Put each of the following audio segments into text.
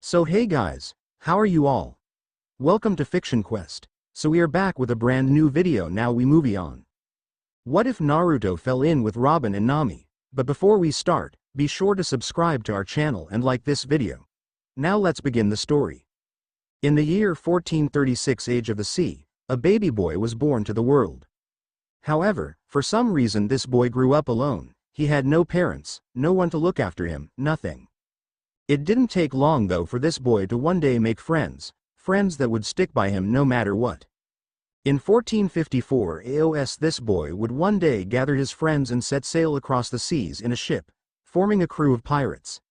So hey guys, how are you all? Welcome to Fiction Quest. So we are back with a brand new video. Now we movie on. What if Naruto fell in with Robin and Nami? But before we start, be sure to subscribe to our channel and like this video. Now let's begin the story. In the year 1436 Age of the Sea, a baby boy was born to the world. However, for some reason this boy grew up alone. He had no parents, no one to look after him, nothing. It didn't take long though for this boy to one day make friends that would stick by him no matter what. In 1454 AOS this boy would one day gather his friends and set sail across the seas in a ship, forming a crew of pirates.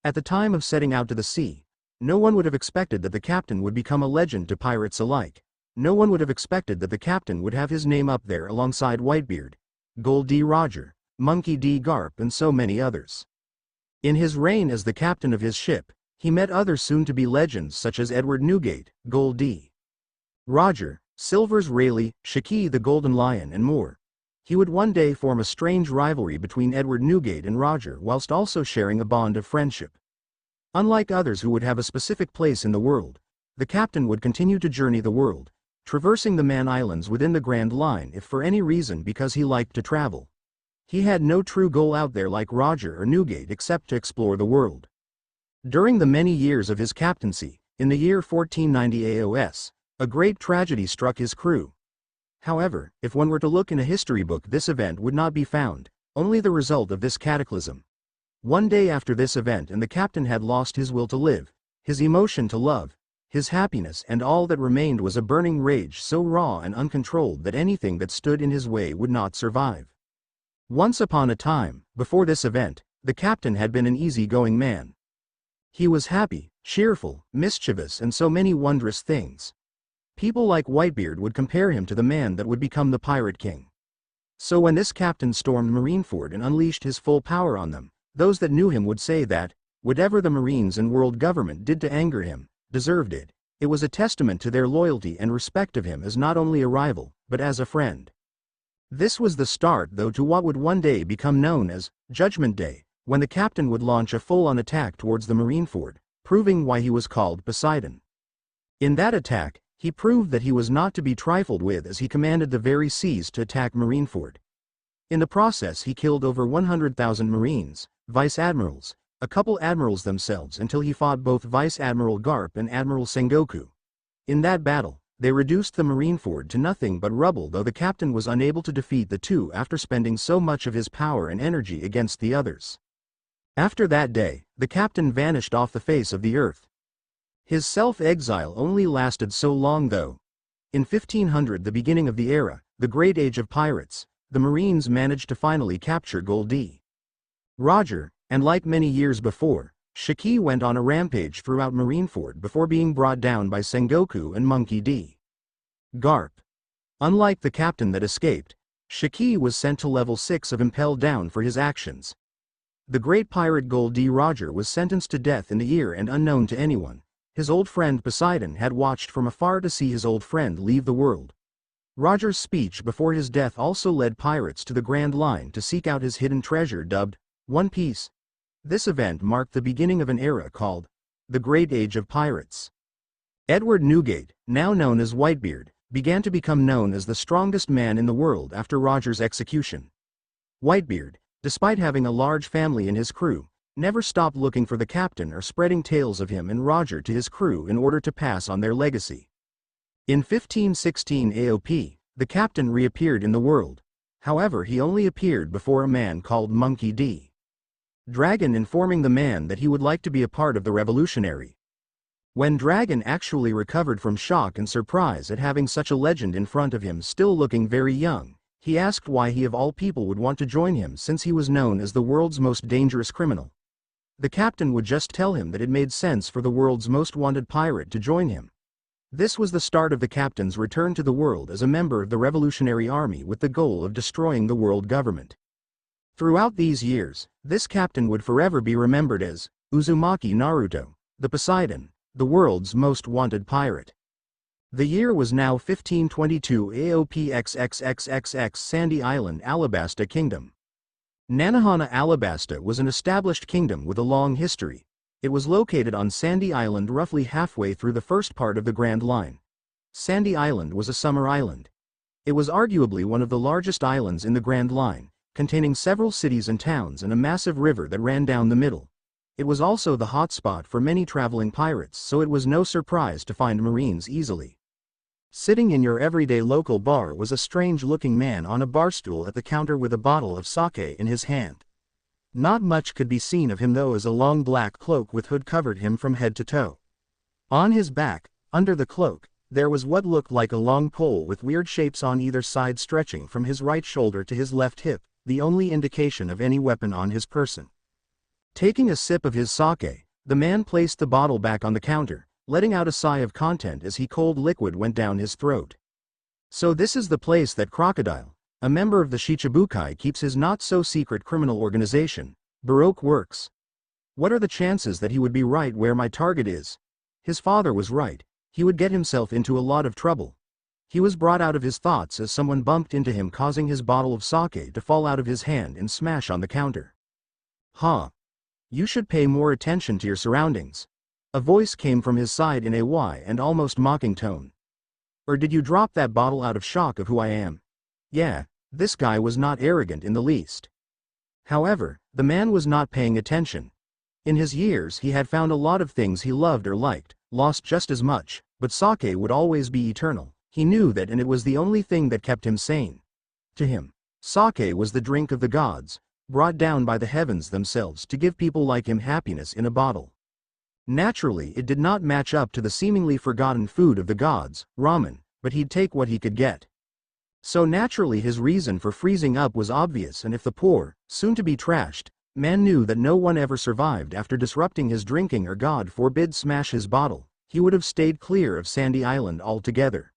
At the time of setting out to the sea, no one would have expected that the captain would become a legend to pirates alike. No one would have expected that the captain would have his name up there alongside Whitebeard, Gold D. Roger, Monkey D. Garp and so many others. In his reign as the captain of his ship, he met other soon-to-be legends such as Edward Newgate, Gold D. Roger, Silvers Rayleigh, Shiki the Golden Lion and more. He would one day form a strange rivalry between Edward Newgate and Roger whilst also sharing a bond of friendship. Unlike others who would have a specific place in the world, the captain would continue to journey the world, traversing the Man Islands within the Grand Line if for any reason because he liked to travel. He had no true goal out there like Roger or Newgate except to explore the world. During the many years of his captaincy, in the year 1490 AOS, a great tragedy struck his crew. However, if one were to look in a history book this event would not be found, only the result of this cataclysm. One day after this event and the captain had lost his will to live, his emotion to love, his happiness and all that remained was a burning rage so raw and uncontrolled that anything that stood in his way would not survive. Once upon a time, before this event, the captain had been an easy-going man. He was happy, cheerful, mischievous and so many wondrous things. People like Whitebeard would compare him to the man that would become the Pirate King. So when this captain stormed Marineford and unleashed his full power on them, those that knew him would say that, whatever the Marines and world government did to anger him, deserved it. It was a testament to their loyalty and respect of him as not only a rival, but as a friend. This was the start though to what would one day become known as Judgment Day, when the captain would launch a full-on attack towards the Marineford, proving why he was called Poseidon. In that attack, he proved that he was not to be trifled with as he commanded the very seas to attack Marineford. In the process he killed over 100,000 Marines, vice-admirals, a couple admirals themselves until he fought both Vice-Admiral Garp and Admiral Sengoku. In that battle, they reduced the Marineford to nothing but rubble though the captain was unable to defeat the two after spending so much of his power and energy against the others. After that day, the captain vanished off the face of the earth. His self-exile only lasted so long though. In 1500, the beginning of the era, the Great Age of Pirates, the Marines managed to finally capture Gold D. Roger, and like many years before, Shiki went on a rampage throughout Marineford before being brought down by Sengoku and Monkey D. Garp. Unlike the captain that escaped, Shiki was sent to level 6 of impelled down for his actions. The great pirate Gold D. Roger was sentenced to death in the year and unknown to anyone. His old friend Poseidon had watched from afar to see his old friend leave the world. Roger's speech before his death also led pirates to the Grand Line to seek out his hidden treasure dubbed One Piece. This event marked the beginning of an era called the Great Age of Pirates. Edward Newgate, now known as Whitebeard, began to become known as the strongest man in the world after Roger's execution. Whitebeard, despite having a large family in his crew, never stopped looking for the captain or spreading tales of him and Roger to his crew in order to pass on their legacy. In 1516 AOP, the captain reappeared in the world. However, he only appeared before a man called Monkey D. Dragon, informing the man that he would like to be a part of the revolutionary. When Dragon actually recovered from shock and surprise at having such a legend in front of him still looking very young, he asked why he of all people would want to join him since he was known as the world's most dangerous criminal. The captain would just tell him that it made sense for the world's most wanted pirate to join him. This was the start of the captain's return to the world as a member of the Revolutionary Army with the goal of destroying the world government. Throughout these years, this captain would forever be remembered as Uzumaki Naruto, the Poseidon, the world's most wanted pirate. The year was now 1522 AOP XXXXX Sandy Island, Alabasta Kingdom. Nanohana Alabasta was an established kingdom with a long history. It was located on Sandy Island roughly halfway through the first part of the Grand Line. Sandy Island was a summer island. It was arguably one of the largest islands in the Grand Line, containing several cities and towns and a massive river that ran down the middle. It was also the hotspot for many traveling pirates, so it was no surprise to find Marines easily. Sitting in your everyday local bar was a strange-looking man on a bar stool at the counter with a bottle of sake in his hand. Not much could be seen of him though, as a long black cloak with hood covered him from head to toe. On his back, under the cloak, there was what looked like a long pole with weird shapes on either side stretching from his right shoulder to his left hip, the only indication of any weapon on his person. Taking a sip of his sake, the man placed the bottle back on the counter, letting out a sigh of content as cold liquid went down his throat. So this is the place that Crocodile, a member of the Shichibukai, keeps his not-so-secret criminal organization, Baroque works. What are the chances that he would be right where my target is? His father was right. He would get himself into a lot of trouble. He was brought out of his thoughts as someone bumped into him, causing his bottle of sake to fall out of his hand and smash on the counter. Huh. You should pay more attention to your surroundings. A voice came from his side in a wry and almost mocking tone. Or did you drop that bottle out of shock of who I am? Yeah, this guy was not arrogant in the least. However, the man was not paying attention. In his years he had found a lot of things he loved or liked, lost just as much, but sake would always be eternal. He knew that, and it was the only thing that kept him sane. To him, sake was the drink of the gods, brought down by the heavens themselves to give people like him happiness in a bottle. Naturally, it did not match up to the seemingly forgotten food of the gods, ramen, but he'd take what he could get. So naturally his reason for freezing up was obvious, and if the poor, soon-to-be trashed, man knew that no one ever survived after disrupting his drinking or God forbid smash his bottle, he would have stayed clear of Sandy Island altogether.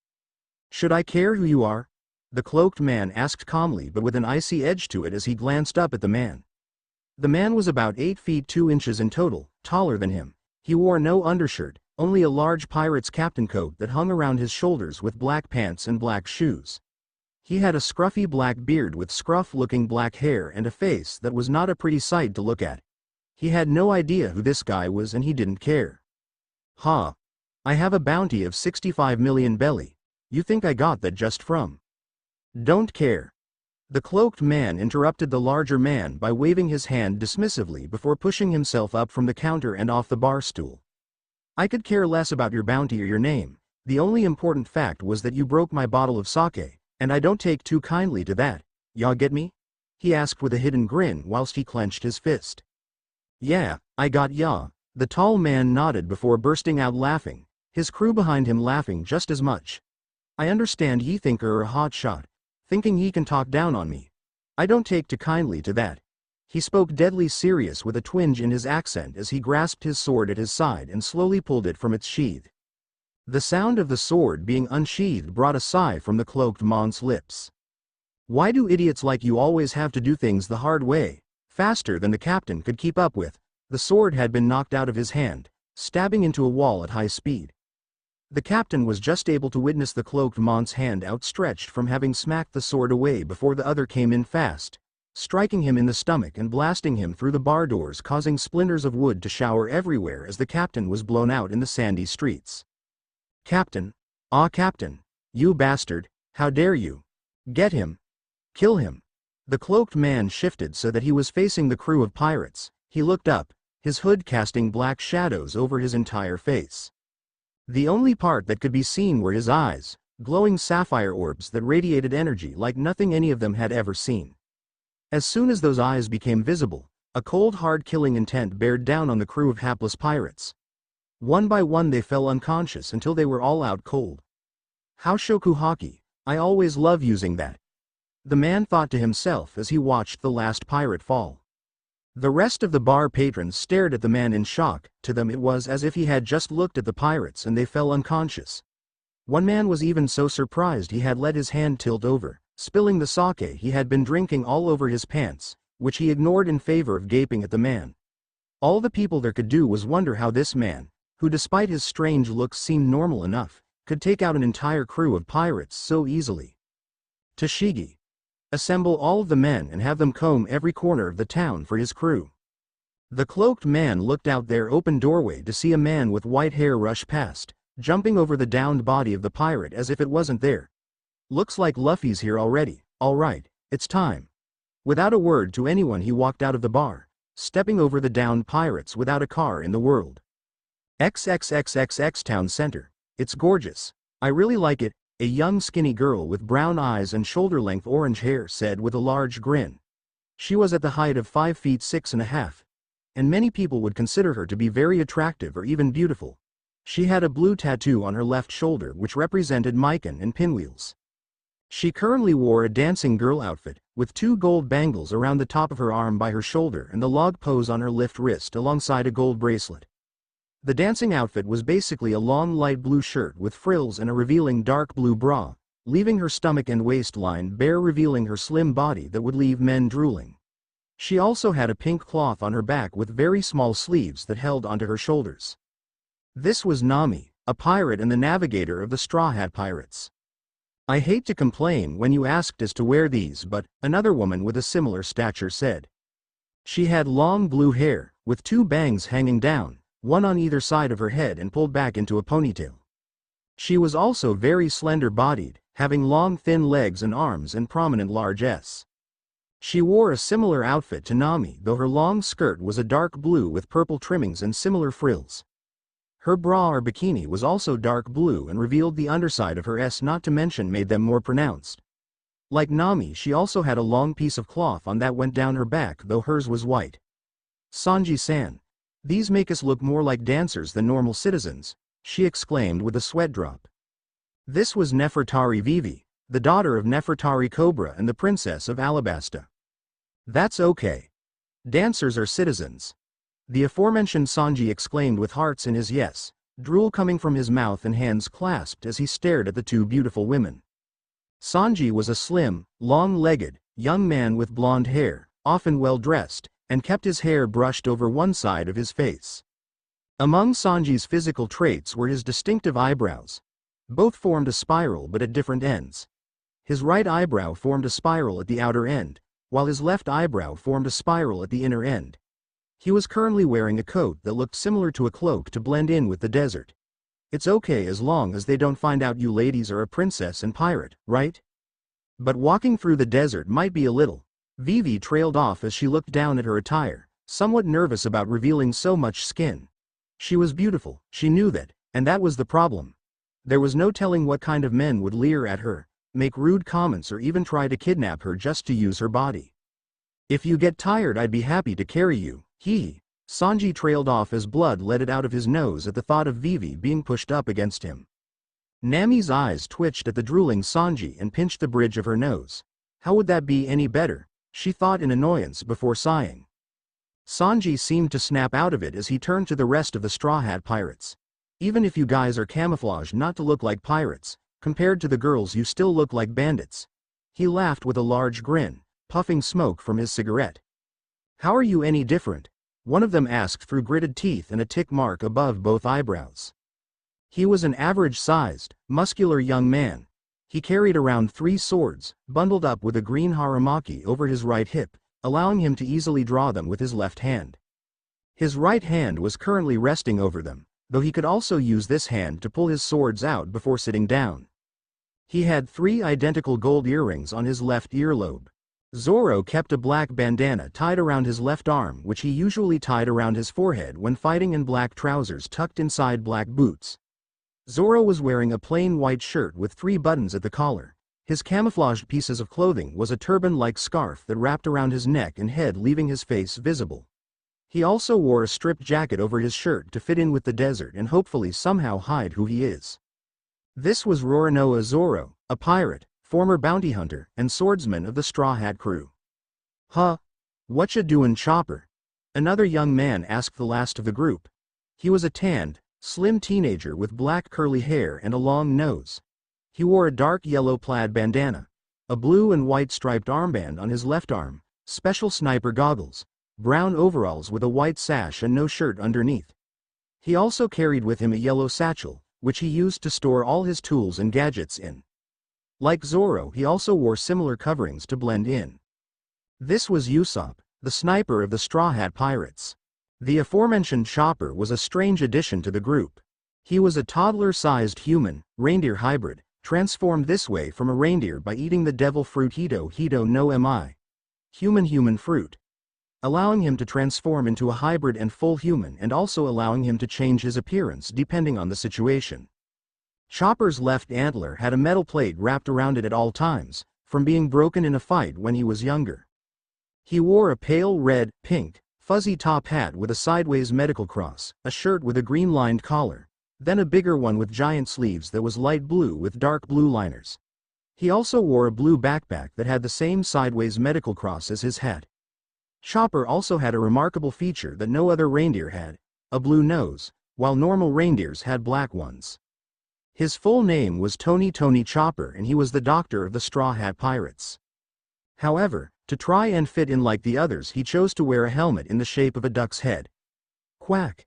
Should I care who you are? The cloaked man asked calmly but with an icy edge to it as he glanced up at the man. The man was about 8 feet 2 inches in total, taller than him. He wore no undershirt, only a large pirate's captain coat that hung around his shoulders with black pants and black shoes. He had a scruffy black beard with scruff-looking black hair and a face that was not a pretty sight to look at. He had no idea who this guy was and he didn't care. Huh. I have a bounty of 65 million belly. You think I got that just from? Don't care. The cloaked man interrupted the larger man by waving his hand dismissively before pushing himself up from the counter and off the bar stool. I could care less about your bounty or your name. The only important fact was that you broke my bottle of sake, and I don't take too kindly to that. Ya get me? He asked with a hidden grin whilst he clenched his fist. Yeah, I got ya. The tall man nodded before bursting out laughing, his crew behind him laughing just as much. I understand ye think er a hot shot, thinking ye can talk down on me. I don't take too kindly to that. He spoke deadly serious with a twinge in his accent as he grasped his sword at his side and slowly pulled it from its sheath. The sound of the sword being unsheathed brought a sigh from the cloaked man's lips. Why do idiots like you always have to do things the hard way? Faster than the captain could keep up with, the sword had been knocked out of his hand, stabbing into a wall at high speed. The captain was just able to witness the cloaked man's hand outstretched from having smacked the sword away before the other came in fast, striking him in the stomach and blasting him through the bar doors, causing splinters of wood to shower everywhere as the captain was blown out in the sandy streets. Captain! Ah, Captain! You bastard! How dare you! Get him! Kill him! The cloaked man shifted so that he was facing the crew of pirates. He looked up, his hood casting black shadows over his entire face. The only part that could be seen were his eyes, glowing sapphire orbs that radiated energy like nothing any of them had ever seen. As soon as those eyes became visible, a cold hard killing intent bared down on the crew of hapless pirates. One by one they fell unconscious until they were all out cold. How shoku haki, I always love using that. The man thought to himself as he watched the last pirate fall. The rest of the bar patrons stared at the man in shock. To them it was as if he had just looked at the pirates and they fell unconscious. One man was even so surprised he had let his hand tilt over, spilling the sake he had been drinking all over his pants, which he ignored in favor of gaping at the man. All the people there could do was wonder how this man, who despite his strange looks seemed normal enough, could take out an entire crew of pirates so easily. Tashigi. Assemble all of the men and have them comb every corner of the town for his crew. The cloaked man looked out their open doorway to see a man with white hair rush past, jumping over the downed body of the pirate as if it wasn't there. Looks like Luffy's here already. Alright, it's time. Without a word to anyone he walked out of the bar, stepping over the downed pirates without a car in the world. XXXXX Town Center. It's gorgeous. I really like it, a young skinny girl with brown eyes and shoulder-length orange hair said with a large grin. She was at the height of 5 feet 6.5, and many people would consider her to be very attractive or even beautiful. She had a blue tattoo on her left shoulder which represented Mikan and pinwheels. She currently wore a dancing girl outfit, with 2 gold bangles around the top of her arm by her shoulder and the log pose on her left wrist alongside a gold bracelet. The dancing outfit was basically a long light blue shirt with frills and a revealing dark blue bra, leaving her stomach and waistline bare, revealing her slim body that would leave men drooling. She also had a pink cloth on her back with very small sleeves that held onto her shoulders. This was Nami, a pirate and the navigator of the Straw Hat Pirates. I hate to complain when you asked us to wear these, but, another woman with a similar stature said. She had long blue hair, with 2 bangs hanging down, one on either side of her head and pulled back into a ponytail. She was also very slender-bodied, having long thin legs and arms and prominent large S. She wore a similar outfit to Nami, though her long skirt was a dark blue with purple trimmings and similar frills. Her bra or bikini was also dark blue and revealed the underside of her S, not to mention made them more pronounced. Like Nami, she also had a long piece of cloth on that went down her back, though hers was white. Sanji-san. These make us look more like dancers than normal citizens, she exclaimed with a sweat drop. This was Nefertari Vivi, the daughter of Nefertari Cobra and the princess of Alabasta. That's okay. Dancers are citizens. The aforementioned Sanji exclaimed with hearts in his yes, drool coming from his mouth and hands clasped as he stared at the 2 beautiful women. Sanji was a slim, long-legged, young man with blonde hair, often well-dressed, and kept his hair brushed over one side of his face. Among Sanji's physical traits were his distinctive eyebrows. Both formed a spiral but at different ends. His right eyebrow formed a spiral at the outer end, while his left eyebrow formed a spiral at the inner end. He was currently wearing a coat that looked similar to a cloak to blend in with the desert. It's okay as long as they don't find out you ladies are a princess and pirate, right? But walking through the desert might be a little. Vivi trailed off as she looked down at her attire, somewhat nervous about revealing so much skin. She was beautiful, she knew that, and that was the problem. There was no telling what kind of men would leer at her, make rude comments or even try to kidnap her just to use her body. If you get tired, I'd be happy to carry you. Sanji trailed off as blood leaded out of his nose at the thought of Vivi being pushed up against him. Nami's eyes twitched at the drooling Sanji and pinched the bridge of her nose. How would that be any better? She thought in annoyance before sighing. Sanji seemed to snap out of it as he turned to the rest of the Straw Hat Pirates. Even if you guys are camouflaged not to look like pirates, compared to the girls you still look like bandits. He laughed with a large grin, puffing smoke from his cigarette. How are you any different? One of them asked through gritted teeth and a tick mark above both eyebrows. He was an average-sized, muscular young man. He carried around 3 swords, bundled up with a green haramaki over his right hip, allowing him to easily draw them with his left hand. His right hand was currently resting over them, though he could also use this hand to pull his swords out before sitting down. He had 3 identical gold earrings on his left earlobe. Zoro kept a black bandana tied around his left arm, which he usually tied around his forehead when fighting, and black trousers tucked inside black boots. Zoro was wearing a plain white shirt with 3 buttons at the collar. His camouflaged pieces of clothing was a turban-like scarf that wrapped around his neck and head, leaving his face visible. He also wore a stripped jacket over his shirt to fit in with the desert and hopefully somehow hide who he is. This was Roronoa Zoro, a pirate, former bounty hunter, and swordsman of the Straw Hat crew. Huh? Whatcha doin', Chopper? Another young man asked the last of the group. He was a tanned, slim teenager with black curly hair and a long nose. He wore a dark yellow plaid bandana, a blue and white striped armband on his left arm, special sniper goggles, brown overalls with a white sash and no shirt underneath. He also carried with him a yellow satchel, which he used to store all his tools and gadgets in. Like Zoro, he also wore similar coverings to blend in. This was Usopp, the sniper of the Straw Hat Pirates. The aforementioned Chopper was a strange addition to the group. He was a toddler-sized human-reindeer hybrid, transformed this way from a reindeer by eating the devil fruit Hito no Mi. Human fruit, allowing him to transform into a hybrid and full human and also allowing him to change his appearance depending on the situation. Chopper's left antler had a metal plate wrapped around it at all times, from being broken in a fight when he was younger. He wore a pale red, pink, fuzzy top hat with a sideways medical cross, a shirt with a green-lined collar, then a bigger one with giant sleeves that was light blue with dark blue liners. He also wore a blue backpack that had the same sideways medical cross as his hat. Chopper also had a remarkable feature that no other reindeer had, a blue nose, while normal reindeers had black ones. His full name was Tony Chopper and he was the doctor of the Straw Hat Pirates. However, to try and fit in like the others he chose to wear a helmet in the shape of a duck's head. Quack.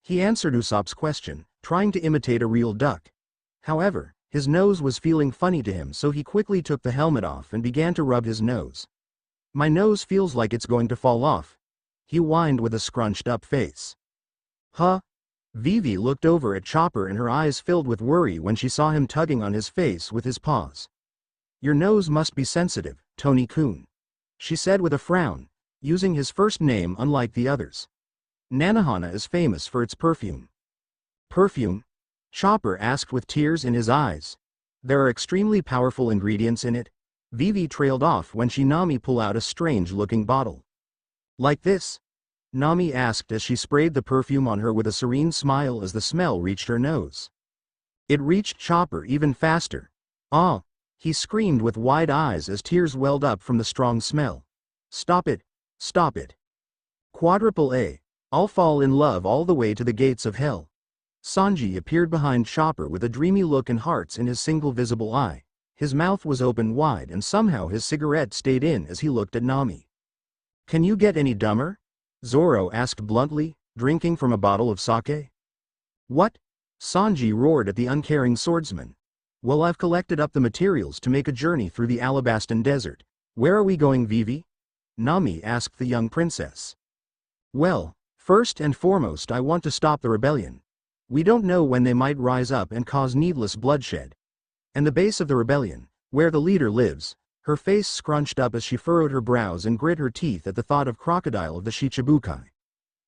He answered Usopp's question, trying to imitate a real duck. However, his nose was feeling funny to him so he quickly took the helmet off and began to rub his nose. My nose feels like it's going to fall off. He whined with a scrunched up face. Huh? Vivi looked over at Chopper and her eyes filled with worry when she saw him tugging on his face with his paws. Your nose must be sensitive, Tony-kun, she said with a frown, using his first name unlike the others. Nanohana is famous for its perfume. Perfume? Chopper asked with tears in his eyes. There are extremely powerful ingredients in it. Vivi trailed off when she Nami pulled out a strange-looking bottle. Like this? Nami asked as she sprayed the perfume on her with a serene smile as the smell reached her nose. It reached Chopper even faster. Ah! He screamed with wide eyes as tears welled up from the strong smell. Stop it! Stop it! Quadruple A! I'll fall in love all the way to the gates of hell. Sanji appeared behind Chopper with a dreamy look and hearts in his single visible eye. His mouth was open wide and somehow his cigarette stayed in as he looked at Nami. Can you get any dumber? Zoro asked bluntly, drinking from a bottle of sake. What? Sanji roared at the uncaring swordsman. Well, I've collected up the materials to make a journey through the Alabastan Desert. Where are we going, Vivi? Nami asked the young princess. Well, first and foremost I want to stop the rebellion. We don't know when they might rise up and cause needless bloodshed. And the base of the rebellion, where the leader lives, her face scrunched up as she furrowed her brows and grit her teeth at the thought of Crocodile of the Shichibukai,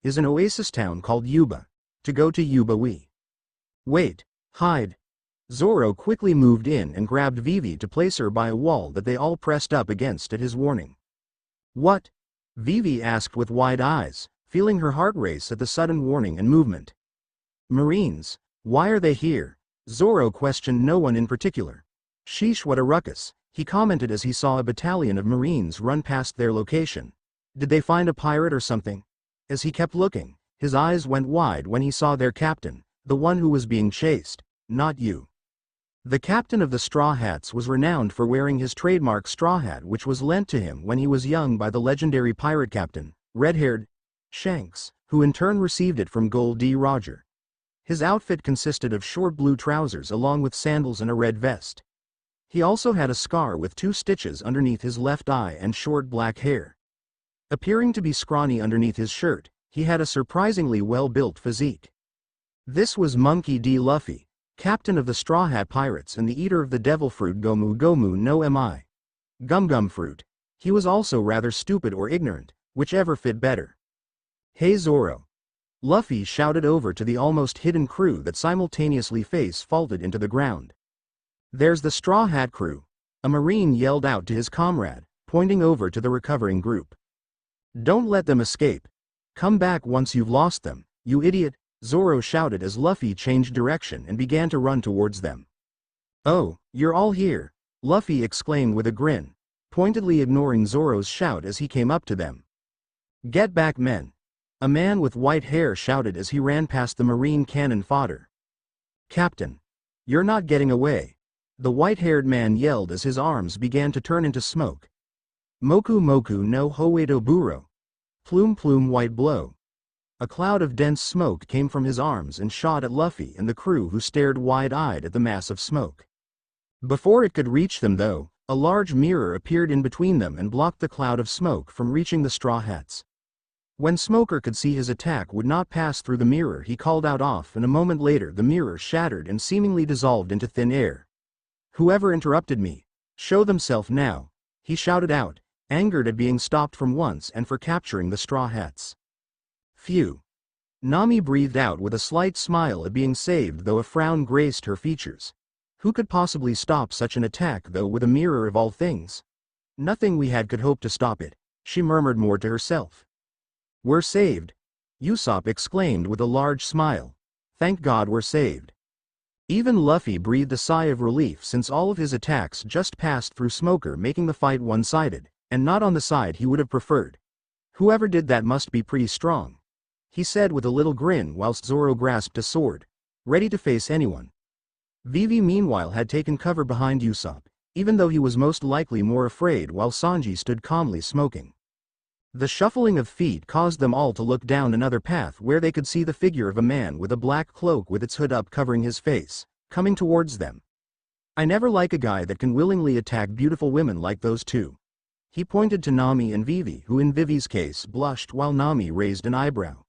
is an oasis town called Yuba. To go to Yuba we. Wait, hide. Zoro quickly moved in and grabbed Vivi to place her by a wall that they all pressed up against at his warning. What? Vivi asked with wide eyes, feeling her heart race at the sudden warning and movement. Marines, why are they here? Zoro questioned no one in particular. Sheesh, what a ruckus, he commented as he saw a battalion of Marines run past their location. Did they find a pirate or something? As he kept looking, his eyes went wide when he saw their captain, the one who was being chased, not you. The captain of the Straw Hats was renowned for wearing his trademark straw hat which was lent to him when he was young by the legendary pirate captain, red-haired Shanks, who in turn received it from Gold D. Roger. His outfit consisted of short blue trousers along with sandals and a red vest. He also had a scar with 2 stitches underneath his left eye and short black hair. Appearing to be scrawny underneath his shirt, he had a surprisingly well-built physique. This was Monkey D. Luffy, captain of the Straw Hat Pirates and the eater of the devil fruit Gomu no Mi. Gum fruit. He was also rather stupid or ignorant, whichever fit better. Hey Zoro! Luffy shouted over to the almost hidden crew that simultaneously face-faulted into the ground. There's the Straw Hat crew, a Marine yelled out to his comrade, pointing over to the recovering group. Don't let them escape. Come back once you've lost them, you idiot, Zoro shouted as Luffy changed direction and began to run towards them. Oh, you're all here, Luffy exclaimed with a grin, pointedly ignoring Zoro's shout as he came up to them. Get back, men. A man with white hair shouted as he ran past the Marine cannon fodder. Captain. You're not getting away. The white-haired man yelled as his arms began to turn into smoke. Moku no Hoedo Buro. Plume white blow. A cloud of dense smoke came from his arms and shot at Luffy and the crew who stared wide-eyed at the mass of smoke. Before it could reach them though, a large mirror appeared in between them and blocked the cloud of smoke from reaching the Straw Hats. When Smoker could see his attack would not pass through the mirror, he called out off, and a moment later the mirror shattered and seemingly dissolved into thin air. "Whoever interrupted me, show themselves now," he shouted out, angered at being stopped from once and for capturing the Straw Hats. "Phew." Nami breathed out with a slight smile at being saved, though a frown graced her features. Who could possibly stop such an attack, though, with a mirror of all things? Nothing we had could hope to stop it, she murmured more to herself. "We're saved," Usopp exclaimed with a large smile. "Thank God we're saved." Even Luffy breathed a sigh of relief, since all of his attacks just passed through Smoker, making the fight one-sided, and not on the side he would have preferred. "Whoever did that must be pretty strong," he said with a little grin whilst Zoro grasped a sword, ready to face anyone. Vivi meanwhile had taken cover behind Usopp, even though he was most likely more afraid, while Sanji stood calmly smoking. The shuffling of feet caused them all to look down another path, where they could see the figure of a man with a black cloak with its hood up covering his face, coming towards them. "I never like a guy that can willingly attack beautiful women like those two." He pointed to Nami and Vivi, who in Vivi's case blushed while Nami raised an eyebrow.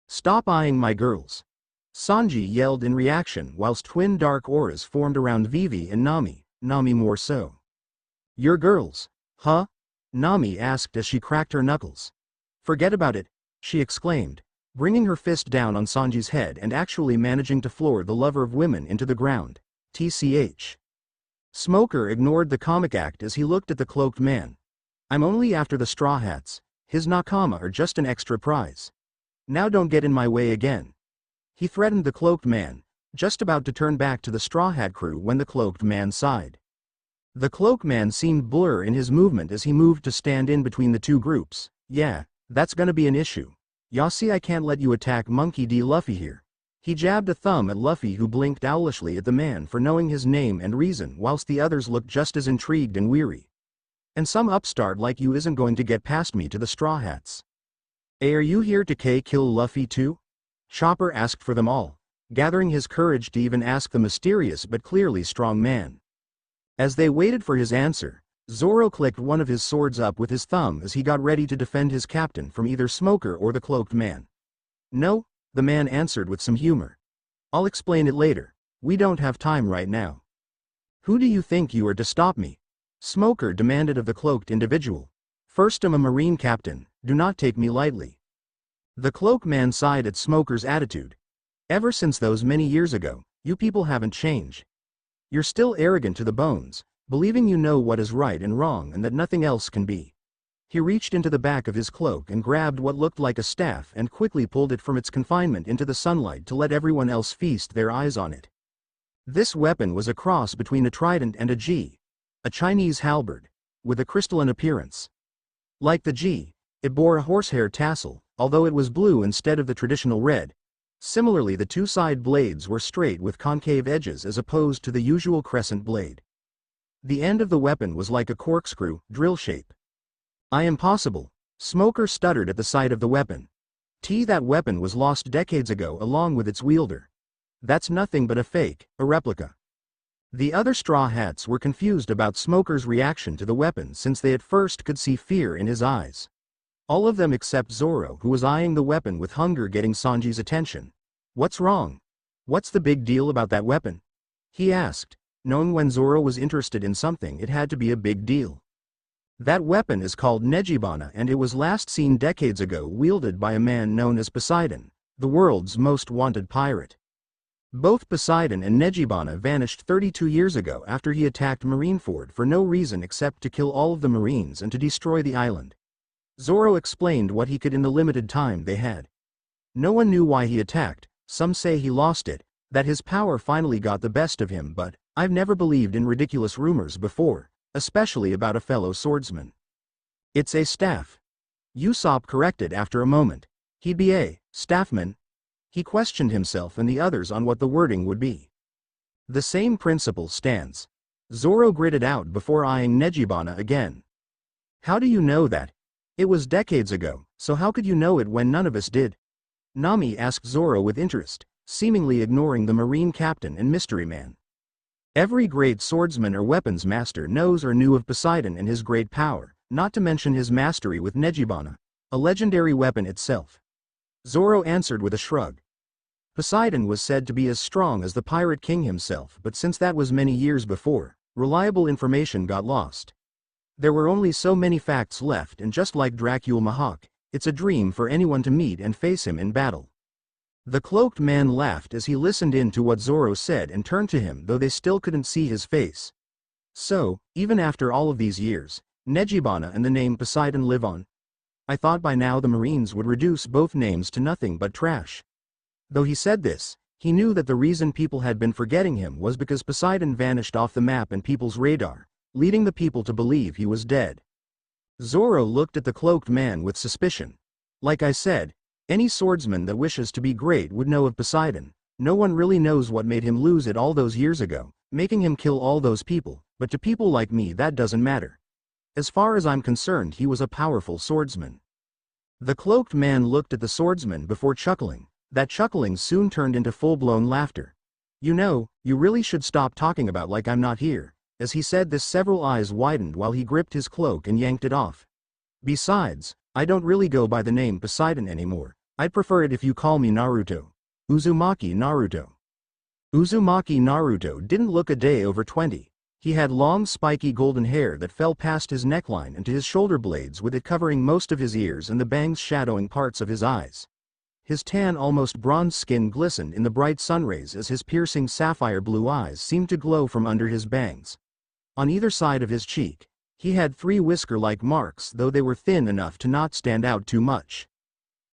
"Stop eyeing my girls," Sanji yelled in reaction, whilst twin dark auras formed around Vivi and Nami more so. "Your girls, huh?" Nami asked as she cracked her knuckles. "Forget about it," she exclaimed, bringing her fist down on Sanji's head and actually managing to floor the lover of women into the ground. TCH. Smoker ignored the comic act as he looked at the cloaked man. "I'm only after the Straw Hats. His Nakama are just an extra prize. Now don't get in my way again," he threatened the cloaked man, just about to turn back to the Straw Hat crew when the cloaked man sighed. The cloaked man seemed blur in his movement as he moved to stand in between the two groups. "Yeah, that's gonna be an issue. Y'all see, I can't let you attack Monkey D. Luffy here." He jabbed a thumb at Luffy, who blinked owlishly at the man for knowing his name and reason, whilst the others looked just as intrigued and weary. "And some upstart like you isn't going to get past me to the Straw Hats." "Are you here to kill Luffy too?" Chopper asked for them all, gathering his courage to even ask the mysterious but clearly strong man. As they waited for his answer, Zoro clicked one of his swords up with his thumb as he got ready to defend his captain from either Smoker or the cloaked man. "No," the man answered with some humor. "I'll explain it later. We don't have time right now." "Who do you think you are to stop me?" Smoker demanded of the cloaked individual. "First, I'm a Marine captain, do not take me lightly." The cloaked man sighed at Smoker's attitude. "Ever since those many years ago, you people haven't changed. You're still arrogant to the bones, believing you know what is right and wrong and that nothing else can be." He reached into the back of his cloak and grabbed what looked like a staff and quickly pulled it from its confinement into the sunlight to let everyone else feast their eyes on it. This weapon was a cross between a trident and a G, a Chinese halberd, with a crystalline appearance. Like the G, it bore a horsehair tassel, although it was blue instead of the traditional red. Similarly, the two side blades were straight with concave edges as opposed to the usual crescent blade. The end of the weapon was like a corkscrew, drill shape. "I am possible," Smoker stuttered at the sight of the weapon. That weapon was lost decades ago along with its wielder. That's nothing but a fake, a replica." The other Straw Hats were confused about Smoker's reaction to the weapon, since they at first could see fear in his eyes. All of them except Zoro, who was eyeing the weapon with hunger, getting Sanji's attention. "What's wrong? What's the big deal about that weapon?" he asked, knowing when Zoro was interested in something it had to be a big deal. "That weapon is called Nejibana, and it was last seen decades ago wielded by a man known as Poseidon, the world's most wanted pirate. Both Poseidon and Nejibana vanished 32 years ago after he attacked Marineford for no reason except to kill all of the Marines and to destroy the island." Zoro explained what he could in the limited time they had. "No one knew why he attacked. Some say he lost it, that his power finally got the best of him, but I've never believed in ridiculous rumors before, especially about a fellow swordsman." "It's a staff," Usopp corrected after a moment. "He'd be a staffman." He questioned himself and the others on what the wording would be. "The same principle stands," Zoro gritted out before eyeing Nejibana again. "How do you know that? It was decades ago, so how could you know it when none of us did?" Nami asked Zoro with interest, seemingly ignoring the Marine captain and mystery man. "Every great swordsman or weapons master knows or knew of Poseidon and his great power, not to mention his mastery with Nejibana," a legendary weapon itself. Zoro answered with a shrug. Poseidon was said to be as strong as the Pirate King himself, but since that was many years before, reliable information got lost. There were only so many facts left, and just like Dracul Mahawk, it's a dream for anyone to meet and face him in battle. The cloaked man laughed as he listened in to what Zoro said and turned to him, though they still couldn't see his face. So, even after all of these years, Nejibana and the name Poseidon live on? I thought by now the Marines would reduce both names to nothing but trash. Though he said this, he knew that the reason people had been forgetting him was because Poseidon vanished off the map and people's radar, leading the people to believe he was dead. Zoro looked at the cloaked man with suspicion. Like I said, any swordsman that wishes to be great would know of Poseidon. No one really knows what made him lose it all those years ago, making him kill all those people, but to people like me that doesn't matter. As far as I'm concerned, he was a powerful swordsman. The cloaked man looked at the swordsman before chuckling. That chuckling soon turned into full-blown laughter. You know, you really should stop talking about like I'm not here. As he said this, several eyes widened while he gripped his cloak and yanked it off. Besides, I don't really go by the name Poseidon anymore. I'd prefer it if you call me Naruto. Uzumaki Naruto. Uzumaki Naruto didn't look a day over 20. He had long spiky golden hair that fell past his neckline and to his shoulder blades, with it covering most of his ears and the bangs shadowing parts of his eyes. His tan, almost bronze skin glistened in the bright sunrays as his piercing sapphire blue eyes seemed to glow from under his bangs. On either side of his cheek, he had 3 whisker-like marks, though they were thin enough to not stand out too much.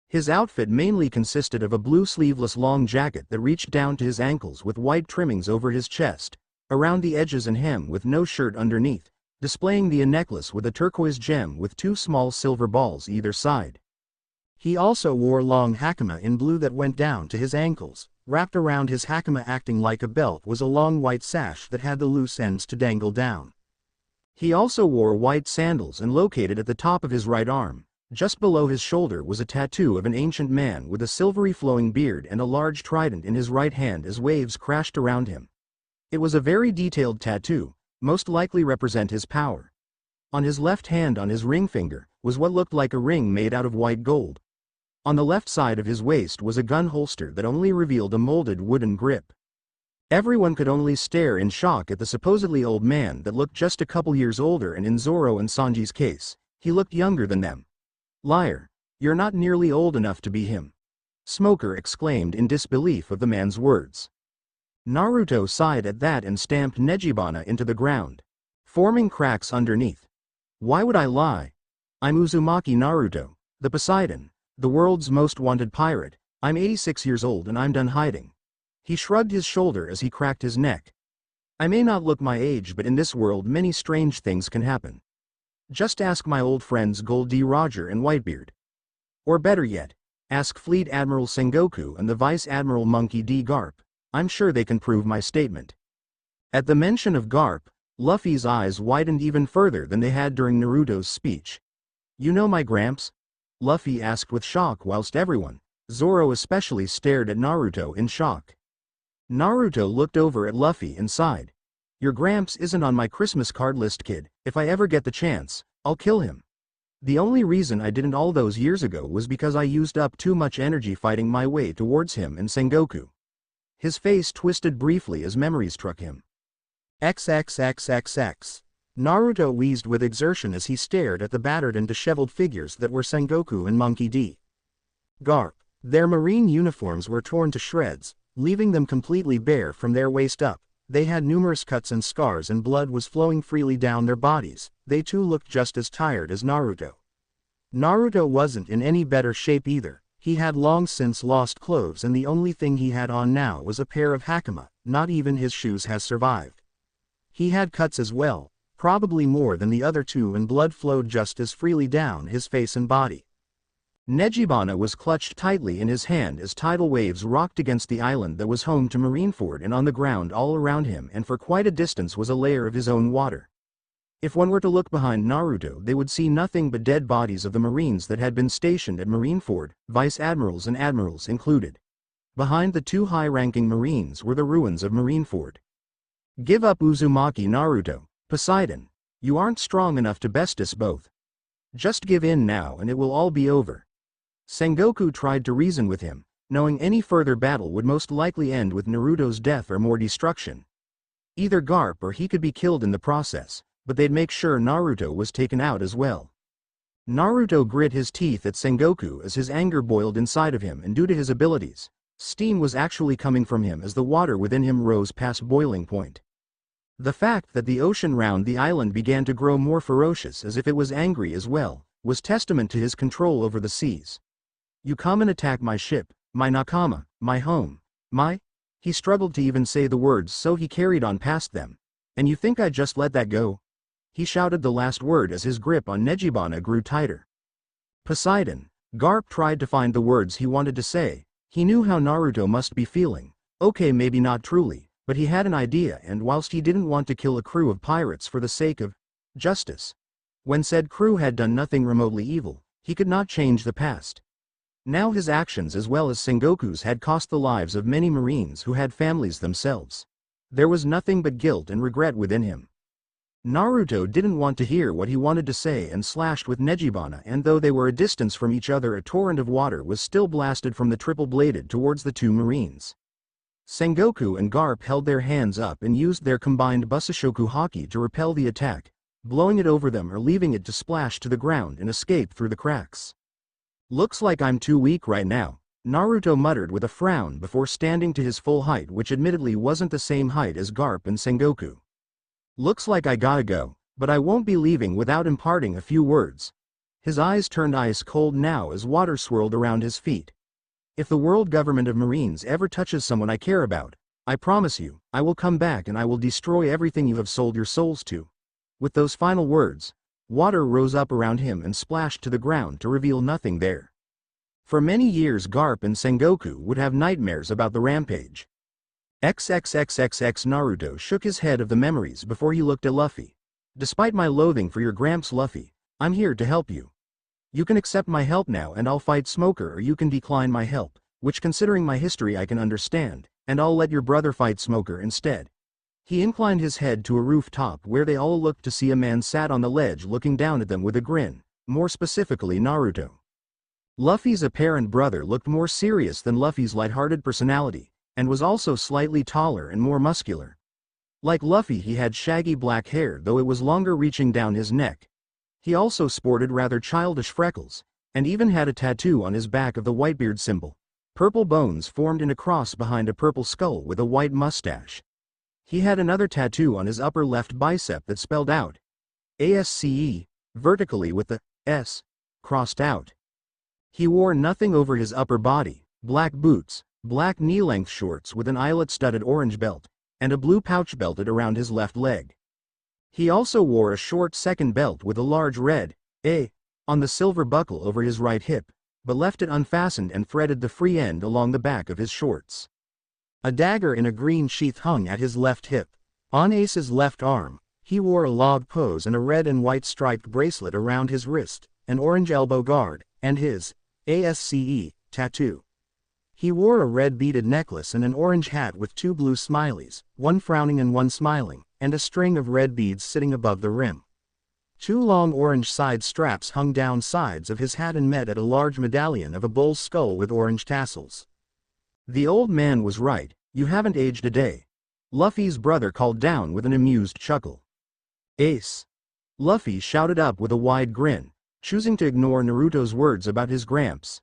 His outfit mainly consisted of a blue sleeveless long jacket that reached down to his ankles with white trimmings over his chest, around the edges, and hem with no shirt underneath, displaying the necklace with a turquoise gem with 2 small silver balls either side. He also wore long hakama in blue that went down to his ankles. Wrapped around his hakama, acting like a belt, was a long white sash that had the loose ends to dangle down. He also wore white sandals, and located at the top of his right arm, just below his shoulder, was a tattoo of an ancient man with a silvery flowing beard and a large trident in his right hand as waves crashed around him. It was a very detailed tattoo, most likely represent his power. On his left hand, on his ring finger, was what looked like a ring made out of white gold. On the left side of his waist was a gun holster that only revealed a molded wooden grip. Everyone could only stare in shock at the supposedly old man that looked just a couple years older, and in Zoro and Sanji's case, he looked younger than them. Liar, you're not nearly old enough to be him. Smoker exclaimed in disbelief of the man's words. Naruto sighed at that and stamped Nejibana into the ground, forming cracks underneath. Why would I lie? I'm Uzumaki Naruto, the Poseidon, the world's most wanted pirate. I'm 86 years old and I'm done hiding. He shrugged his shoulder as he cracked his neck. I may not look my age, but in this world many strange things can happen. Just ask my old friends Gold D. Roger and Whitebeard. Or better yet, ask Fleet Admiral Sengoku and the Vice Admiral Monkey D. Garp. I'm sure they can prove my statement. At the mention of Garp, Luffy's eyes widened even further than they had during Naruto's speech. You know my Gramps? Luffy asked with shock, whilst everyone, Zoro especially, stared at Naruto in shock. Naruto looked over at Luffy and sighed. Your Gramps isn't on my Christmas card list, kid. If I ever get the chance, I'll kill him. The only reason I didn't all those years ago was because I used up too much energy fighting my way towards him and Sengoku. His face twisted briefly as memories struck him. XXXXX. Naruto wheezed with exertion as he stared at the battered and disheveled figures that were Sengoku and Monkey D. Garp. Their marine uniforms were torn to shreds, leaving them completely bare from their waist up. They had numerous cuts and scars, and blood was flowing freely down their bodies. They too looked just as tired as Naruto. Naruto wasn't in any better shape either. He had long since lost clothes, and the only thing he had on now was a pair of hakama. Not even his shoes has survived. He had cuts as well, probably more than the other two, and blood flowed just as freely down his face and body. Nejibana was clutched tightly in his hand as tidal waves rocked against the island that was home to Marineford, and on the ground all around him and for quite a distance was a layer of his own water. If one were to look behind Naruto, they would see nothing but dead bodies of the Marines that had been stationed at Marineford, vice admirals and admirals included. Behind the 2 high-ranking Marines were the ruins of Marineford. Give up, Uzumaki Naruto. Poseidon. You aren't strong enough to best us both. Just give in now and it will all be over. Sengoku tried to reason with him, knowing any further battle would most likely end with Naruto's death or more destruction. Either Garp or he could be killed in the process, but they'd make sure Naruto was taken out as well. Naruto grit his teeth at Sengoku as his anger boiled inside of him, and due to his abilities, steam was actually coming from him as the water within him rose past boiling point. The fact that the ocean round the island began to grow more ferocious as if it was angry as well, was testament to his control over the seas. You come and attack my ship, my nakama, my home, my... He struggled to even say the words, so he carried on past them. And you think I'd just let that go? He shouted the last word as his grip on Nejibana grew tighter. Poseidon. Garp tried to find the words he wanted to say. He knew how Naruto must be feeling. Okay, maybe not truly, but he had an idea, and whilst he didn't want to kill a crew of pirates for the sake of justice, when said crew had done nothing remotely evil, he could not change the past. Now his actions as well as Sengoku's had cost the lives of many Marines who had families themselves. There was nothing but guilt and regret within him. Naruto didn't want to hear what he wanted to say and slashed with Nejibana, and though they were a distance from each other, a torrent of water was still blasted from the triple-bladed towards the two Marines. Sengoku and Garp held their hands up and used their combined Busashoku Haki to repel the attack, blowing it over them or leaving it to splash to the ground and escape through the cracks. Looks like I'm too weak right now, Naruto muttered with a frown before standing to his full height, which admittedly wasn't the same height as Garp and Sengoku. Looks like I gotta go, but I won't be leaving without imparting a few words. His eyes turned ice cold now as water swirled around his feet. If the world government of Marines ever touches someone I care about, I promise you, I will come back and I will destroy everything you have sold your souls to. With those final words, water rose up around him and splashed to the ground to reveal nothing there. For many years Garp and Sengoku would have nightmares about the rampage. XXXXX Naruto shook his head of the memories before he looked at Luffy. Despite my loathing for your gramps Luffy, I'm here to help you. You can accept my help now and I'll fight Smoker, or you can decline my help, which considering my history I can understand, and I'll let your brother fight Smoker instead. He inclined his head to a rooftop where they all looked to see a man sat on the ledge looking down at them with a grin, more specifically Naruto. Luffy's apparent brother looked more serious than Luffy's lighthearted personality, and was also slightly taller and more muscular. Like Luffy, he had shaggy black hair, though it was longer reaching down his neck. He also sported rather childish freckles, and even had a tattoo on his back of the Whitebeard symbol. Purple bones formed in a cross behind a purple skull with a white mustache. He had another tattoo on his upper left bicep that spelled out ASCE, vertically with the S crossed out. He wore nothing over his upper body: black boots, black knee-length shorts with an eyelet-studded orange belt, and a blue pouch belted around his left leg. He also wore a short second belt with a large red A on the silver buckle over his right hip, but left it unfastened and threaded the free end along the back of his shorts. A dagger in a green sheath hung at his left hip. On Ace's left arm, he wore a log pose and a red and white striped bracelet around his wrist, an orange elbow guard, and his ASCE tattoo. He wore a red beaded necklace and an orange hat with two blue smileys, one frowning and one smiling, and a string of red beads sitting above the rim. Two long orange side straps hung down sides of his hat and met at a large medallion of a bull's skull with orange tassels. The old man was right, you haven't aged a day. Luffy's brother called down with an amused chuckle. Ace! Luffy shouted up with a wide grin, choosing to ignore Naruto's words about his gramps.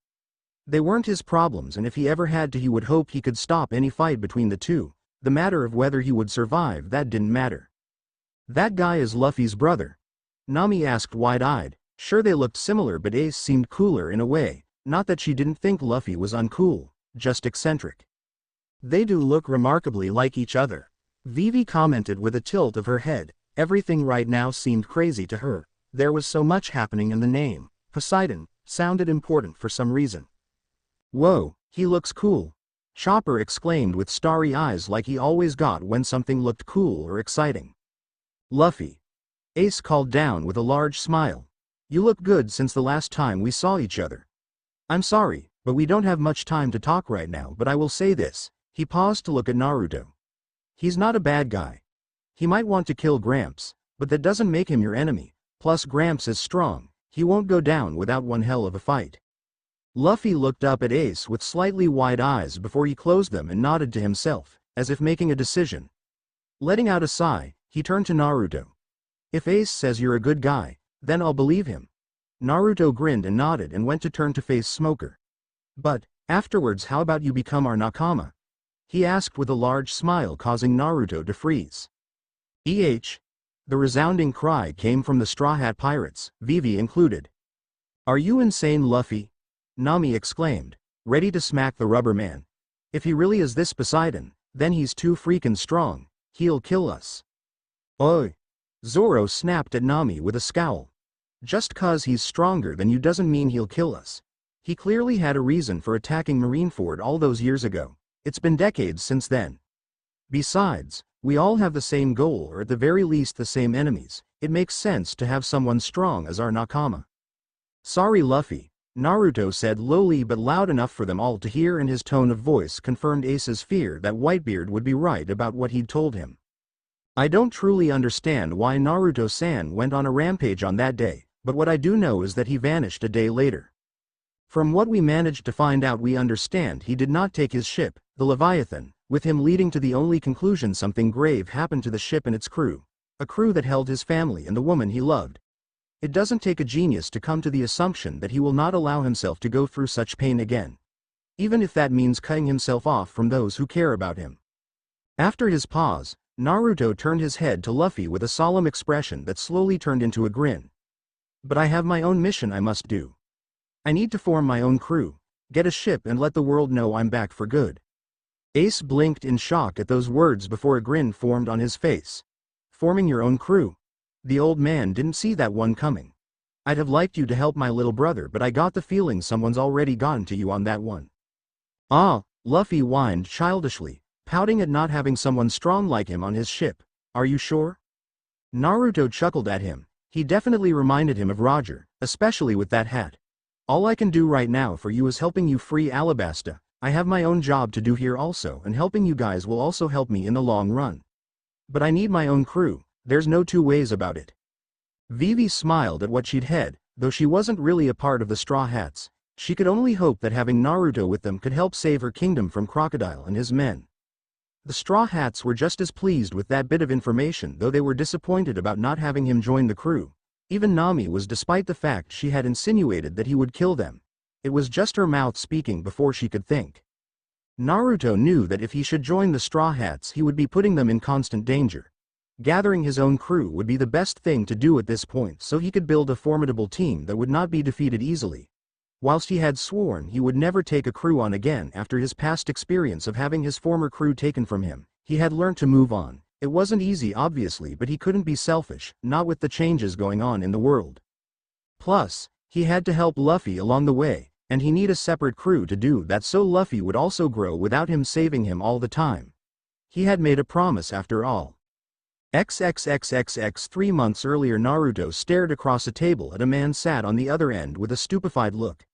They weren't his problems, and if he ever had to, he would hope he could stop any fight between the two. The matter of whether he would survive, that didn't matter. That guy is Luffy's brother? Nami asked wide-eyed. Sure, they looked similar, but Ace seemed cooler in a way. Not that she didn't think Luffy was uncool, just eccentric. They do look remarkably like each other. Vivi commented with a tilt of her head. Everything right now seemed crazy to her. There was so much happening, and the name, Poseidon, sounded important for some reason. Whoa, he looks cool. Chopper exclaimed with starry eyes like he always got when something looked cool or exciting. Luffy. Ace called down with a large smile. You look good since the last time we saw each other. I'm sorry, but we don't have much time to talk right now, but I will say this. He paused to look at Naruto. He's not a bad guy. He might want to kill Gramps, but that doesn't make him your enemy. Plus Gramps is strong, he won't go down without one hell of a fight. Luffy looked up at Ace with slightly wide eyes before he closed them and nodded to himself, as if making a decision. Letting out a sigh, he turned to Naruto. If Ace says you're a good guy, then I'll believe him. Naruto grinned and nodded and went to turn to face Smoker. But, afterwards, how about you become our nakama? He asked with a large smile, causing Naruto to freeze. The resounding cry came from the Straw Hat Pirates, Vivi included. Are you insane, Luffy? Nami exclaimed, ready to smack the rubber man. If he really is this Poseidon, then he's too freaking strong, he'll kill us. Oi! Zoro snapped at Nami with a scowl. Just 'cause he's stronger than you doesn't mean he'll kill us. He clearly had a reason for attacking Marineford all those years ago. It's been decades since then. Besides, we all have the same goal, or at the very least the same enemies. It makes sense to have someone strong as our nakama. Sorry, Luffy, Naruto said lowly but loud enough for them all to hear, and his tone of voice confirmed Ace's fear that Whitebeard would be right about what he'd told him. I don't truly understand why Naruto-san went on a rampage on that day, but what I do know is that he vanished a day later. From what we managed to find out, we understand he did not take his ship, the Leviathan, with him, leading to the only conclusion something grave happened to the ship and its crew, a crew that held his family and the woman he loved. It doesn't take a genius to come to the assumption that he will not allow himself to go through such pain again, even if that means cutting himself off from those who care about him. After his pause, Naruto turned his head to Luffy with a solemn expression that slowly turned into a grin. But I have my own mission I must do. I need to form my own crew, get a ship, and let the world know I'm back for good. Ace blinked in shock at those words before a grin formed on his face. Forming your own crew? The old man didn't see that one coming. I'd have liked you to help my little brother, but I got the feeling someone's already gotten to you on that one. Ah, Luffy whined childishly, pouting at not having someone strong like him on his ship. Are you sure? Naruto chuckled at him. He definitely reminded him of Roger, especially with that hat. All I can do right now for you is helping you free Alabasta. I have my own job to do here also, and helping you guys will also help me in the long run. But I need my own crew, there's no two ways about it. Vivi smiled at what she'd had, though she wasn't really a part of the Straw Hats. She could only hope that having Naruto with them could help save her kingdom from Crocodile and his men. The Straw Hats were just as pleased with that bit of information, though they were disappointed about not having him join the crew. Even Nami was, despite the fact she had insinuated that he would kill them. It was just her mouth speaking before she could think. Naruto knew that if he should join the Straw Hats, he would be putting them in constant danger. Gathering his own crew would be the best thing to do at this point, so he could build a formidable team that would not be defeated easily. Whilst he had sworn he would never take a crew on again after his past experience of having his former crew taken from him, he had learned to move on. It wasn't easy, obviously, but he couldn't be selfish, not with the changes going on in the world. Plus, he had to help Luffy along the way, and he needed a separate crew to do that, so Luffy would also grow without him saving him all the time. He had made a promise after all. XXXXX 3 months earlier, Naruto stared across a table at a man sat on the other end with a stupefied look.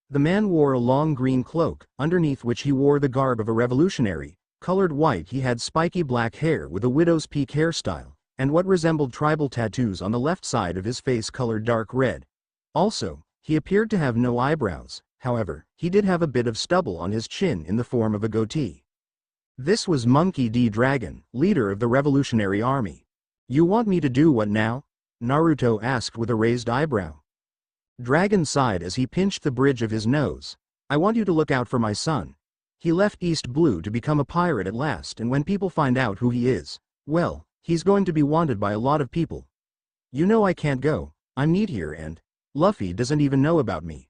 The man wore a long green cloak, underneath which he wore the garb of a revolutionary. Colored white, he had spiky black hair with a widow's peak hairstyle, and what resembled tribal tattoos on the left side of his face colored dark red. Also, he appeared to have no eyebrows. However, he did have a bit of stubble on his chin in the form of a goatee. This was Monkey D. Dragon, leader of the Revolutionary Army. You want me to do what now? Naruto asked with a raised eyebrow. Dragon sighed as he pinched the bridge of his nose. I want you to look out for my son. He left East Blue to become a pirate at last, and when people find out who he is, well, he's going to be wanted by a lot of people. You know I can't go, I'm neat here, and Luffy doesn't even know about me.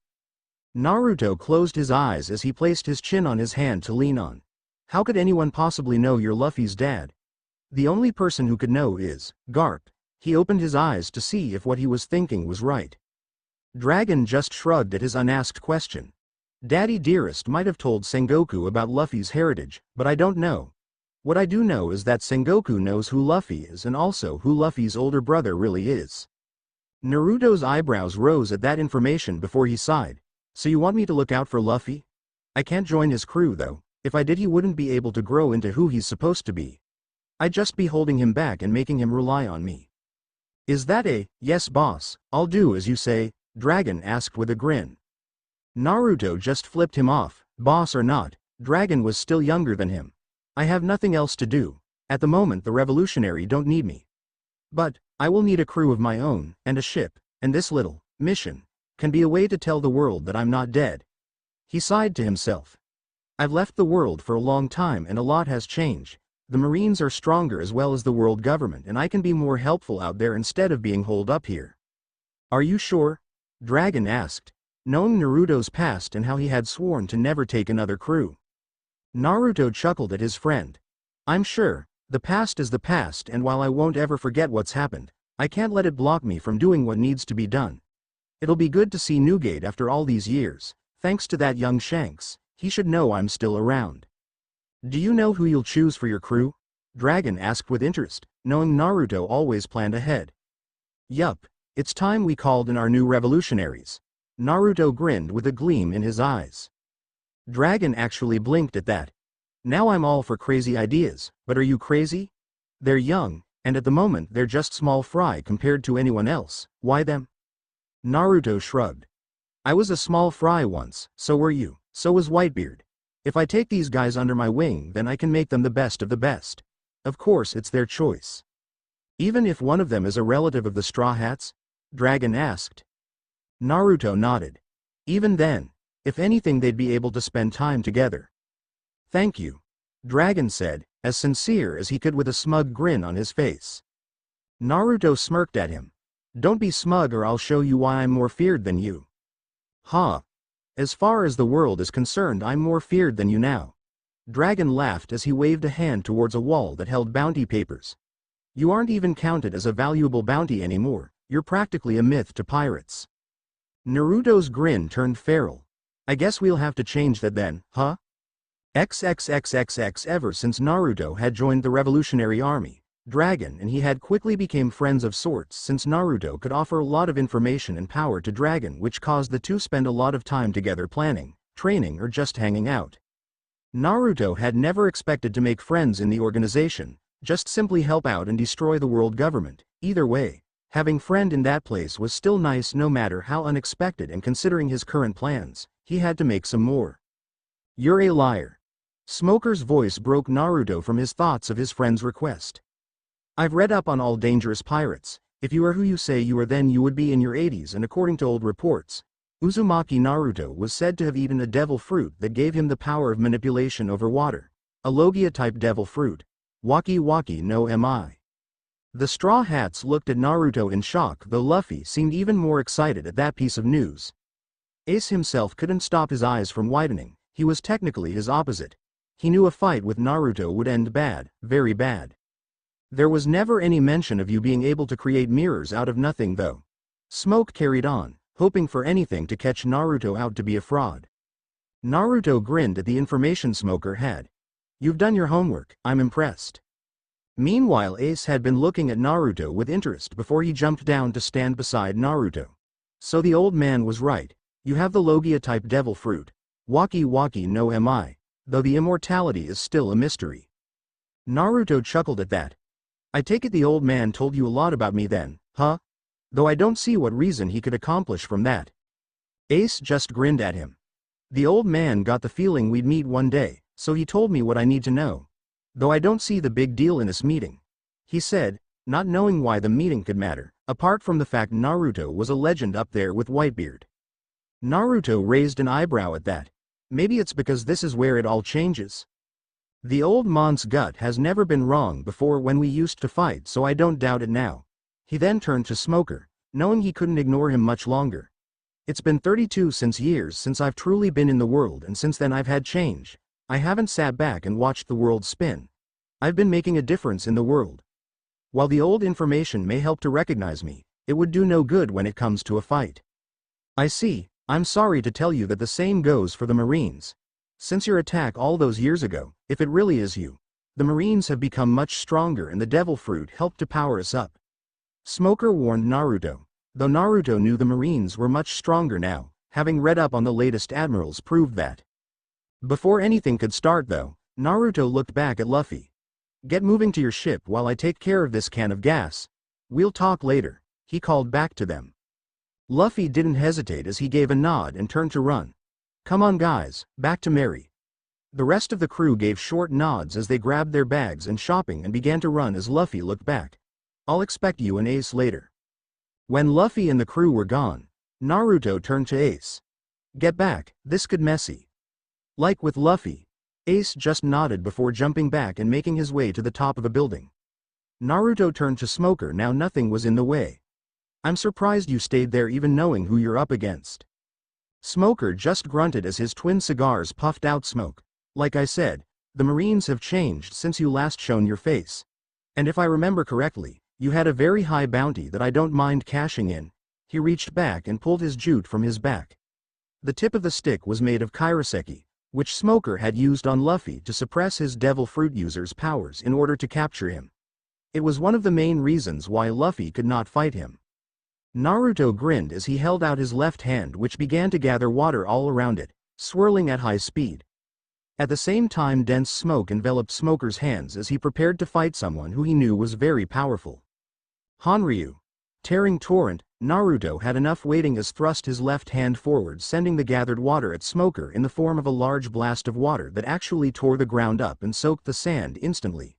Naruto closed his eyes as he placed his chin on his hand to lean on. How could anyone possibly know you're Luffy's dad? The only person who could know is Garp. He opened his eyes to see if what he was thinking was right. Dragon just shrugged at his unasked question. Daddy Dearest might have told Sengoku about Luffy's heritage, but I don't know. What I do know is that Sengoku knows who Luffy is and also who Luffy's older brother really is. Naruto's eyebrows rose at that information before he sighed. So you want me to look out for Luffy? I can't join his crew though. If I did, he wouldn't be able to grow into who he's supposed to be. I'd just be holding him back and making him rely on me. Is that a, yes boss, I'll do as you say? Dragon asked with a grin. Naruto just flipped him off. Boss or not, Dragon was still younger than him. I have nothing else to do. At the moment the revolutionary don't need me. But, I will need a crew of my own, and a ship, and this little mission can be a way to tell the world that I'm not dead. He sighed to himself. I've left the world for a long time and a lot has changed. The Marines are stronger as well as the world government and I can be more helpful out there instead of being holed up here. Are you sure? Dragon asked, knowing Naruto's past and how he had sworn to never take another crew. Naruto chuckled at his friend. I'm sure, the past is the past and while I won't ever forget what's happened, I can't let it block me from doing what needs to be done. It'll be good to see Newgate after all these years, thanks to that young Shanks, he should know I'm still around. Do you know who you'll choose for your crew? Dragon asked with interest, knowing Naruto always planned ahead. Yup, it's time we called in our new revolutionaries. Naruto grinned with a gleam in his eyes. Dragon actually blinked at that. Now I'm all for crazy ideas, but are you crazy? They're young, and at the moment they're just small fry compared to anyone else, why them? Naruto shrugged. I was a small fry once, so were you, so was Whitebeard. If I take these guys under my wing then I can make them the best of the best. Of course it's their choice. Even if one of them is a relative of the Straw Hats? Dragon asked. Naruto nodded. Even then, if anything they'd be able to spend time together. Thank you. Dragon said, as sincere as he could with a smug grin on his face. Naruto smirked at him. Don't be smug or I'll show you why I'm more feared than you. Huh. As far as the world is concerned I'm more feared than you now. Dragon laughed as he waved a hand towards a wall that held bounty papers. You aren't even counted as a valuable bounty anymore, you're practically a myth to pirates. Naruto's grin turned feral. I guess we'll have to change that then, huh? XXXXX. Ever since Naruto had joined the Revolutionary Army, Dragon and he had quickly became friends of sorts since Naruto could offer a lot of information and power to Dragon which caused the two spend a lot of time together planning, training or just hanging out. Naruto had never expected to make friends in the organization, just simply help out and destroy the world government. Either way, having friend in that place was still nice no matter how unexpected and considering his current plans, he had to make some more. You're a liar. Smoker's voice broke Naruto from his thoughts of his friend's request. I've read up on all dangerous pirates. If you are who you say you are then you would be in your 80s and according to old reports, Uzumaki Naruto was said to have eaten a devil fruit that gave him the power of manipulation over water. A Logia-type devil fruit. Waki waki no mi. The Straw Hats looked at Naruto in shock though Luffy seemed even more excited at that piece of news. Ace himself couldn't stop his eyes from widening, he was technically his opposite. He knew a fight with Naruto would end bad, very bad. There was never any mention of you being able to create mirrors out of nothing though. Smoke carried on, hoping for anything to catch Naruto out to be a fraud. Naruto grinned at the information Smoker had. You've done your homework, I'm impressed. Meanwhile Ace had been looking at Naruto with interest before he jumped down to stand beside Naruto. So the old man was right, you have the Logia-type devil fruit. Waki waki no mi, though the immortality is still a mystery. Naruto chuckled at that. I take it the old man told you a lot about me then, huh? Though I don't see what reason he could accomplish from that. Ace just grinned at him. The old man got the feeling we'd meet one day, so he told me what I need to know. Though I don't see the big deal in this meeting. He said, not knowing why the meeting could matter, apart from the fact Naruto was a legend up there with Whitebeard. Naruto raised an eyebrow at that. Maybe it's because this is where it all changes. The old man's gut has never been wrong before when we used to fight so I don't doubt it now. He then turned to Smoker, knowing he couldn't ignore him much longer. It's been 32 years since I've truly been in the world and since then I've had change. I haven't sat back and watched the world spin. I've been making a difference in the world. While the old information may help to recognize me, it would do no good when it comes to a fight. I see, I'm sorry to tell you that the same goes for the Marines. Since your attack all those years ago, if it really is you, the Marines have become much stronger and the devil fruit helped to power us up. Smoker warned Naruto, though Naruto knew the Marines were much stronger now, having read up on the latest admirals proved that. Before anything could start though, Naruto looked back at Luffy. Get moving to your ship while I take care of this can of gas. We'll talk later, he called back to them. Luffy didn't hesitate as he gave a nod and turned to run. Come on guys, back to Mary. The rest of the crew gave short nods as they grabbed their bags and shopping and began to run as Luffy looked back. I'll expect you and Ace later. When Luffy and the crew were gone, Naruto turned to Ace. Get back, this could messy. Like with Luffy, Ace just nodded before jumping back and making his way to the top of a building. Naruto turned to Smoker. Now nothing was in the way. I'm surprised you stayed there even knowing who you're up against. Smoker just grunted as his twin cigars puffed out smoke. Like I said, the Marines have changed since you last shown your face. And if I remember correctly, you had a very high bounty that I don't mind cashing in. He reached back and pulled his jute from his back. The tip of the stick was made of kairoseki, which Smoker had used on Luffy to suppress his devil fruit user's powers in order to capture him. It was one of the main reasons why Luffy could not fight him. Naruto grinned as he held out his left hand, which began to gather water all around it, swirling at high speed. At the same time, dense smoke enveloped Smoker's hands as he prepared to fight someone who he knew was very powerful. Hanryu. Tearing torrent, Naruto had enough waiting as thrust his left hand forward, sending the gathered water at Smoker in the form of a large blast of water that actually tore the ground up and soaked the sand instantly.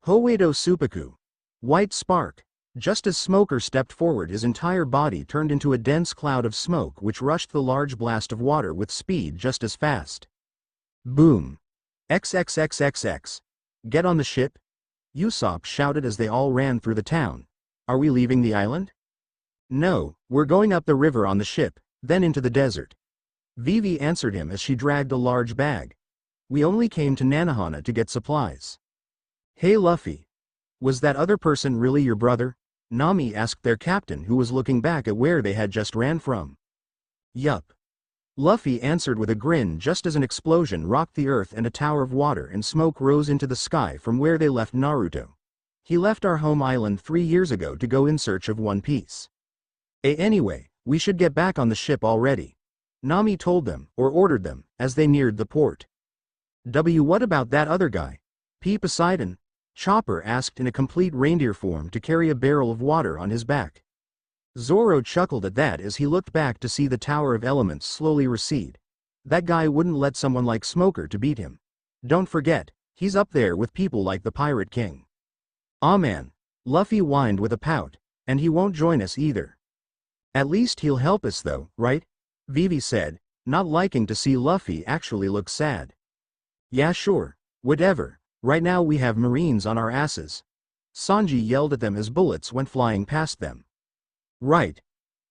Hoeido Suppaku. White spark. Just as Smoker stepped forward, his entire body turned into a dense cloud of smoke which rushed the large blast of water with speed just as fast. Boom. XXXXX. Get on the ship? Usopp shouted as they all ran through the town. Are we leaving the island? No, we're going up the river on the ship, then into the desert. Vivi answered him as she dragged a large bag. We only came to Nanohana to get supplies. Hey Luffy. Was that other person really your brother? Nami asked their captain, who was looking back at where they had just ran from. Yup. Luffy answered with a grin just as an explosion rocked the earth and a tower of water and smoke rose into the sky from where they left Naruto. He left our home island 3 years ago to go in search of One Piece. Anyway, we should get back on the ship already. Nami told them, or ordered them, as they neared the port. What about that other guy? P. Poseidon? Chopper asked in a complete reindeer form to carry a barrel of water on his back. Zoro chuckled at that as he looked back to see the Tower of Elements slowly recede. That guy wouldn't let someone like Smoker to beat him. Don't forget, he's up there with people like the Pirate King. Aw man. Luffy whined with a pout, and he won't join us either. At least he'll help us though, right? Vivi said, not liking to see Luffy actually look sad. Yeah sure, whatever, right now we have Marines on our asses. Sanji yelled at them as bullets went flying past them. Right.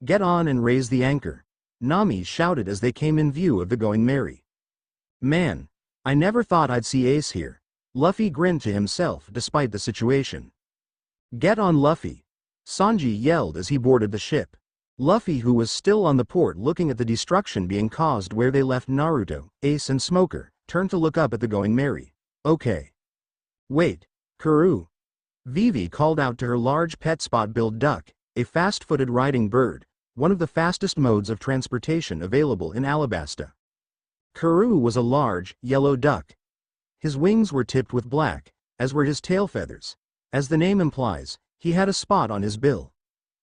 Get on and raise the anchor. Nami shouted as they came in view of the Going Merry. Man. I never thought I'd see Ace here. Luffy grinned to himself despite the situation. Get on Luffy. Sanji yelled as he boarded the ship. Luffy, who was still on the port looking at the destruction being caused where they left Naruto, Ace and Smoker, turned to look up at the Going Merry. Okay. Wait. Karoo. Vivi called out to her large pet spot-billed duck, a fast-footed riding bird, one of the fastest modes of transportation available in Alabasta. Karoo was a large, yellow duck. His wings were tipped with black, as were his tail feathers. As the name implies, he had a spot on his bill.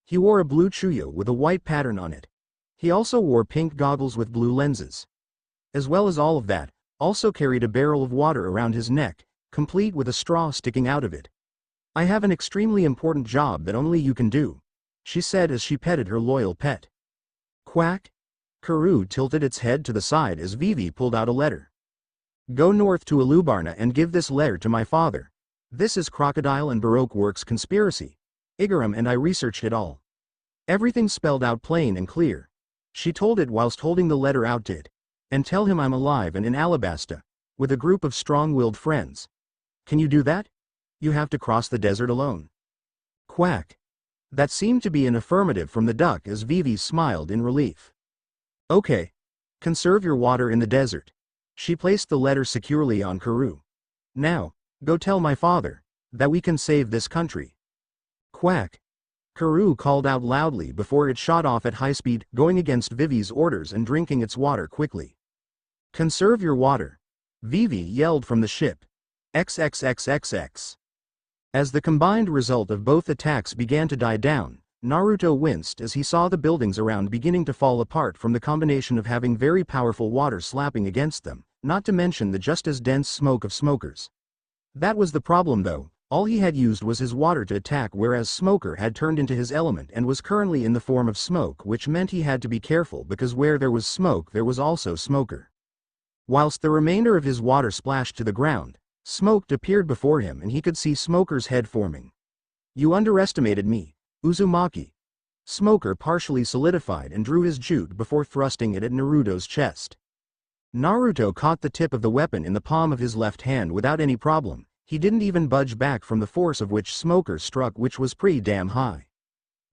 He wore a blue chuyo with a white pattern on it. He also wore pink goggles with blue lenses. As well as all of that, also carried a barrel of water around his neck, complete with a straw sticking out of it. I have an extremely important job that only you can do, she said as she petted her loyal pet. Quack. Karoo tilted its head to the side as Vivi pulled out a letter. Go north to Alubarna and give this letter to my father. This is Crocodile and Baroque Works conspiracy. Igaram and I researched it all. Everything spelled out plain and clear. She told it whilst holding the letter out to it. And tell him I'm alive and in Alabasta, with a group of strong-willed friends. Can you do that? You have to cross the desert alone. Quack. That seemed to be an affirmative from the duck as Vivi smiled in relief. Okay. Conserve your water in the desert. She placed the letter securely on Karoo. Now, go tell my father that we can save this country. Quack. Karoo called out loudly before it shot off at high speed, going against Vivi's orders and drinking its water quickly. Conserve your water. Vivi yelled from the ship. XXXXX. As the combined result of both attacks began to die down, Naruto winced as he saw the buildings around beginning to fall apart from the combination of having very powerful water slapping against them, not to mention the just as dense smoke of smokers. That was the problem though, all he had used was his water to attack, whereas Smoker had turned into his element and was currently in the form of smoke, which meant he had to be careful because where there was smoke there was also Smoker. Whilst the remainder of his water splashed to the ground, smoke appeared before him and he could see Smoker's head forming. "You underestimated me, Uzumaki." Smoker partially solidified and drew his jute before thrusting it at Naruto's chest. Naruto caught the tip of the weapon in the palm of his left hand without any problem. He didn't even budge back from the force of which Smoker struck, which was pretty damn high.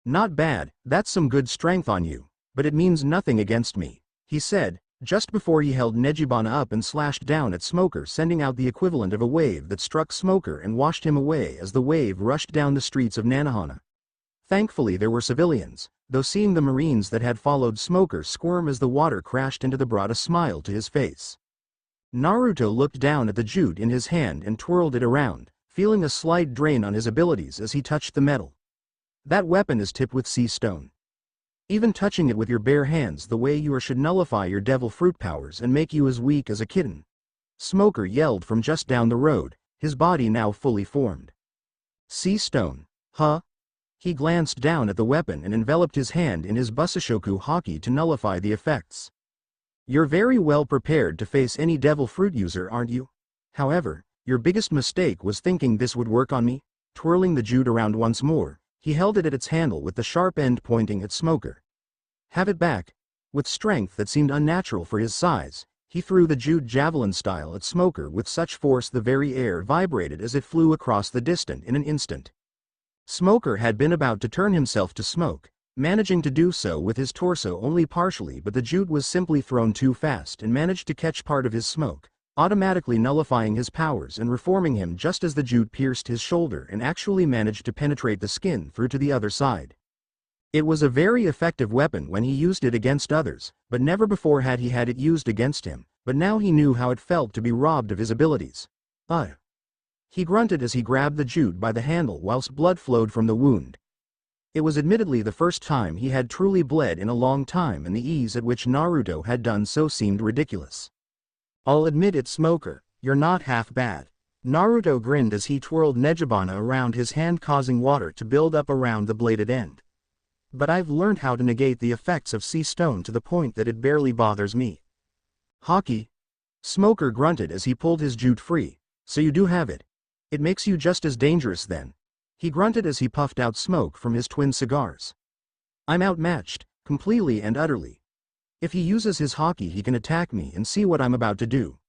"Not bad, that's some good strength on you, but it means nothing against me," he said, just before he held Nejibana up and slashed down at Smoker, sending out the equivalent of a wave that struck Smoker and washed him away as the wave rushed down the streets of Nanohana. Thankfully there were civilians, though seeing the Marines that had followed Smoker squirm as the water crashed into them brought a smile to his face. Naruto looked down at the jute in his hand and twirled it around, feeling a slight drain on his abilities as he touched the metal. "That weapon is tipped with sea stone. Even touching it with your bare hands the way you are should nullify your devil fruit powers and make you as weak as a kitten," Smoker yelled from just down the road, his body now fully formed. "Sea stone, huh?" He glanced down at the weapon and enveloped his hand in his Busashoku Haki to nullify the effects. "You're very well prepared to face any devil fruit user, aren't you? However, your biggest mistake was thinking this would work on me." Twirling the jute around once more, he held it at its handle with the sharp end pointing at Smoker. "Have it back." With strength that seemed unnatural for his size, he threw the jute javelin style at Smoker with such force the very air vibrated as it flew across the distance in an instant. Smoker had been about to turn himself to smoke, managing to do so with his torso only partially, but the jute was simply thrown too fast and managed to catch part of his smoke, automatically nullifying his powers and reforming him just as the jute pierced his shoulder and actually managed to penetrate the skin through to the other side. It was a very effective weapon when he used it against others, but never before had he had it used against him, but now he knew how it felt to be robbed of his abilities. He grunted as he grabbed the jute by the handle whilst blood flowed from the wound. It was admittedly the first time he had truly bled in a long time, and the ease at which Naruto had done so seemed ridiculous. "I'll admit it, Smoker, you're not half bad." Naruto grinned as he twirled Nejibana around his hand, causing water to build up around the bladed end. "But I've learned how to negate the effects of sea stone to the point that it barely bothers me." "Haki?" Smoker grunted as he pulled his jute free. "So you do have it. It makes you just as dangerous then." He grunted as he puffed out smoke from his twin cigars. "I'm outmatched, completely and utterly. If he uses his Haki he can attack me and see what I'm about to do.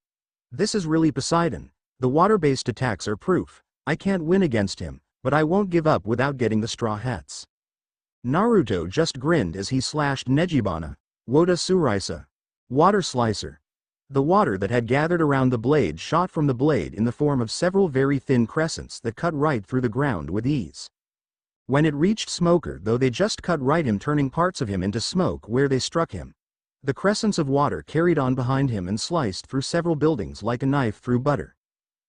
This is really Poseidon. The water-based attacks are proof. I can't win against him, but I won't give up without getting the Straw Hats." Naruto just grinned as he slashed Nejibana. "Woda Suraisa. Water Slicer." The water that had gathered around the blade shot from the blade in the form of several very thin crescents that cut right through the ground with ease. When it reached Smoker though, they just cut right him, turning parts of him into smoke where they struck him. The crescents of water carried on behind him and sliced through several buildings like a knife through butter.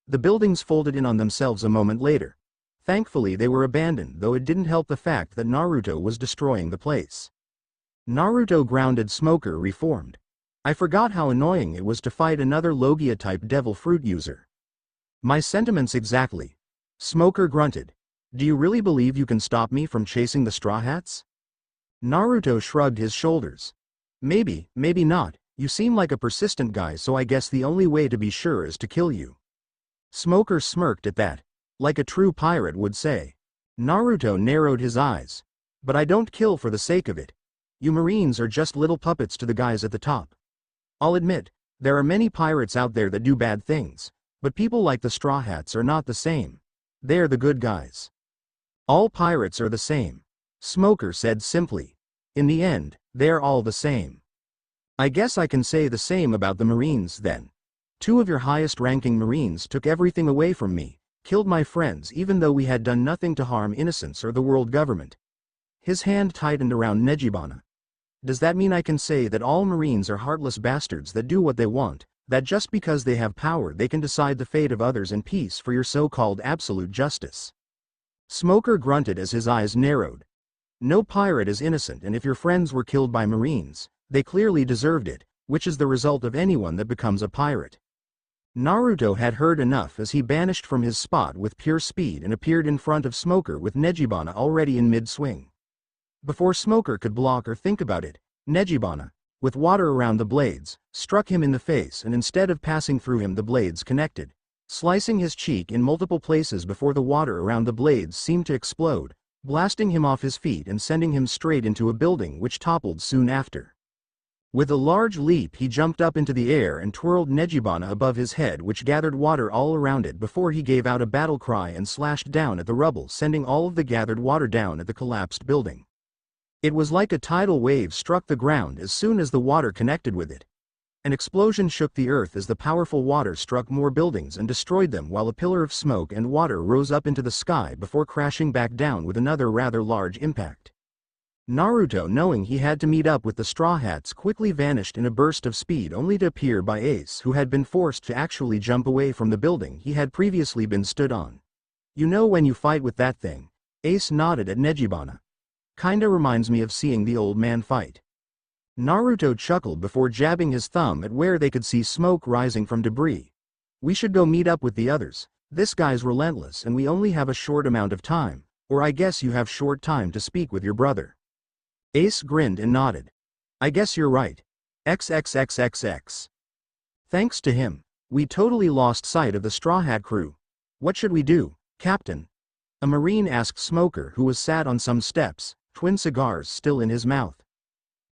The buildings folded in on themselves a moment later. Thankfully they were abandoned, though it didn't help the fact that Naruto was destroying the place. Naruto grounded Smoker reformed. "I forgot how annoying it was to fight another Logia-type devil fruit user." "My sentiments exactly." Smoker grunted. "Do you really believe you can stop me from chasing the Straw Hats?" Naruto shrugged his shoulders. "Maybe, maybe not. You seem like a persistent guy, so I guess the only way to be sure is to kill you." Smoker smirked at that. "Like a true pirate would say." Naruto narrowed his eyes. "But I don't kill for the sake of it. You Marines are just little puppets to the guys at the top. I'll admit, there are many pirates out there that do bad things, but people like the Straw Hats are not the same. They're the good guys. All pirates are the same," Smoker said simply. "In the end, they're all the same." "I guess I can say the same about the Marines then. 2 of your highest-ranking Marines took everything away from me, killed my friends even though we had done nothing to harm innocents or the world government." His hand tightened around Nejibana. "Does that mean I can say that all Marines are heartless bastards that do what they want, that just because they have power they can decide the fate of others in peace for your so-called absolute justice?" Smoker grunted as his eyes narrowed. No pirate is innocent, and if your friends were killed by Marines, they clearly deserved it, which is the result of anyone that becomes a pirate. Naruto had heard enough as he vanished from his spot with pure speed and appeared in front of Smoker with Nejibana already in mid-swing. Before Smoker could block or think about it, Nejibana, with water around the blades, struck him in the face, and instead of passing through him the blades connected, slicing his cheek in multiple places before the water around the blades seemed to explode, blasting him off his feet and sending him straight into a building which toppled soon after. With a large leap he jumped up into the air and twirled Nejibana above his head, which gathered water all around it before he gave out a battle cry and slashed down at the rubble, sending all of the gathered water down at the collapsed building. It was like a tidal wave struck the ground as soon as the water connected with it. An explosion shook the earth as the powerful water struck more buildings and destroyed them, while a pillar of smoke and water rose up into the sky before crashing back down with another rather large impact. Naruto, knowing he had to meet up with the Straw Hats, quickly vanished in a burst of speed, only to appear by Ace, who had been forced to actually jump away from the building he had previously been stood on. "You know when you fight with that thing?" Ace nodded at Nejibana. "Kinda reminds me of seeing the old man fight." Naruto chuckled before jabbing his thumb at where they could see smoke rising from debris. "We should go meet up with the others. This guy's relentless and we only have a short amount of time, or I guess you have short time to speak with your brother." Ace grinned and nodded. "I guess you're right. XXXXX. Thanks to him, we totally lost sight of the Straw Hat crew. What should we do, Captain?" a Marine asked Smoker, who was sat on some steps, twin cigars still in his mouth.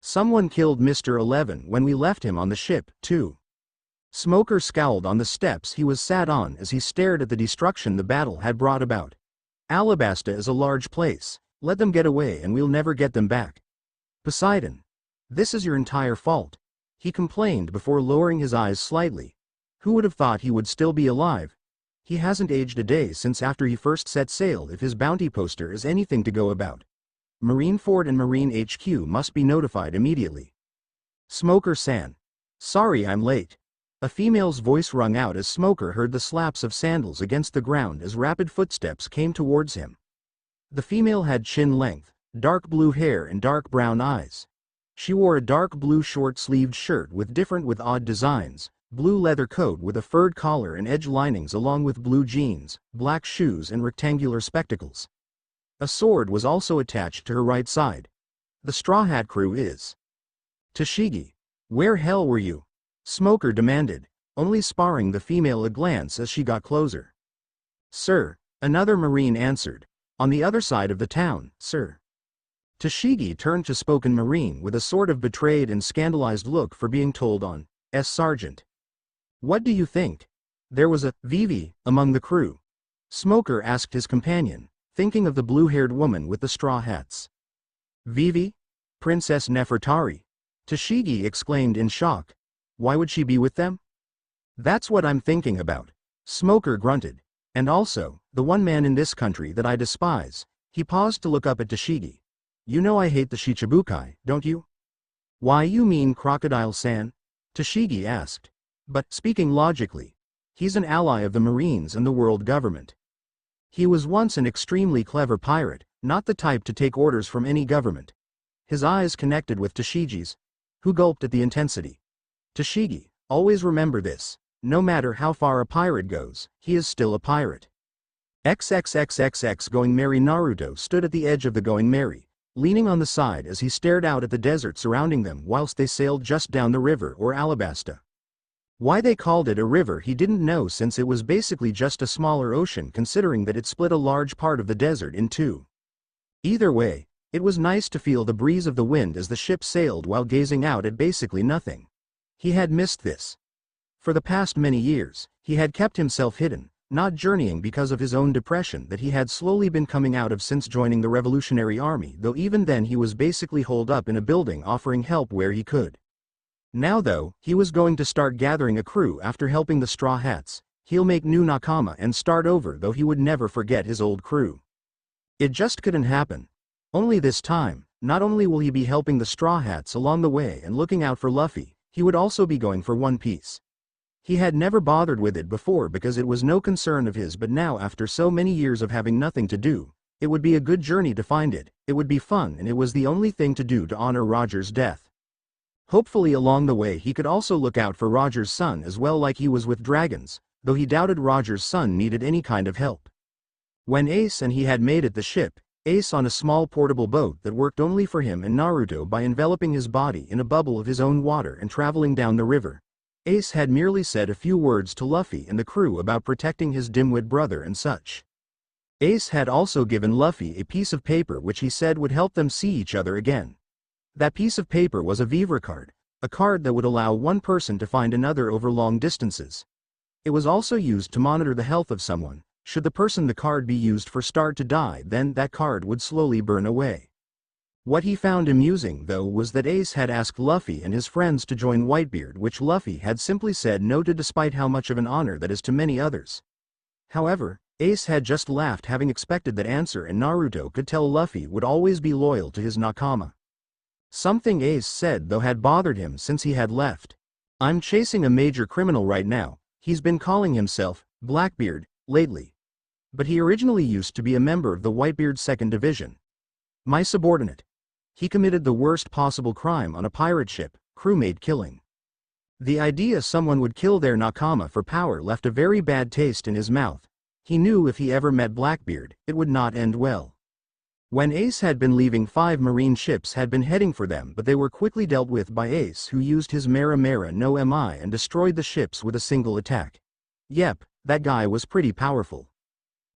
"Someone killed Mr. 11 when we left him on the ship, too." Smoker scowled on the steps he was sat on as he stared at the destruction the battle had brought about. "Alabasta is a large place. Let them get away and we'll never get them back." "Poseidon, this is your entire fault," he complained before lowering his eyes slightly. "Who would have thought he would still be alive? He hasn't aged a day since after he first set sail, if his bounty poster is anything to go about. Marineford and Marine HQ must be notified immediately." "Smoker-san. Sorry I'm late." A female's voice rung out as Smoker heard the slaps of sandals against the ground as rapid footsteps came towards him. The female had chin-length, dark blue hair and dark brown eyes. She wore a dark blue short-sleeved shirt with odd designs, blue leather coat with a furred collar and edge linings, along with blue jeans, black shoes and rectangular spectacles. A sword was also attached to her right side. "The Straw Hat crew is..." "Tashigi, where hell were you?" Smoker demanded, only sparring the female a glance as she got closer. "Sir," another Marine answered, "on the other side of the town, sir." Tashigi turned to spoken Marine with a sort of betrayed and scandalized look for being told on, Sergeant. "What do you think? There was a Vivi among the crew?" Smoker asked his companion, thinking of the blue-haired woman with the straw hats. "Vivi? Princess Nefertari?" Tashigi exclaimed in shock. "Why would she be with them?" "That's what I'm thinking about," Smoker grunted. "And also, the one man in this country that I despise." He paused to look up at Tashigi. "You know I hate the Shichibukai, don't you?" "Why, you mean Crocodile-san?" Tashigi asked. "But, speaking logically, he's an ally of the Marines and the world government. He was once an extremely clever pirate, not the type to take orders from any government." His eyes connected with Tashigi's, who gulped at the intensity. "Tashigi, always remember this. No matter how far a pirate goes, he is still a pirate." XXXXX Going Merry. Naruto stood at the edge of the Going Merry, leaning on the side as he stared out at the desert surrounding them whilst they sailed just down the river, or Alabasta. Why they called it a river he didn't know, since it was basically just a smaller ocean, considering that it split a large part of the desert in two. Either way, it was nice to feel the breeze of the wind as the ship sailed while gazing out at basically nothing. He had missed this. For the past many years, he had kept himself hidden, not journeying because of his own depression that he had slowly been coming out of since joining the Revolutionary Army, though even then he was basically holed up in a building offering help where he could. Now though, he was going to start gathering a crew after helping the Straw Hats. He'll make new nakama and start over, though he would never forget his old crew. It just couldn't happen. Only this time, not only will he be helping the Straw Hats along the way and looking out for Luffy, he would also be going for One Piece. He had never bothered with it before because it was no concern of his, but now after so many years of having nothing to do, It would be a good journey to find it, it would be fun, and it was the only thing to do to honor Roger's death. Hopefully along the way he could also look out for Roger's son as well, like he was with dragons, though he doubted Roger's son needed any kind of help. When Ace and he had made it the ship, Ace on a small portable boat that worked only for him and Naruto by enveloping his body in a bubble of his own water and traveling down the river. Ace had merely said a few words to Luffy and the crew about protecting his dimwit brother and such. Ace had also given Luffy a piece of paper which he said would help them see each other again. That piece of paper was a Vivre card, a card that would allow one person to find another over long distances. It was also used to monitor the health of someone. Should the person the card be used for start to die, then that card would slowly burn away. What he found amusing though was that Ace had asked Luffy and his friends to join Whitebeard, which Luffy had simply said no to despite how much of an honor that is to many others. However, Ace had just laughed, having expected that answer, and Naruto could tell Luffy would always be loyal to his nakama. Something Ace said though had bothered him since he had left. "I'm chasing a major criminal right now. He's been calling himself Blackbeard lately. But he originally used to be a member of the Whitebeard's 2nd Division. My subordinate. He committed the worst possible crime on a pirate ship, crewmate killing." The idea someone would kill their nakama for power left a very bad taste in his mouth. He knew if he ever met Blackbeard, it would not end well. When Ace had been leaving, 5 marine ships had been heading for them, but they were quickly dealt with by Ace, who used his Mera Mera no Mi and destroyed the ships with a single attack. Yep, that guy was pretty powerful.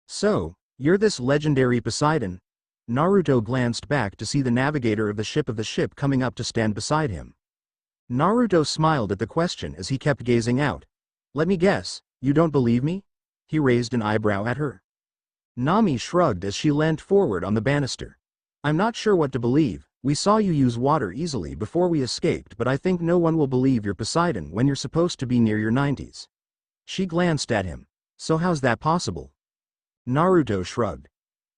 "So, you're this legendary Poseidon?" Naruto glanced back to see the navigator of the ship coming up to stand beside him. Naruto smiled at the question as he kept gazing out. "Let me guess, you don't believe me?" He raised an eyebrow at her. Nami shrugged as she leant forward on the banister. "I'm not sure what to believe. We saw you use water easily before we escaped, but I think no one will believe you're Poseidon when you're supposed to be near your 90s. She glanced at him. "So how's that possible?" Naruto shrugged.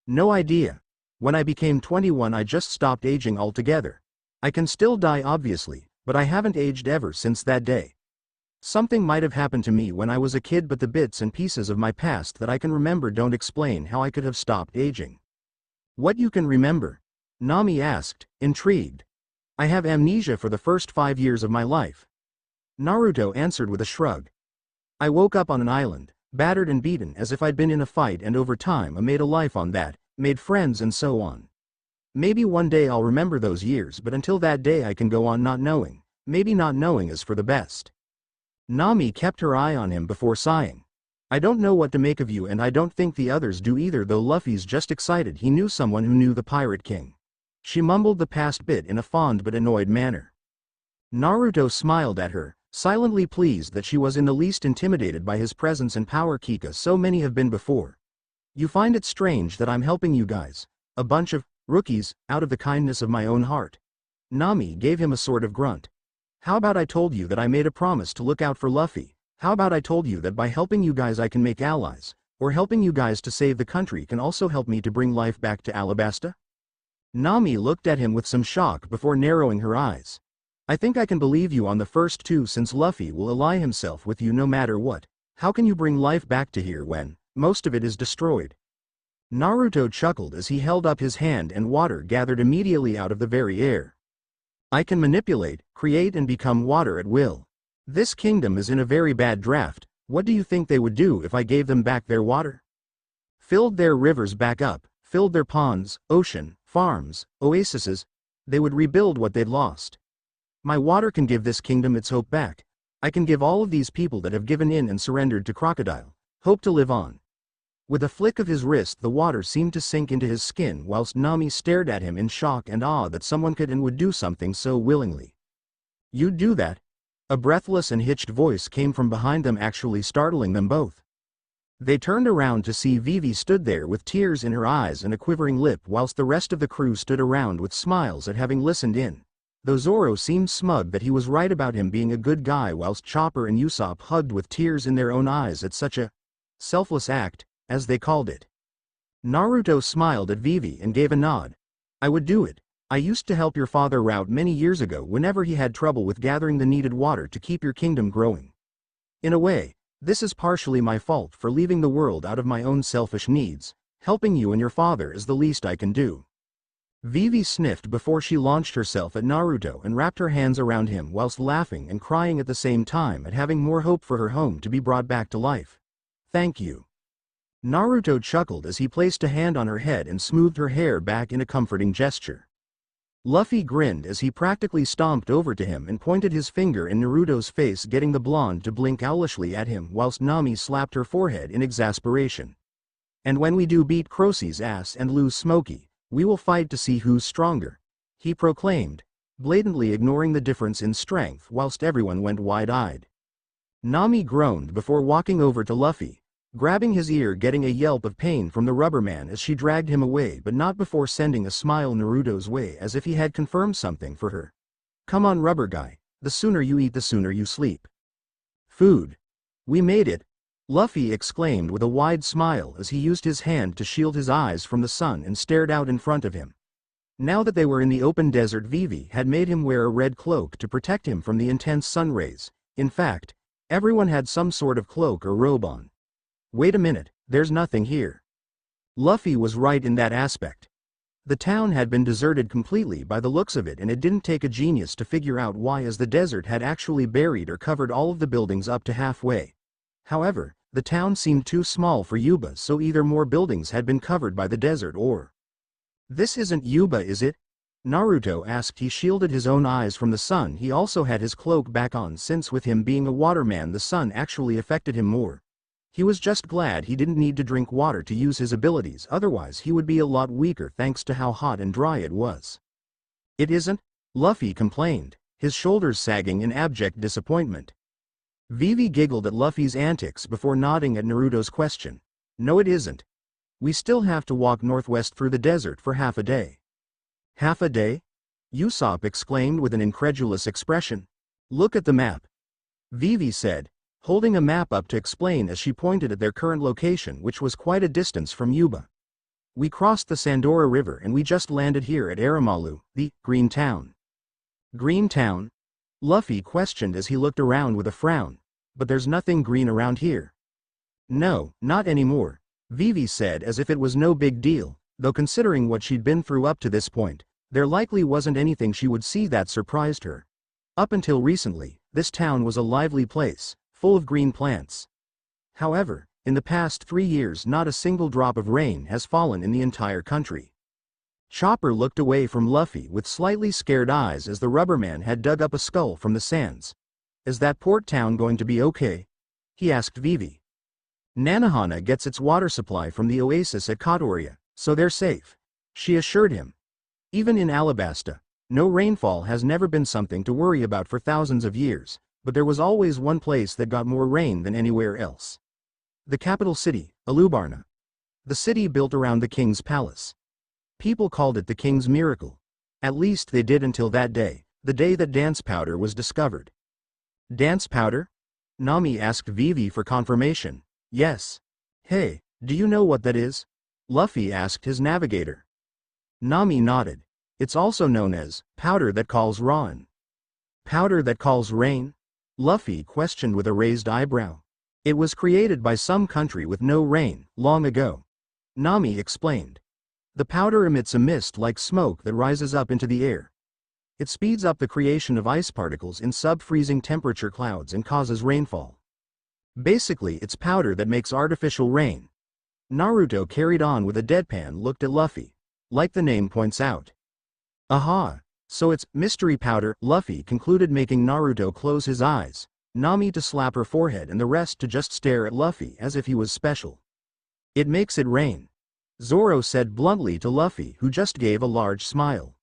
"No idea. When I became 21 I just stopped aging altogether. I can still die obviously, but I haven't aged ever since that day. Something might have happened to me when I was a kid, but the bits and pieces of my past that I can remember don't explain how I could have stopped aging." "What you can remember?" Nami asked, intrigued. "I have amnesia for the first 5 years of my life." Naruto answered with a shrug. "I woke up on an island, battered and beaten as if I'd been in a fight, and over time I made a life on that, made friends and so on. Maybe one day I'll remember those years, but until that day I can go on not knowing. Maybe not knowing is for the best." Nami kept her eye on him before sighing. "I don't know what to make of you, and I don't think the others do either, though Luffy's just excited he knew someone who knew the Pirate King." She mumbled the past bit in a fond but annoyed manner. Naruto smiled at her, silently pleased that she was in the least intimidated by his presence and power. "Kika, so many have been before. You find it strange that I'm helping you guys, a bunch of rookies, out of the kindness of my own heart." Nami gave him a sort of grunt. "How about I told you that I made a promise to look out for Luffy? How about I told you that by helping you guys I can make allies, or helping you guys to save the country can also help me to bring life back to Alabasta?" Nami looked at him with some shock before narrowing her eyes. "I think I can believe you on the first two, since Luffy will ally himself with you no matter what. How can you bring life back to here when most of it is destroyed?" Naruto chuckled as he held up his hand and water gathered immediately out of the very air. "I can manipulate, create and become water at will. This kingdom is in a very bad draft. What do you think they would do if I gave them back their water? Filled their rivers back up, filled their ponds, ocean, farms, oases. They would rebuild what they'd lost. My water can give this kingdom its hope back. I can give all of these people that have given in and surrendered to Crocodile hope to live on." With a flick of his wrist the water seemed to sink into his skin, whilst Nami stared at him in shock and awe that someone could and would do something so willingly. "You'd do that?" A breathless and hitched voice came from behind them, actually startling them both. They turned around to see Vivi stood there with tears in her eyes and a quivering lip, whilst the rest of the crew stood around with smiles at having listened in. Though Zoro seemed smug that he was right about him being a good guy, whilst Chopper and Usopp hugged with tears in their own eyes at such a selfless act, as they called it. Naruto smiled at Vivi and gave a nod. "I would do it. I used to help your father out many years ago whenever he had trouble with gathering the needed water to keep your kingdom growing. In a way, this is partially my fault for leaving the world out of my own selfish needs. Helping you and your father is the least I can do. Vivi sniffed before she launched herself at Naruto and wrapped her hands around him whilst laughing and crying at the same time at having more hope for her home to be brought back to life. Thank you. Naruto chuckled as he placed a hand on her head and smoothed her hair back in a comforting gesture. Luffy grinned as he practically stomped over to him and pointed his finger in Naruto's face, getting the blonde to blink owlishly at him whilst Nami slapped her forehead in exasperation. And when we do beat Crocodile's ass and lose Smokey, we will fight to see who's stronger, he proclaimed, blatantly ignoring the difference in strength whilst everyone went wide-eyed. Nami groaned before walking over to Luffy, grabbing his ear, getting a yelp of pain from the rubber man as she dragged him away, but not before sending a smile Naruto's way as if he had confirmed something for her. Come on, rubber guy, the sooner you eat the sooner you sleep. Food. We made it, Luffy exclaimed with a wide smile as he used his hand to shield his eyes from the sun and stared out in front of him. Now that they were in the open desert, Vivi had made him wear a red cloak to protect him from the intense sun rays. In fact, everyone had some sort of cloak or robe on. Wait a minute, there's nothing here. Luffy was right in that aspect. The town had been deserted completely by the looks of it, and it didn't take a genius to figure out why, as the desert had actually buried or covered all of the buildings up to halfway. However, the town seemed too small for Yuba, so either more buildings had been covered by the desert or... This isn't Yuba, is it? Naruto asked. He shielded his own eyes from the sun. He also had his cloak back on, since with him being a waterman the sun actually affected him more. He was just glad he didn't need to drink water to use his abilities, otherwise he would be a lot weaker thanks to how hot and dry it was. It isn't? Luffy complained, his shoulders sagging in abject disappointment. Vivi giggled at Luffy's antics before nodding at Naruto's question. No, it isn't. We still have to walk northwest through the desert for half a day. Half a day? Usopp exclaimed with an incredulous expression. Look at the map. Vivi said, holding a map up to explain as she pointed at their current location, which was quite a distance from Yuba. We crossed the Sandora River and we just landed here at Aramalu, the Green Town. Green Town? Luffy questioned as he looked around with a frown. But there's nothing green around here. No, not anymore, Vivi said as if it was no big deal, though considering what she'd been through up to this point, there likely wasn't anything she would see that surprised her. Up until recently, this town was a lively place, full of green plants. However, in the past 3 years not a single drop of rain has fallen in the entire country. Chopper looked away from Luffy with slightly scared eyes as the rubberman had dug up a skull from the sands. Is that port town going to be okay? He asked Vivi. Nanohana gets its water supply from the oasis at Kotoria, so they're safe, she assured him. Even in Alabasta, no rainfall has never been something to worry about for thousands of years, but there was always one place that got more rain than anywhere else. The capital city, Alubarna. The city built around the king's palace. People called it the king's miracle. At least they did until that day, the day that dance powder was discovered. Dance powder? Nami asked Vivi for confirmation. Yes. Hey, do you know what that is? Luffy asked his navigator. Nami nodded. It's also known as powder that calls rain. Powder that calls rain? Luffy questioned with a raised eyebrow. It was created by some country with no rain, long ago. Nami explained. The powder emits a mist like smoke that rises up into the air. It speeds up the creation of ice particles in sub-freezing temperature clouds and causes rainfall. Basically, it's powder that makes artificial rain. Naruto carried on with a deadpan look at Luffy. Like the name points out. Aha! So it's mystery powder, Luffy concluded, making Naruto close his eyes, Nami to slap her forehead and the rest to just stare at Luffy as if he was special. It makes it rain, Zoro said bluntly to Luffy, who just gave a large smile.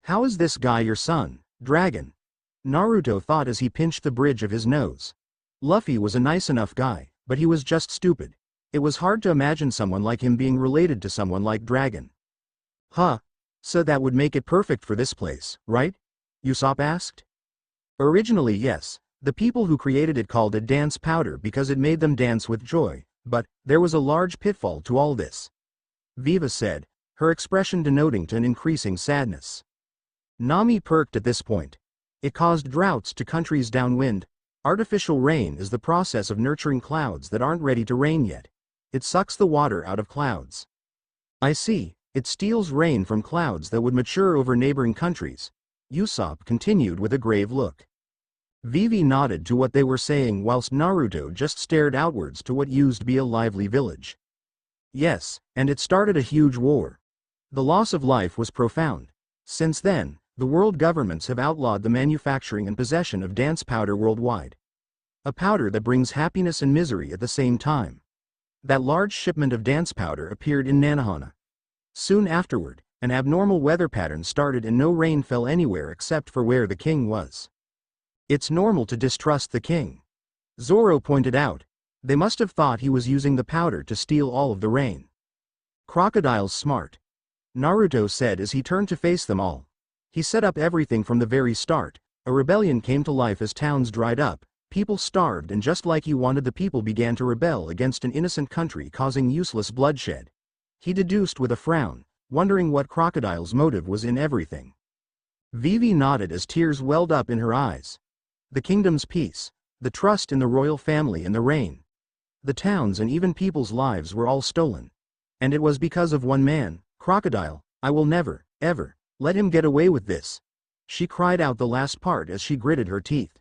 How is this guy your son, Dragon? Naruto thought as he pinched the bridge of his nose. Luffy was a nice enough guy, but he was just stupid. It was hard to imagine someone like him being related to someone like Dragon. Huh? So that would make it perfect for this place, right? Usopp asked. Originally yes, the people who created it called it dance powder because it made them dance with joy, but there was a large pitfall to all this. Viva said, her expression denoting to an increasing sadness. Nami perked at this point. It caused droughts to countries downwind. Artificial rain is the process of nurturing clouds that aren't ready to rain yet. It sucks the water out of clouds. I see, it steals rain from clouds that would mature over neighboring countries. Usopp continued with a grave look. Vivi nodded to what they were saying whilst Naruto just stared outwards to what used to be a lively village. Yes, and it started a huge war. The loss of life was profound. Since then, the world governments have outlawed the manufacturing and possession of dance powder worldwide. A powder that brings happiness and misery at the same time. That large shipment of dance powder appeared in Nanohana. Soon afterward, an abnormal weather pattern started and no rain fell anywhere except for where the king was. It's normal to distrust the king. Zoro pointed out. They must have thought he was using the powder to steal all of the rain. Crocodile's smart. Naruto said as he turned to face them all. He set up everything from the very start. A rebellion came to life as towns dried up, people starved, and just like he wanted, the people began to rebel against an innocent country, causing useless bloodshed. He deduced with a frown, wondering what Crocodile's motive was in everything. Vivi nodded as tears welled up in her eyes. The kingdom's peace, the trust in the royal family, and the rain. The towns and even people's lives were all stolen. And it was because of one man, Crocodile. I will never, ever, let him get away with this. She cried out the last part as she gritted her teeth.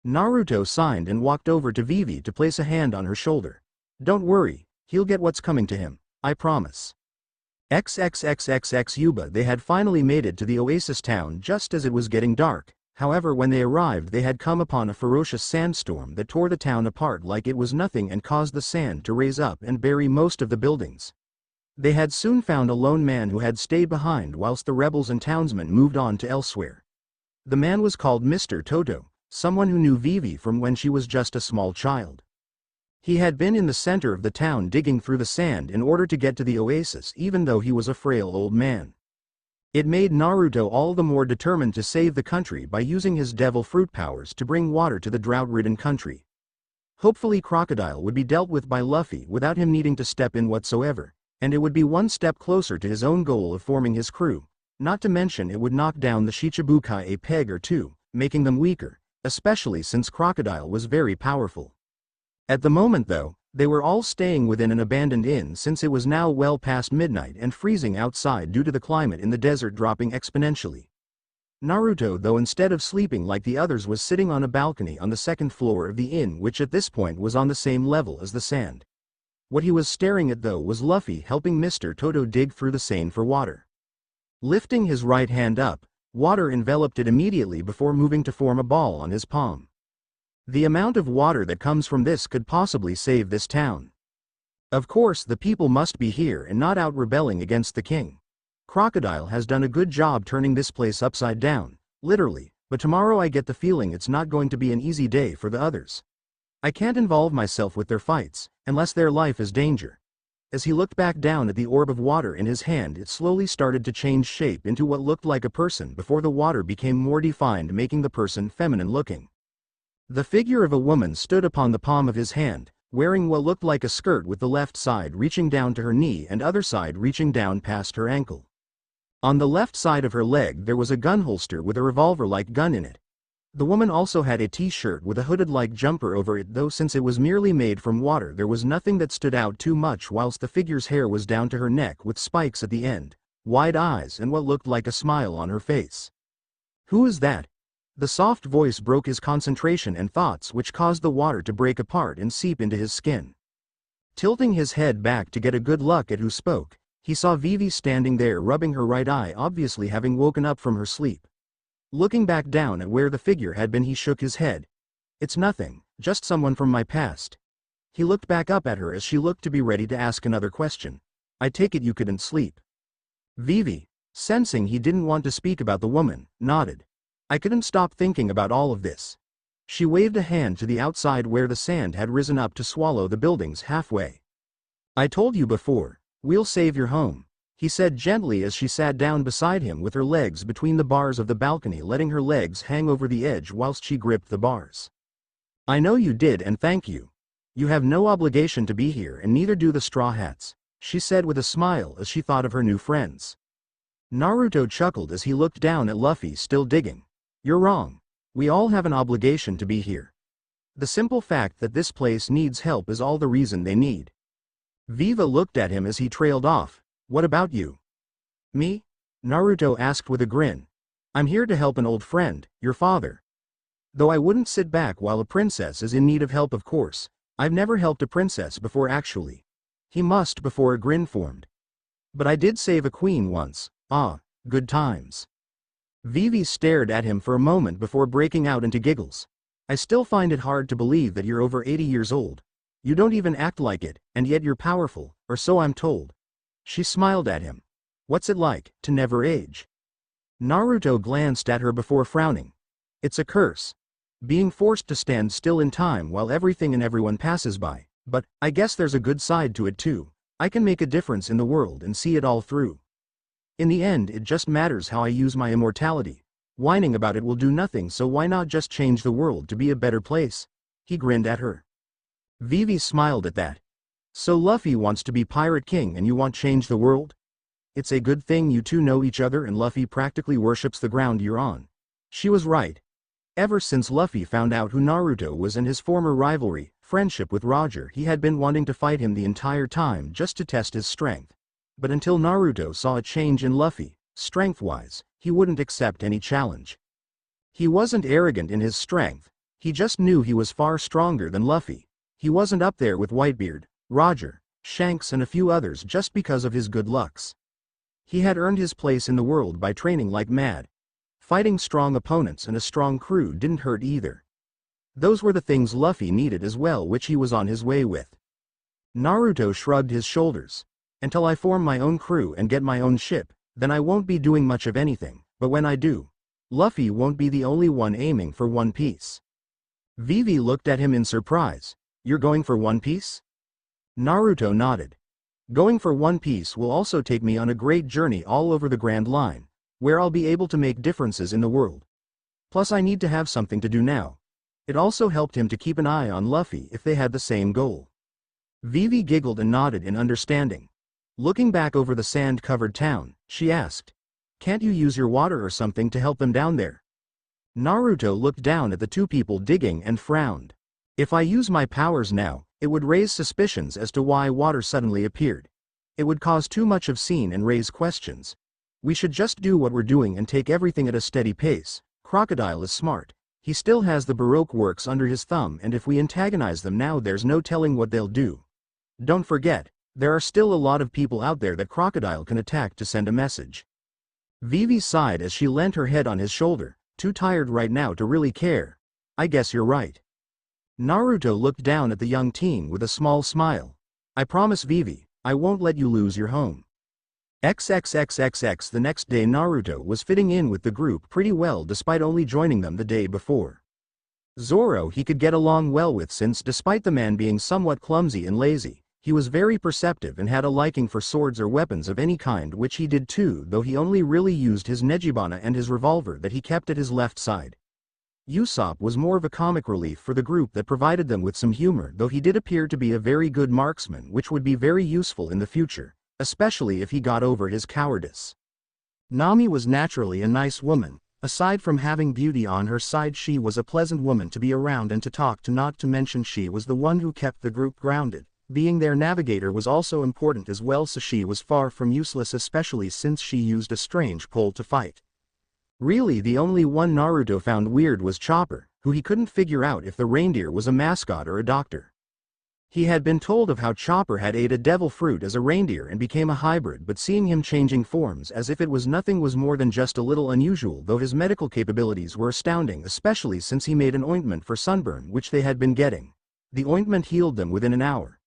Naruto sighed and walked over to Vivi to place a hand on her shoulder. Don't worry, he'll get what's coming to him, I promise. XXXXX Yuba. They had finally made it to the oasis town just as it was getting dark. However, when they arrived, they had come upon a ferocious sandstorm that tore the town apart like it was nothing and caused the sand to raise up and bury most of the buildings. They had soon found a lone man who had stayed behind whilst the rebels and townsmen moved on to elsewhere. The man was called Mr. Toto, someone who knew Vivi from when she was just a small child. He had been in the center of the town digging through the sand in order to get to the oasis, even though he was a frail old man. It made Naruto all the more determined to save the country by using his devil fruit powers to bring water to the drought-ridden country. Hopefully Crocodile would be dealt with by Luffy without him needing to step in whatsoever, and it would be one step closer to his own goal of forming his crew, not to mention it would knock down the Shichibukai a peg or two, making them weaker, especially since Crocodile was very powerful. At the moment though, they were all staying within an abandoned inn since it was now well past midnight and freezing outside due to the climate in the desert dropping exponentially. Naruto, though, instead of sleeping like the others, was sitting on a balcony on the second floor of the inn, which at this point was on the same level as the sand. What he was staring at though was Luffy helping Mr. Toto dig through the sand for water. Lifting his right hand up, water enveloped it immediately before moving to form a ball on his palm. The amount of water that comes from this could possibly save this town. Of course, the people must be here and not out rebelling against the king. Crocodile has done a good job turning this place upside down, literally, but tomorrow I get the feeling it's not going to be an easy day for the others. I can't involve myself with their fights, unless their life is danger. As he looked back down at the orb of water in his hand, it slowly started to change shape into what looked like a person before the water became more defined, making the person feminine looking. The figure of a woman stood upon the palm of his hand, wearing what looked like a skirt with the left side reaching down to her knee and other side reaching down past her ankle. On the left side of her leg there was a gun holster with a revolver-like gun in it. The woman also had a t-shirt with a hooded-like jumper over it, though since it was merely made from water there was nothing that stood out too much, whilst the figure's hair was down to her neck with spikes at the end, wide eyes, and what looked like a smile on her face. Who is that? The soft voice broke his concentration and thoughts, which caused the water to break apart and seep into his skin. Tilting his head back to get a good look at who spoke, he saw Vivi standing there rubbing her right eye, obviously having woken up from her sleep. Looking back down at where the figure had been, he shook his head. It's nothing, just someone from my past. He looked back up at her as she looked to be ready to ask another question. I take it you couldn't sleep. Vivi, sensing he didn't want to speak about the woman, nodded. I couldn't stop thinking about all of this. She waved a hand to the outside where the sand had risen up to swallow the buildings halfway. I told you before, we'll save your home, he said gently as she sat down beside him with her legs between the bars of the balcony, letting her legs hang over the edge whilst she gripped the bars. I know you did, and thank you. You have no obligation to be here, and neither do the Straw Hats, she said with a smile as she thought of her new friends. Naruto chuckled as he looked down at Luffy still digging. You're wrong. We all have an obligation to be here. The simple fact that this place needs help is all the reason they need. Viva looked at him as he trailed off. What about you? Me? Naruto asked with a grin. I'm here to help an old friend, your father. Though I wouldn't sit back while a princess is in need of help, of course. I've never helped a princess before actually. He must before a grin formed. But I did save a queen once. Ah, good times. Vivi stared at him for a moment before breaking out into giggles. I still find it hard to believe that you're over 80 years old. You don't even act like it, and yet you're powerful, or so I'm told. She smiled at him. What's it like, to never age? Naruto glanced at her before frowning. It's a curse. Being forced to stand still in time while everything and everyone passes by, but I guess there's a good side to it too. I can make a difference in the world and see it all through. In the end, it just matters how I use my immortality. Whining about it will do nothing, so why not just change the world to be a better place? He grinned at her. Vivi smiled at that. So Luffy wants to be Pirate King and you want change the world? It's a good thing you two know each other and Luffy practically worships the ground you're on. She was right. Ever since Luffy found out who Naruto was and his former rivalry, friendship with Roger, he had been wanting to fight him the entire time just to test his strength. But until Naruto saw a change in Luffy, strength-wise, he wouldn't accept any challenge. He wasn't arrogant in his strength, he just knew he was far stronger than Luffy. He wasn't up there with Whitebeard, Roger, Shanks and a few others just because of his good looks. He had earned his place in the world by training like mad. Fighting strong opponents and a strong crew didn't hurt either. Those were the things Luffy needed as well, which he was on his way with. Naruto shrugged his shoulders. Until I form my own crew and get my own ship, then I won't be doing much of anything, but when I do, Luffy won't be the only one aiming for One Piece. Vivi looked at him in surprise. You're going for One Piece? Naruto nodded. Going for One Piece will also take me on a great journey all over the Grand Line, where I'll be able to make differences in the world. Plus I need to have something to do now. It also helped him to keep an eye on Luffy if they had the same goal. Vivi giggled and nodded in understanding. Looking back over the sand-covered town, she asked, "Can't you use your water or something to help them down there?" Naruto looked down at the two people digging and frowned. If I use my powers now, it would raise suspicions as to why water suddenly appeared. It would cause too much of scene and raise questions. We should just do what we're doing and take everything at a steady pace. Crocodile is smart. He still has the Baroque works under his thumb, and if we antagonize them now, there's no telling what they'll do. Don't forget, there are still a lot of people out there that Crocodile can attack to send a message. Vivi sighed as she leant her head on his shoulder, too tired right now to really care. I guess you're right. Naruto looked down at the young teen with a small smile. I promise Vivi, I won't let you lose your home. XXXXX. The next day Naruto was fitting in with the group pretty well despite only joining them the day before. Zoro he could get along well with, since despite the man being somewhat clumsy and lazy, he was very perceptive and had a liking for swords or weapons of any kind, which he did too, though he only really used his Nejibana and his revolver that he kept at his left side. Usopp was more of a comic relief for the group that provided them with some humor, though he did appear to be a very good marksman, which would be very useful in the future, especially if he got over his cowardice. Nami was naturally a nice woman. Aside from having beauty on her side, she was a pleasant woman to be around and to talk to, not to mention she was the one who kept the group grounded. Being their navigator was also important as well, so she was far from useless, especially since she used a strange pole to fight. Really, the only one Naruto found weird was Chopper, who he couldn't figure out if the reindeer was a mascot or a doctor. He had been told of how Chopper had ate a devil fruit as a reindeer and became a hybrid, but seeing him changing forms as if it was nothing was more than just a little unusual, though his medical capabilities were astounding, especially since he made an ointment for sunburn which they had been getting. The ointment healed them within an hour.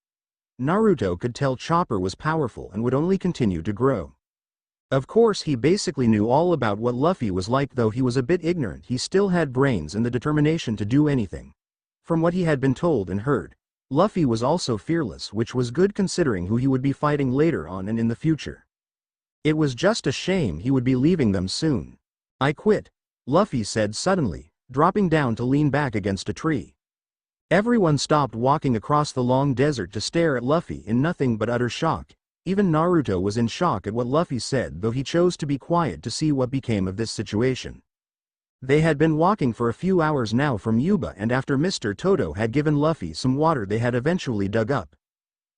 Naruto could tell Chopper was powerful and would only continue to grow. Of course, he basically knew all about what Luffy was like, though he was a bit ignorant. He still had brains and the determination to do anything. From what he had been told and heard, Luffy was also fearless, which was good considering who he would be fighting later on and in the future. It was just a shame he would be leaving them soon. I quit, Luffy said suddenly, dropping down to lean back against a tree. Everyone stopped walking across the long desert to stare at Luffy in nothing but utter shock. Even Naruto was in shock at what Luffy said, though he chose to be quiet to see what became of this situation. They had been walking for a few hours now from Yuba, and after Mr. Toto had given Luffy some water they had eventually dug up.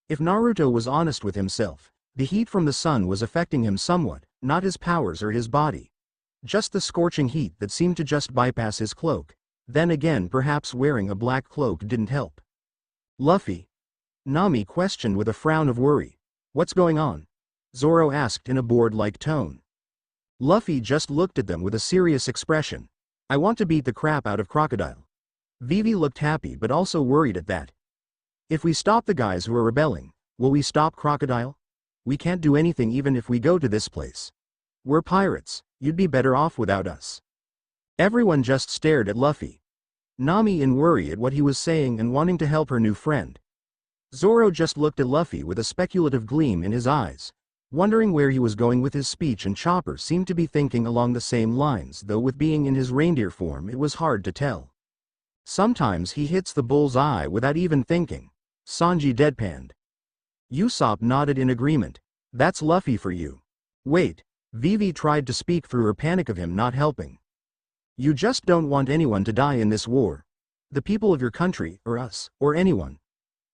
If Naruto was honest with himself, The heat from the sun was affecting him somewhat, not his powers or his body. Just the scorching heat that seemed to just bypass his cloak. Then again, perhaps wearing a black cloak didn't help. Luffy? Nami questioned with a frown of worry. What's going on? Zoro asked in a bored-like tone. Luffy just looked at them with a serious expression. I want to beat the crap out of Crocodile. Vivi looked happy but also worried at that. If we stop the guys who are rebelling, will we stop Crocodile? We can't do anything even if we go to this place. We're pirates, you'd be better off without us. Everyone just stared at Luffy. Nami in worry at what he was saying and wanting to help her new friend. Zoro just looked at Luffy with a speculative gleam in his eyes, wondering where he was going with his speech, and Chopper seemed to be thinking along the same lines, though with being in his reindeer form it was hard to tell. Sometimes he hits the bull's eye without even thinking. Sanji deadpanned. Usopp nodded in agreement. That's Luffy for you. Wait. Vivi tried to speak through her panic of him not helping. You just don't want anyone to die in this war. The people of your country, or us, or anyone.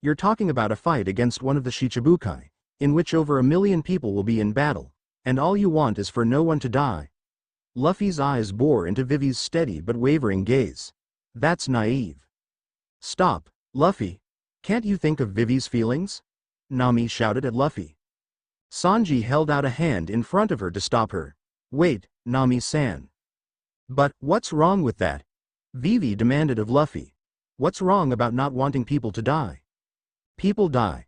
You're talking about a fight against one of the Shichibukai, in which over 1 million people will be in battle, and all you want is for no one to die. Luffy's eyes bore into Vivi's steady but wavering gaze. That's naive. Stop, Luffy. Can't you think of Vivi's feelings? Nami shouted at Luffy. Sanji held out a hand in front of her to stop her. Wait, Nami-san. But, what's wrong with that? Vivi demanded of Luffy. What's wrong about not wanting people to die? People die.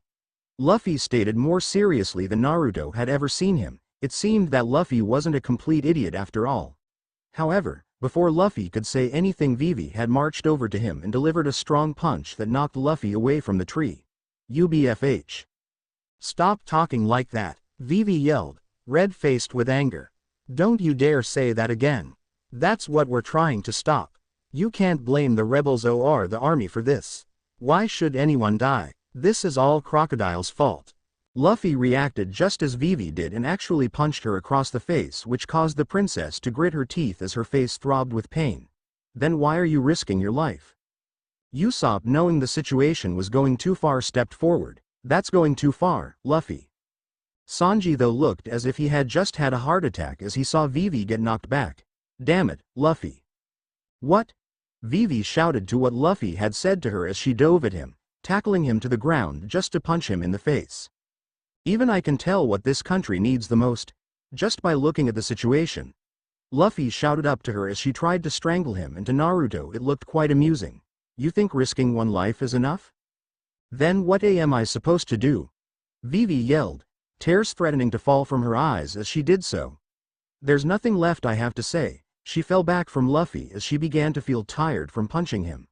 Luffy stated more seriously than Naruto had ever seen him. It seemed that Luffy wasn't a complete idiot after all. However, before Luffy could say anything, Vivi had marched over to him and delivered a strong punch that knocked Luffy away from the tree. UBFH. Stop talking like that, Vivi yelled, red-faced with anger. Don't you dare say that again. That's what we're trying to stop. You can't blame the rebels or the army for this. Why should anyone die? This is all Crocodile's fault. Luffy reacted just as Vivi did and actually punched her across the face, which caused the princess to grit her teeth as her face throbbed with pain. Then why are you risking your life? Usopp, knowing the situation was going too far, stepped forward. That's going too far, Luffy. Sanji though looked as if he had just had a heart attack as he saw Vivi get knocked back. Damn it, Luffy. What? Vivi shouted to what Luffy had said to her as she dove at him, tackling him to the ground just to punch him in the face. Even I can tell what this country needs the most, just by looking at the situation. Luffy shouted up to her as she tried to strangle him, and to Naruto it looked quite amusing. You think risking one life is enough? Then what am I supposed to do? Vivi yelled, tears threatening to fall from her eyes as she did so. There's nothing left I have to say. She fell back from Luffy as she began to feel tired from punching him.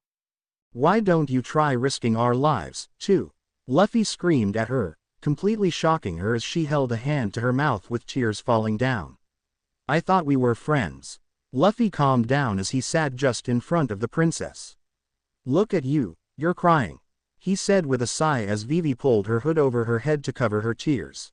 Why don't you try risking our lives, too? Luffy screamed at her, completely shocking her as she held a hand to her mouth with tears falling down. I thought we were friends. Luffy calmed down as he sat just in front of the princess. Look at you, you're crying, he said with a sigh as Vivi pulled her hood over her head to cover her tears.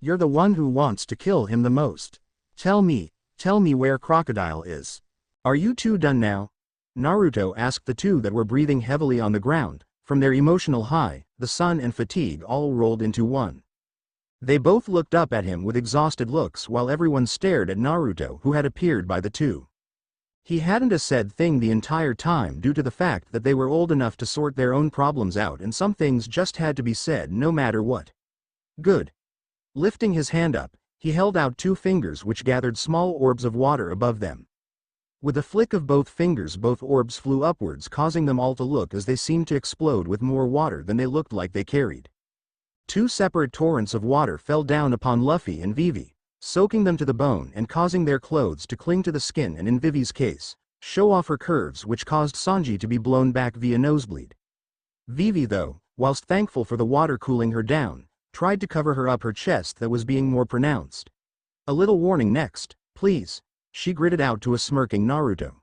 You're the one who wants to kill him the most. Tell me where Crocodile is. Are you two done now? Naruto asked the two that were breathing heavily on the ground. From their emotional high, the sun and fatigue all rolled into one. They both looked up at him with exhausted looks while everyone stared at Naruto, who had appeared by the two. He hadn't a said thing the entire time due to the fact that they were old enough to sort their own problems out, and some things just had to be said no matter what. Good. Lifting his hand up, he held out 2 fingers which gathered small orbs of water above them. With a flick of both fingers, both orbs flew upwards, causing them all to look as they seemed to explode with more water than they looked like they carried. 2 separate torrents of water fell down upon Luffy and Vivi, soaking them to the bone and causing their clothes to cling to the skin, and in Vivi's case, show off her curves, which caused Sanji to be blown back via nosebleed. Vivi though, whilst thankful for the water cooling her down, tried to cover her chest that was being more pronounced. A little warning next, please, she gritted out to a smirking Naruto.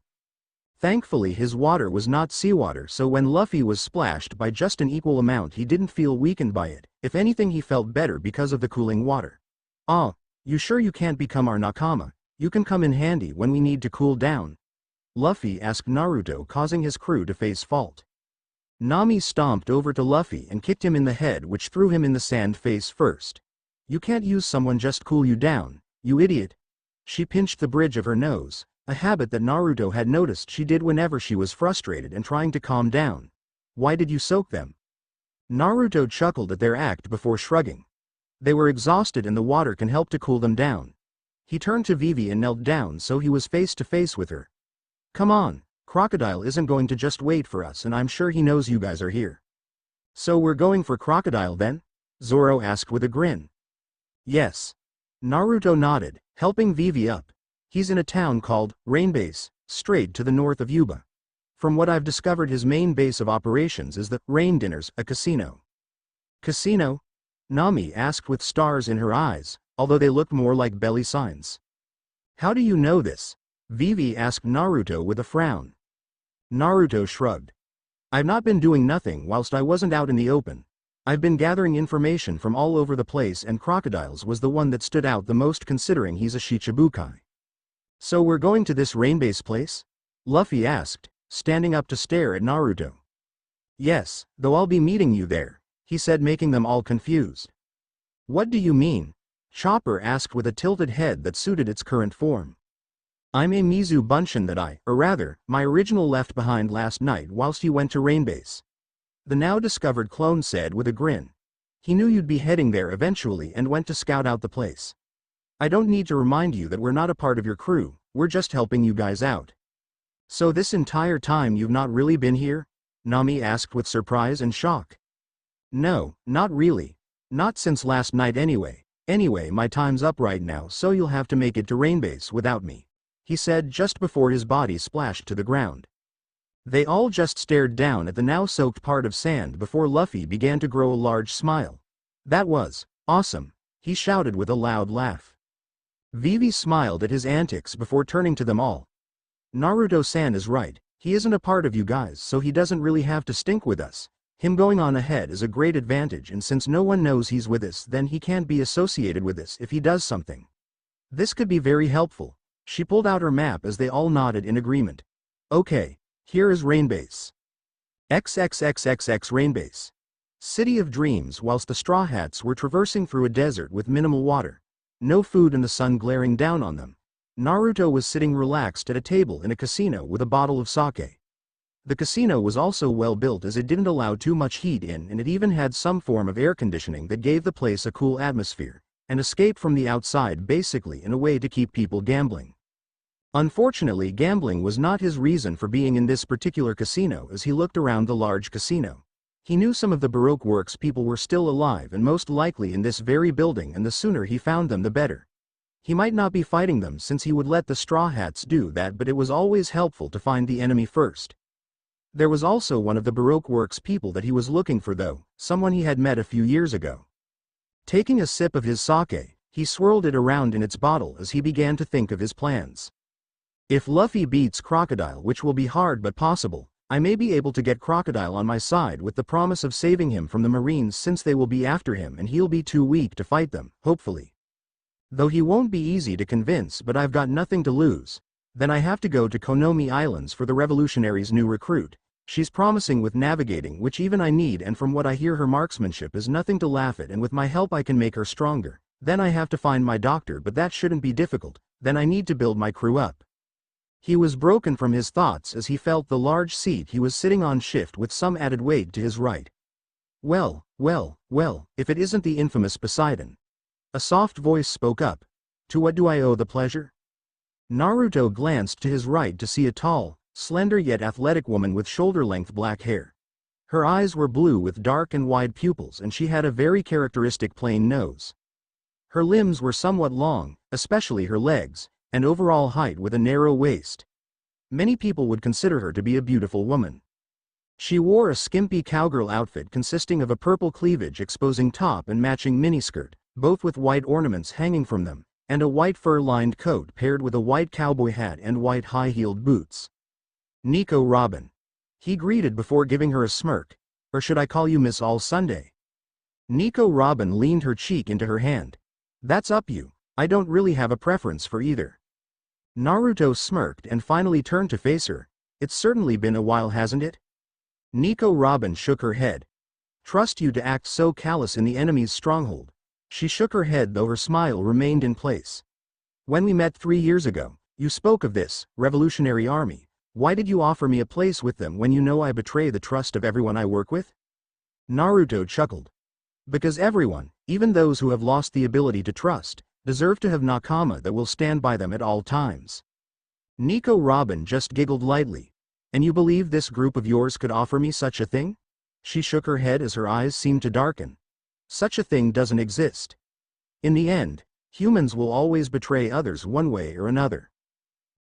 Thankfully his water was not seawater, so when Luffy was splashed by just an equal amount he didn't feel weakened by it. If anything, he felt better because of the cooling water. Ah, you sure you can't become our nakama? You can come in handy when we need to cool down? Luffy asked Naruto, causing his crew to face fault. Nami stomped over to Luffy and kicked him in the head, which threw him in the sand face first. You can't use someone just cool you down, you idiot. She pinched the bridge of her nose, a habit that Naruto had noticed she did whenever she was frustrated and trying to calm down. Why did you soak them? Naruto chuckled at their act before shrugging. They were exhausted and the water can help to cool them down. He turned to Vivi and knelt down so he was face to face with her. Come on, Crocodile isn't going to just wait for us and I'm sure he knows you guys are here. So we're going for Crocodile then? Zoro asked with a grin. Yes. Naruto nodded, helping Vivi up. He's in a town called Rainbase, straight to the north of Yuba. From what I've discovered his main base of operations is the Rain Dinners, a casino. Casino? Nami asked with stars in her eyes, although they looked more like belly signs. How do you know this? Vivi asked Naruto with a frown. Naruto shrugged. I've not been doing nothing whilst I wasn't out in the open. I've been gathering information from all over the place and Crocodile's was the one that stood out the most considering he's a Shichibukai. So we're going to this Rainbase place? Luffy asked, standing up to stare at Naruto. Yes, though I'll be meeting you there, he said, making them all confused. What do you mean? Chopper asked with a tilted head that suited its current form. I'm a Mizu Bunshin or rather, my original left behind last night whilst you went to Rainbase. The now discovered clone said with a grin. He knew you'd be heading there eventually and went to scout out the place. I don't need to remind you that we're not a part of your crew, we're just helping you guys out. So this entire time you've not really been here? Nami asked with surprise and shock. No, not really. Not since last night anyway. Anyway, my time's up right now so you'll have to make it to Rainbase without me, he said just before his body splashed to the ground. They all just stared down at the now soaked part of sand before Luffy began to grow a large smile. That was awesome, he shouted with a loud laugh. Vivi smiled at his antics before turning to them all. Naruto-san is right, he isn't a part of you guys so he doesn't really have to stink with us. Him going on ahead is a great advantage and since no one knows he's with us then he can't be associated with us if he does something. This could be very helpful. She pulled out her map as they all nodded in agreement. Okay. Here is Rainbase. XXXXX Rainbase. City of Dreams. Whilst the Straw Hats were traversing through a desert with minimal water, no food and the sun glaring down on them, Naruto was sitting relaxed at a table in a casino with a bottle of sake. The casino was also well built as it didn't allow too much heat in and it even had some form of air conditioning that gave the place a cool atmosphere, an escape from the outside basically in a way to keep people gambling. Unfortunately, gambling was not his reason for being in this particular casino as he looked around the large casino. He knew some of the Baroque works people were still alive and most likely in this very building and the sooner he found them the better. He might not be fighting them since he would let the Straw Hats do that but it was always helpful to find the enemy first. There was also one of the Baroque works people that he was looking for though, someone he had met a few years ago. Taking a sip of his sake, he swirled it around in its bottle as he began to think of his plans. If Luffy beats Crocodile, which will be hard but possible, I may be able to get Crocodile on my side with the promise of saving him from the Marines since they will be after him and he'll be too weak to fight them, hopefully. Though he won't be easy to convince but I've got nothing to lose. Then I have to go to Konomi Islands for the revolutionary's new recruit. She's promising with navigating which even I need and from what I hear her marksmanship is nothing to laugh at and with my help I can make her stronger. Then I have to find my doctor but that shouldn't be difficult. Then I need to build my crew up. He was broken from his thoughts as he felt the large seat he was sitting on shift with some added weight to his right. Well, if it isn't the infamous Poseidon. A soft voice spoke up. To what do I owe the pleasure? Naruto glanced to his right to see a tall, slender yet athletic woman with shoulder-length black hair. Her eyes were blue with dark and wide pupils and she had a very characteristic plain nose. Her limbs were somewhat long, especially her legs, and overall height with a narrow waist. Many people would consider her to be a beautiful woman. She wore a skimpy cowgirl outfit consisting of a purple cleavage exposing top and matching miniskirt, both with white ornaments hanging from them, and a white fur-lined coat paired with a white cowboy hat and white high-heeled boots. Nico Robin. He greeted before giving her a smirk. Or should I call you Miss All Sunday? Nico Robin leaned her cheek into her hand. That's up you. I don't really have a preference for either. Naruto smirked and finally turned to face her. It's certainly been a while, hasn't it? Nico Robin shook her head. Trust you to act so callous in the enemy's stronghold. She shook her head though her smile remained in place. When we met 3 years ago, you spoke of this revolutionary army. Why did you offer me a place with them when you know I betray the trust of everyone I work with? Naruto chuckled. Because everyone, even those who have lost the ability to trust, deserve to have nakama that will stand by them at all times. Nico Robin just giggled lightly. And you believe this group of yours could offer me such a thing? She shook her head as her eyes seemed to darken. Such a thing doesn't exist. In the end, humans will always betray others one way or another.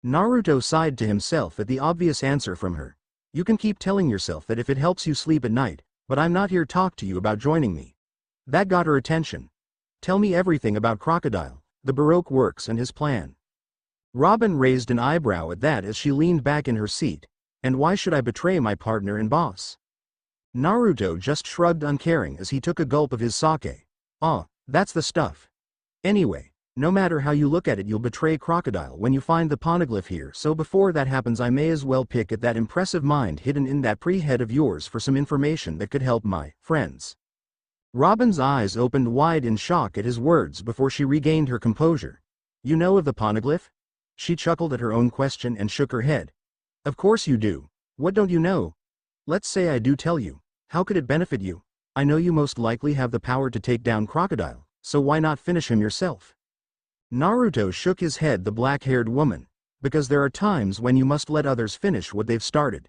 Naruto sighed to himself at the obvious answer from her. You can keep telling yourself that if it helps you sleep at night, but I'm not here to talk to you about joining me. That got her attention. Tell me everything about Crocodile, the Baroque works and his plan. Robin raised an eyebrow at that as she leaned back in her seat. And why should I betray my partner and boss? Naruto just shrugged uncaring as he took a gulp of his sake. Ah, that's the stuff. Anyway, no matter how you look at it, you'll betray Crocodile when you find the poneglyph here, so before that happens I may as well pick at that impressive mind hidden in that pretty head of yours for some information that could help my friends. Robin's eyes opened wide in shock at his words before she regained her composure. You know of the poneglyph? She chuckled at her own question and shook her head. Of course you do. What don't you know? Let's say I do tell you. How could it benefit you? I know you most likely have the power to take down Crocodile, so why not finish him yourself? Naruto shook his head. The black-haired woman. Because there are times when you must let others finish what they've started.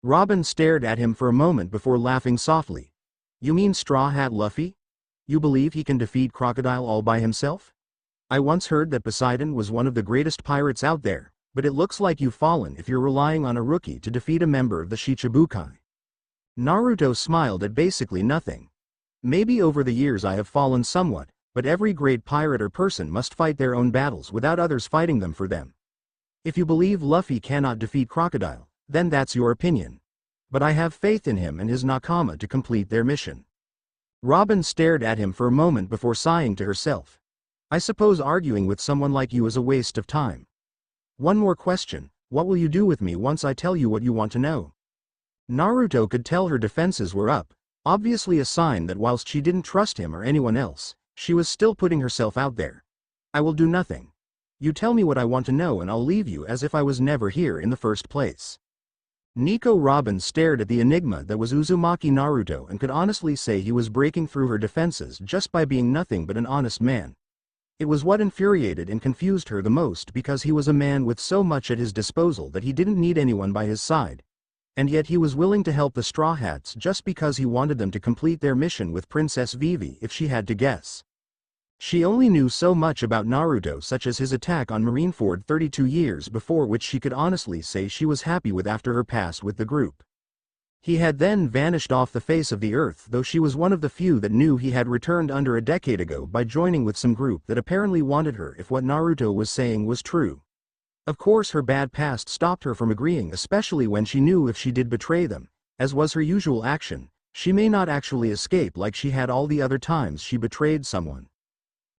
Robin stared at him for a moment before laughing softly. You mean Straw Hat Luffy? You believe he can defeat Crocodile all by himself? I once heard that Poseidon was one of the greatest pirates out there. But it looks like you've fallen if you're relying on a rookie to defeat a member of the Shichibukai. Naruto smiled at basically nothing. Maybe over the years I have fallen somewhat, but every great pirate or person must fight their own battles without others fighting them for them. If you believe Luffy cannot defeat Crocodile, then that's your opinion. But I have faith in him and his nakama to complete their mission. Robin stared at him for a moment before sighing to herself. I suppose arguing with someone like you is a waste of time. One more question, what will you do with me once I tell you what you want to know? Naruto could tell her defenses were up, obviously a sign that whilst she didn't trust him or anyone else, she was still putting herself out there. I will do nothing. You tell me what I want to know and I'll leave you as if I was never here in the first place. Nico Robin stared at the enigma that was Uzumaki Naruto and could honestly say he was breaking through her defenses just by being nothing but an honest man. It was what infuriated and confused her the most because he was a man with so much at his disposal that he didn't need anyone by his side. And yet he was willing to help the Straw Hats just because he wanted them to complete their mission with Princess Vivi if she had to guess. She only knew so much about Naruto, such as his attack on Marineford 32 years before, which she could honestly say she was happy with after her past with the group. He had then vanished off the face of the earth, though she was one of the few that knew he had returned under a decade ago by joining with some group that apparently wanted her if what Naruto was saying was true. Of course her bad past stopped her from agreeing, especially when she knew if she did betray them, as was her usual action, she may not actually escape like she had all the other times she betrayed someone.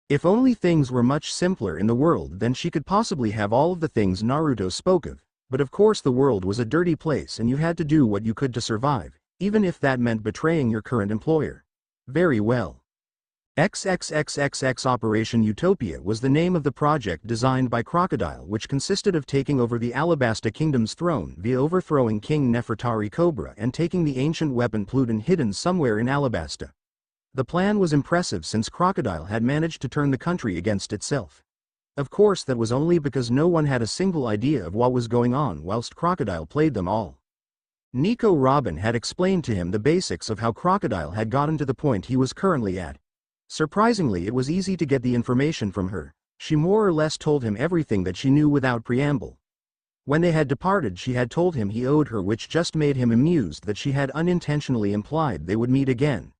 If only things were much simpler in the world, then she could possibly have all of the things Naruto spoke of. But of course the world was a dirty place and you had to do what you could to survive, even if that meant betraying your current employer. Very well. XXXXX Operation Utopia was the name of the project designed by Crocodile, which consisted of taking over the Alabasta Kingdom's throne via overthrowing King Nefertari Cobra and taking the ancient weapon Pluton hidden somewhere in Alabasta. The plan was impressive since Crocodile had managed to turn the country against itself. Of course that was only because no one had a single idea of what was going on whilst Crocodile played them all. Nico Robin had explained to him the basics of how Crocodile had gotten to the point he was currently at. Surprisingly, it was easy to get the information from her. She more or less told him everything that she knew without preamble. When they had departed, she had told him he owed her, which just made him amused that she had unintentionally implied they would meet again.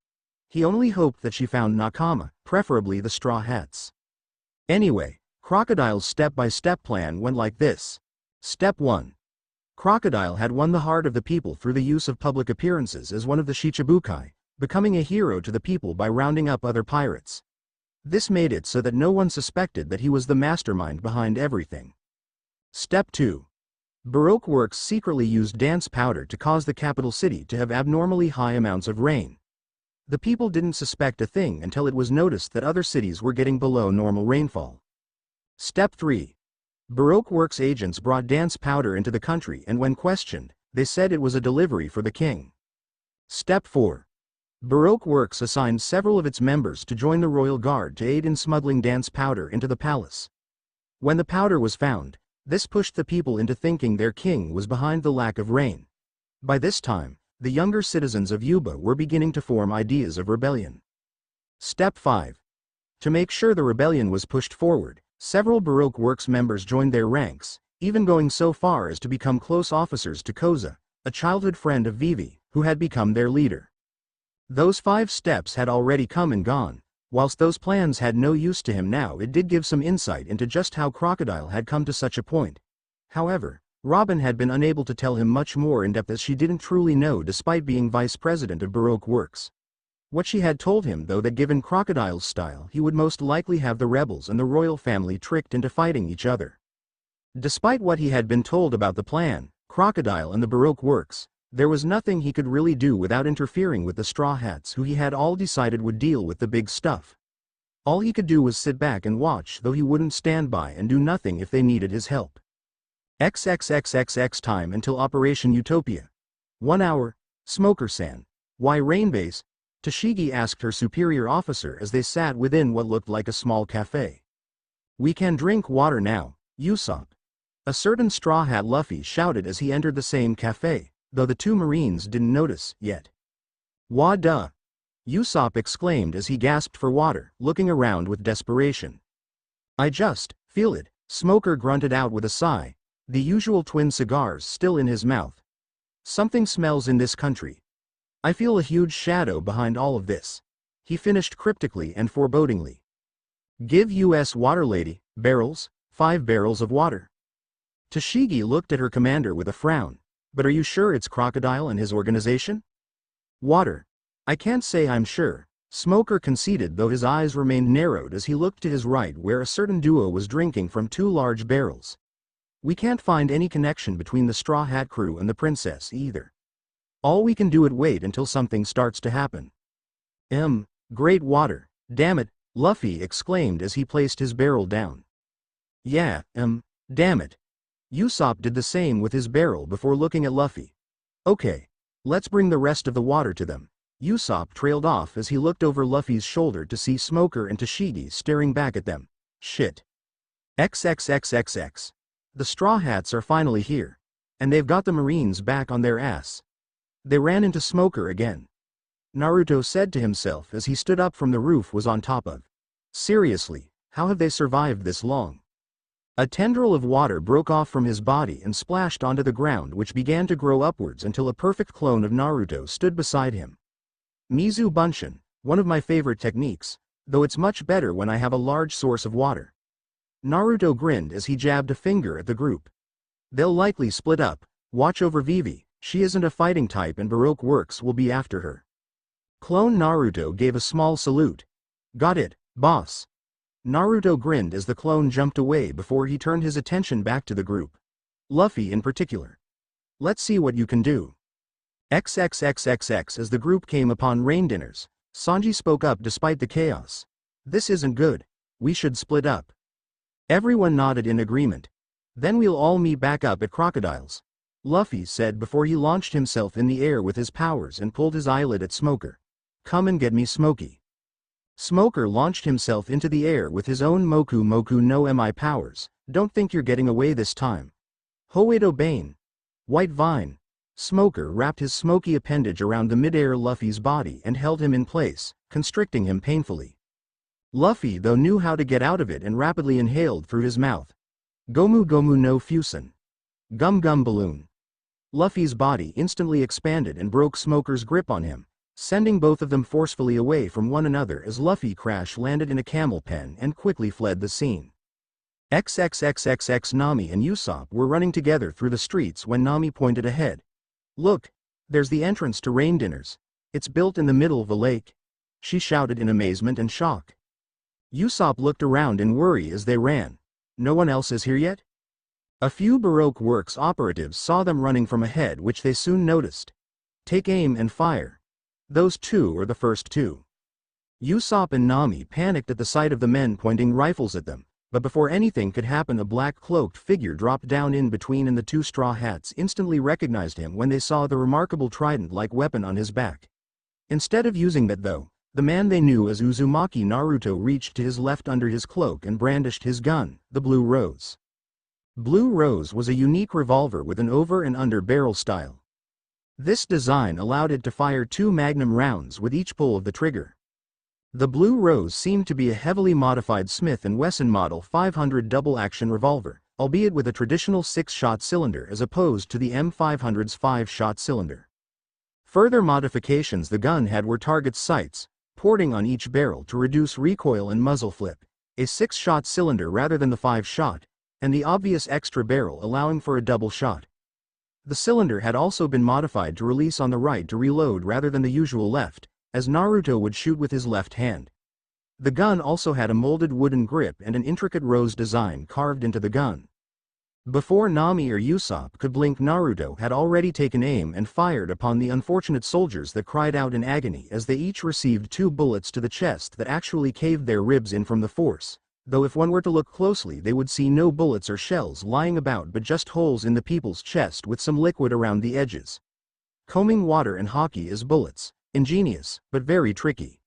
He only hoped that she found nakama, preferably the Straw Hats. Anyway, Crocodile's step-by-step plan went like this. Step 1. Crocodile had won the heart of the people through the use of public appearances as one of the Shichibukai, becoming a hero to the people by rounding up other pirates. This made it so that no one suspected that he was the mastermind behind everything. Step 2. Baroque Works secretly used dance powder to cause the capital city to have abnormally high amounts of rain. The people didn't suspect a thing until it was noticed that other cities were getting below normal rainfall. Step 3. Baroque Works agents brought dance powder into the country, and when questioned, they said it was a delivery for the king. Step 4. Baroque Works assigned several of its members to join the royal guard to aid in smuggling dance powder into the palace. When the powder was found, this pushed the people into thinking their king was behind the lack of rain. By this time, the younger citizens of Yuba were beginning to form ideas of rebellion. Step 5. To make sure the rebellion was pushed forward, several Baroque Works members joined their ranks, even going so far as to become close officers to Koza, a childhood friend of Vivi, who had become their leader. Those 5 steps had already come and gone. Whilst those plans had no use to him now, it did give some insight into just how Crocodile had come to such a point. However, Robin had been unable to tell him much more in depth, as she didn't truly know despite being vice president of Baroque Works. What she had told him, though, that given Crocodile's style, he would most likely have the rebels and the royal family tricked into fighting each other. Despite what he had been told about the plan, Crocodile and the Baroque Works, there was nothing he could really do without interfering with the Straw Hats, who he had all decided would deal with the big stuff. All he could do was sit back and watch, though he wouldn't stand by and do nothing if they needed his help. XXXXX time until Operation Utopia. 1 hour. Smoker-san. Why Rainbase? Tashigi asked her superior officer as they sat within what looked like a small cafe. We can drink water now, Usopp. A certain Straw Hat Luffy shouted as he entered the same cafe, though the 2 Marines didn't notice yet. Wah duh! Usopp exclaimed as he gasped for water, looking around with desperation. I just feel it, Smoker grunted out with a sigh, the usual twin cigars still in his mouth. Something smells in this country. I feel a huge shadow behind all of this. He finished cryptically and forebodingly. Give US water lady, barrels, 5 barrels of water. Tashigi looked at her commander with a frown. But are you sure it's Crocodile and his organization? Water. I can't say I'm sure, Smoker conceded, though his eyes remained narrowed as he looked to his right where a certain duo was drinking from 2 large barrels. We can't find any connection between the Straw Hat crew and the princess either. All we can do is wait until something starts to happen. Great water, damn it, Luffy exclaimed as he placed his barrel down. Yeah, damn it. Usopp did the same with his barrel before looking at Luffy. Okay, let's bring the rest of the water to them. Usopp trailed off as he looked over Luffy's shoulder to see Smoker and Tashigi staring back at them. Shit. XXXXX. The Straw Hats are finally here. And they've got the Marines back on their ass. They ran into Smoker again. Naruto said to himself as he stood up from the roof was on top of. Seriously, how have they survived this long? A tendril of water broke off from his body and splashed onto the ground, which began to grow upwards until a perfect clone of Naruto stood beside him. Mizu Bunshin, one of my favorite techniques, though it's much better when I have a large source of water. Naruto grinned as he jabbed a finger at the group. They'll likely split up. Watch over Vivi, she isn't a fighting type and Baroque Works will be after her. Clone Naruto gave a small salute. Got it, boss. Naruto grinned as the clone jumped away before he turned his attention back to the group. Luffy in particular. Let's see what you can do. XXXXX. As the group came upon rain dinners, Sanji spoke up despite the chaos. This isn't good. We should split up. Everyone nodded in agreement. Then we'll all meet back up at Crocodile's, Luffy said before he launched himself in the air with his powers and pulled his eyelid at Smoker. Come and get me, Smokey. Smoker launched himself into the air with his own Moku Moku no Mi powers. Don't think you're getting away this time. Hoedo Bane. White Vine. Smoker wrapped his smoky appendage around the mid-air Luffy's body and held him in place, constricting him painfully. Luffy, though, knew how to get out of it and rapidly inhaled through his mouth. Gomu Gomu no Fusen. Gum Gum Balloon. Luffy's body instantly expanded and broke Smoker's grip on him, sending both of them forcefully away from one another as Luffy crash-landed in a camel pen and quickly fled the scene. XXXXX. Nami and Usopp were running together through the streets when Nami pointed ahead. Look, there's the entrance to rain dinners. It's built in the middle of a lake. She shouted in amazement and shock. Usopp looked around in worry as they ran. No one else is here yet? A few Baroque Works operatives saw them running from ahead, which they soon noticed. Take aim and fire. Those two are the first two. Usopp and Nami panicked at the sight of the men pointing rifles at them, but before anything could happen a black-cloaked figure dropped down in between and the two straw hats instantly recognized him when they saw the remarkable trident-like weapon on his back. Instead of using that though, the man they knew as Uzumaki Naruto reached to his left under his cloak and brandished his gun, the Blue Rose. Blue Rose was a unique revolver with an over and under barrel style. This design allowed it to fire 2 magnum rounds with each pull of the trigger. The Blue Rose seemed to be a heavily modified Smith & Wesson Model 500 double-action revolver, albeit with a traditional 6-shot cylinder as opposed to the M500's 5-shot cylinder. Further modifications the gun had were target sights, porting on each barrel to reduce recoil and muzzle flip, a 6-shot cylinder rather than the 5-shot, and the obvious extra barrel allowing for a double shot. The cylinder had also been modified to release on the right to reload rather than the usual left, as Naruto would shoot with his left hand. The gun also had a molded wooden grip and an intricate rose design carved into the gun. Before Nami or Usopp could blink, Naruto had already taken aim and fired upon the unfortunate soldiers that cried out in agony as they each received 2 bullets to the chest that actually caved their ribs in from the force, though if one were to look closely they would see no bullets or shells lying about but just holes in the people's chest with some liquid around the edges. Combing water and hockey as bullets. Ingenious, but very tricky.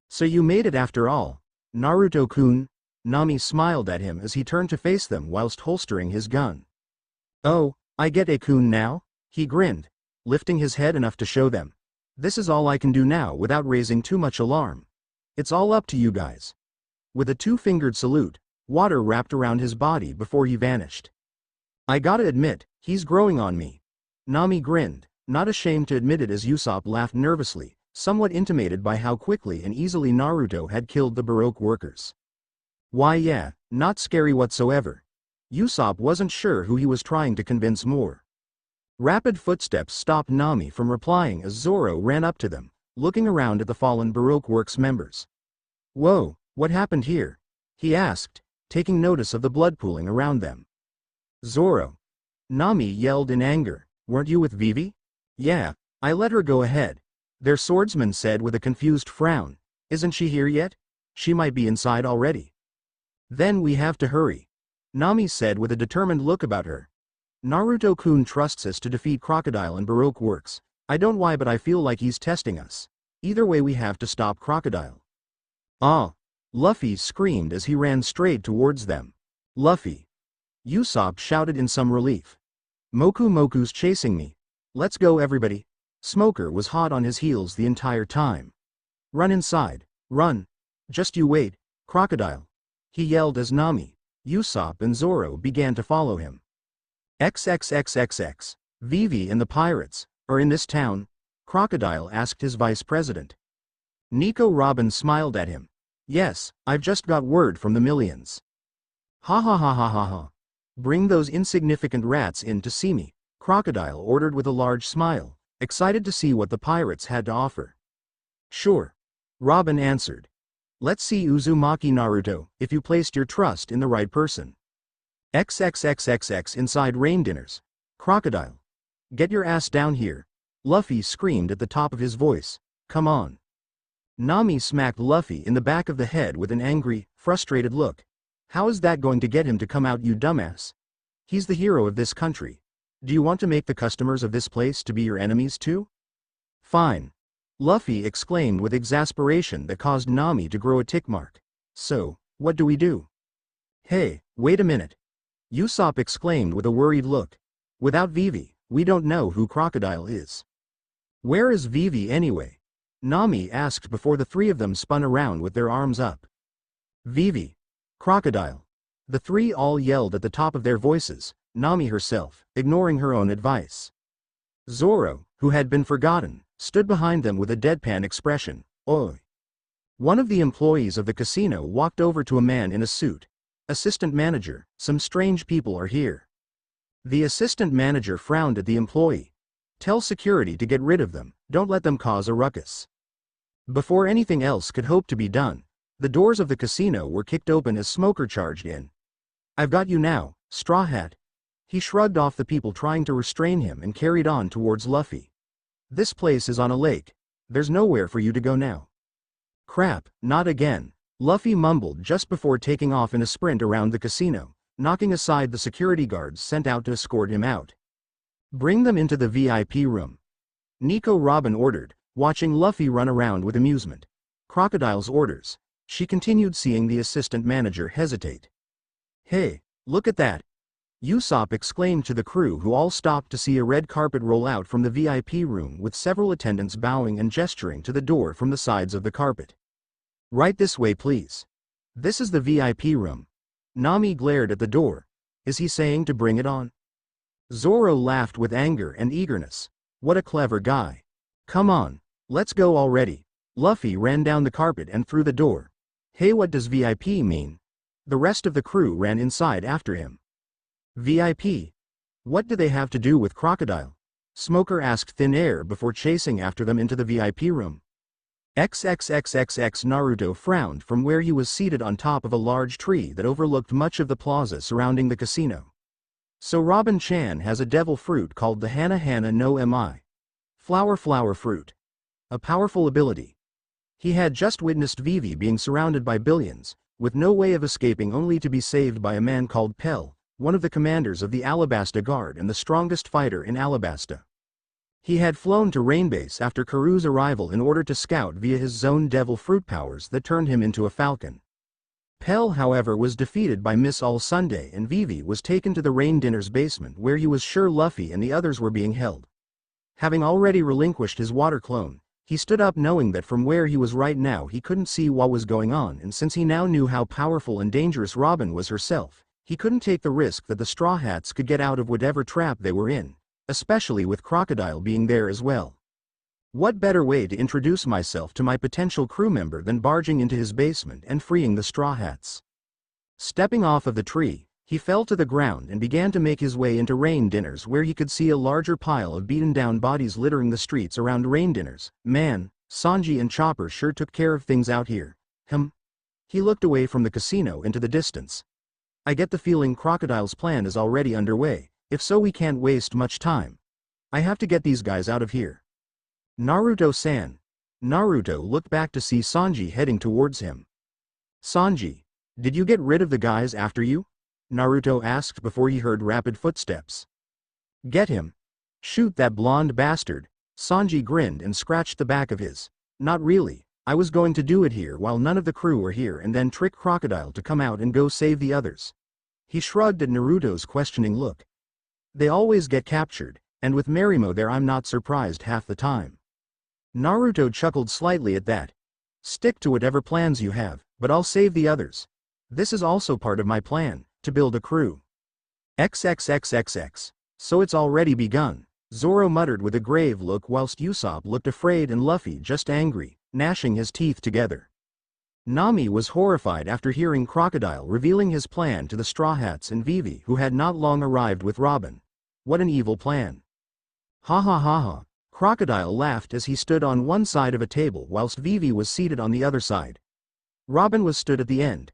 So you made it after all, Naruto-kun? Nami smiled at him as he turned to face them whilst holstering his gun. Oh, I get a kun now? He grinned, lifting his head enough to show them. This is all I can do now without raising too much alarm. It's all up to you guys. With a 2-fingered salute, water wrapped around his body before he vanished. I gotta admit, he's growing on me. Nami grinned, not ashamed to admit it as Usopp laughed nervously, somewhat intimated by how quickly and easily Naruto had killed the Baroque workers. Why yeah, not scary whatsoever. Usopp wasn't sure who he was trying to convince more. Rapid footsteps stopped Nami from replying as Zoro ran up to them, looking around at the fallen Baroque Works members. Whoa, what happened here? He asked, taking notice of the blood pooling around them. Zoro. Nami yelled in anger, weren't you with Vivi? Yeah, I let her go ahead. Their swordsman said with a confused frown, isn't she here yet? She might be inside already. Then we have to hurry. Nami said with a determined look about her. Naruto-kun trusts us to defeat Crocodile and Baroque Works. I don't why but I feel like he's testing us. Either way we have to stop Crocodile. Ah! Luffy screamed as he ran straight towards them. Luffy! Usopp shouted in some relief. Moku's chasing me. Let's go everybody. Smoker was hot on his heels the entire time. Run inside, run. Just you wait, Crocodile. He yelled as Nami, Usopp and Zoro began to follow him. XXXXX. Vivi and the pirates are in this town? Crocodile asked his vice president. Nico Robin smiled at him. Yes, I've just got word from the millions. Ha ha ha ha ha ha. Bring those insignificant rats in to see me, Crocodile ordered with a large smile, excited to see what the pirates had to offer. Sure. Robin answered. Let's see Uzumaki Naruto, if you placed your trust in the right person. XXXXX inside rain dinners. Crocodile. Get your ass down here. Luffy screamed at the top of his voice. Come on. Nami smacked Luffy in the back of the head with an angry, frustrated look. How is that going to get him to come out, you dumbass? He's the hero of this country. Do you want to make the customers of this place to be your enemies too? Fine. Luffy exclaimed with exasperation that caused Nami to grow a tick mark. So, what do we do? Hey, wait a minute. Usopp exclaimed with a worried look. Without Vivi, we don't know who Crocodile is. Where is Vivi anyway? Nami asked before the 3 of them spun around with their arms up. Vivi. Crocodile. The 3 all yelled at the top of their voices, Nami herself, ignoring her own advice. Zoro, who had been forgotten, stood behind them with a deadpan expression. Oi. One of the employees of the casino walked over to a man in a suit. Assistant manager, some strange people are here. The assistant manager frowned at the employee. Tell security to get rid of them, don't let them cause a ruckus. Before anything else could hope to be done, the doors of the casino were kicked open as Smoker charged in. I've got you now, Straw Hat. He shrugged off the people trying to restrain him and carried on towards Luffy. This place is on a lake. There's nowhere for you to go now. Crap, not again. Luffy mumbled just before taking off in a sprint around the casino, knocking aside the security guards sent out to escort him out. Bring them into the VIP room. Nico Robin ordered, watching Luffy run around with amusement. Crocodile's orders. She continued, seeing the assistant manager hesitate. Hey, look at that! Usopp exclaimed to the crew, who all stopped to see a red carpet roll out from the VIP room with several attendants bowing and gesturing to the door from the sides of the carpet. Right this way, please. This is the VIP room. Nami glared at the door. Is he saying to bring it on? Zoro laughed with anger and eagerness. What a clever guy. Come on, let's go already. Luffy ran down the carpet and through the door. Hey, what does VIP mean? The rest of the crew ran inside after him. VIP? What do they have to do with Crocodile? Smoker asked Thin Air before chasing after them into the VIP room. XXXXX. Naruto frowned from where he was seated on top of a large tree that overlooked much of the plaza surrounding the casino. So Robin-chan has a devil fruit called the Hana Hana no Mi. Flower fruit. A powerful ability. He had just witnessed Vivi being surrounded by billions, with no way of escaping, only to be saved by a man called Pell, one of the commanders of the Alabasta Guard and the strongest fighter in Alabasta. He had flown to Rainbase after Karu's arrival in order to scout via his zone devil fruit powers that turned him into a falcon. Pell, however, was defeated by Miss All Sunday, and Vivi was taken to the Rain Dinner's basement, where he was sure Luffy and the others were being held. Having already relinquished his water clone, he stood up, knowing that from where he was right now he couldn't see what was going on, and since he now knew how powerful and dangerous Robin was herself, he couldn't take the risk that the Straw Hats could get out of whatever trap they were in, especially with Crocodile being there as well. What better way to introduce myself to my potential crew member than barging into his basement and freeing the Straw Hats? Stepping off of the tree, he fell to the ground and began to make his way into Rain Dinner's, where he could see a larger pile of beaten down bodies littering the streets around Rain Dinner's. Man, Sanji and Chopper sure took care of things out here. He looked away from the casino into the distance. I get the feeling Crocodile's plan is already underway. If so, we can't waste much time. I have to get these guys out of here. Naruto-san. Naruto looked back to see Sanji heading towards him. Sanji, did you get rid of the guys after you? Naruto asked before he heard rapid footsteps. Get him. Shoot that blonde bastard. Sanji grinned and scratched the back of his. Not really. I was going to do it here while none of the crew were here and then trick Crocodile to come out and go save the others. He shrugged at Naruto's questioning look. They always get captured, and with Marimo there I'm not surprised half the time. Naruto chuckled slightly at that. Stick to whatever plans you have, but I'll save the others. This is also part of my plan, to build a crew. XXXXX. So it's already begun, Zoro muttered with a grave look whilst Usopp looked afraid and Luffy just angry, gnashing his teeth together. Nami was horrified after hearing Crocodile revealing his plan to the Straw Hats and Vivi, who had not long arrived with Robin. What an evil plan. Ha ha ha ha. Crocodile laughed as he stood on one side of a table whilst Vivi was seated on the other side. Robin was stood at the end.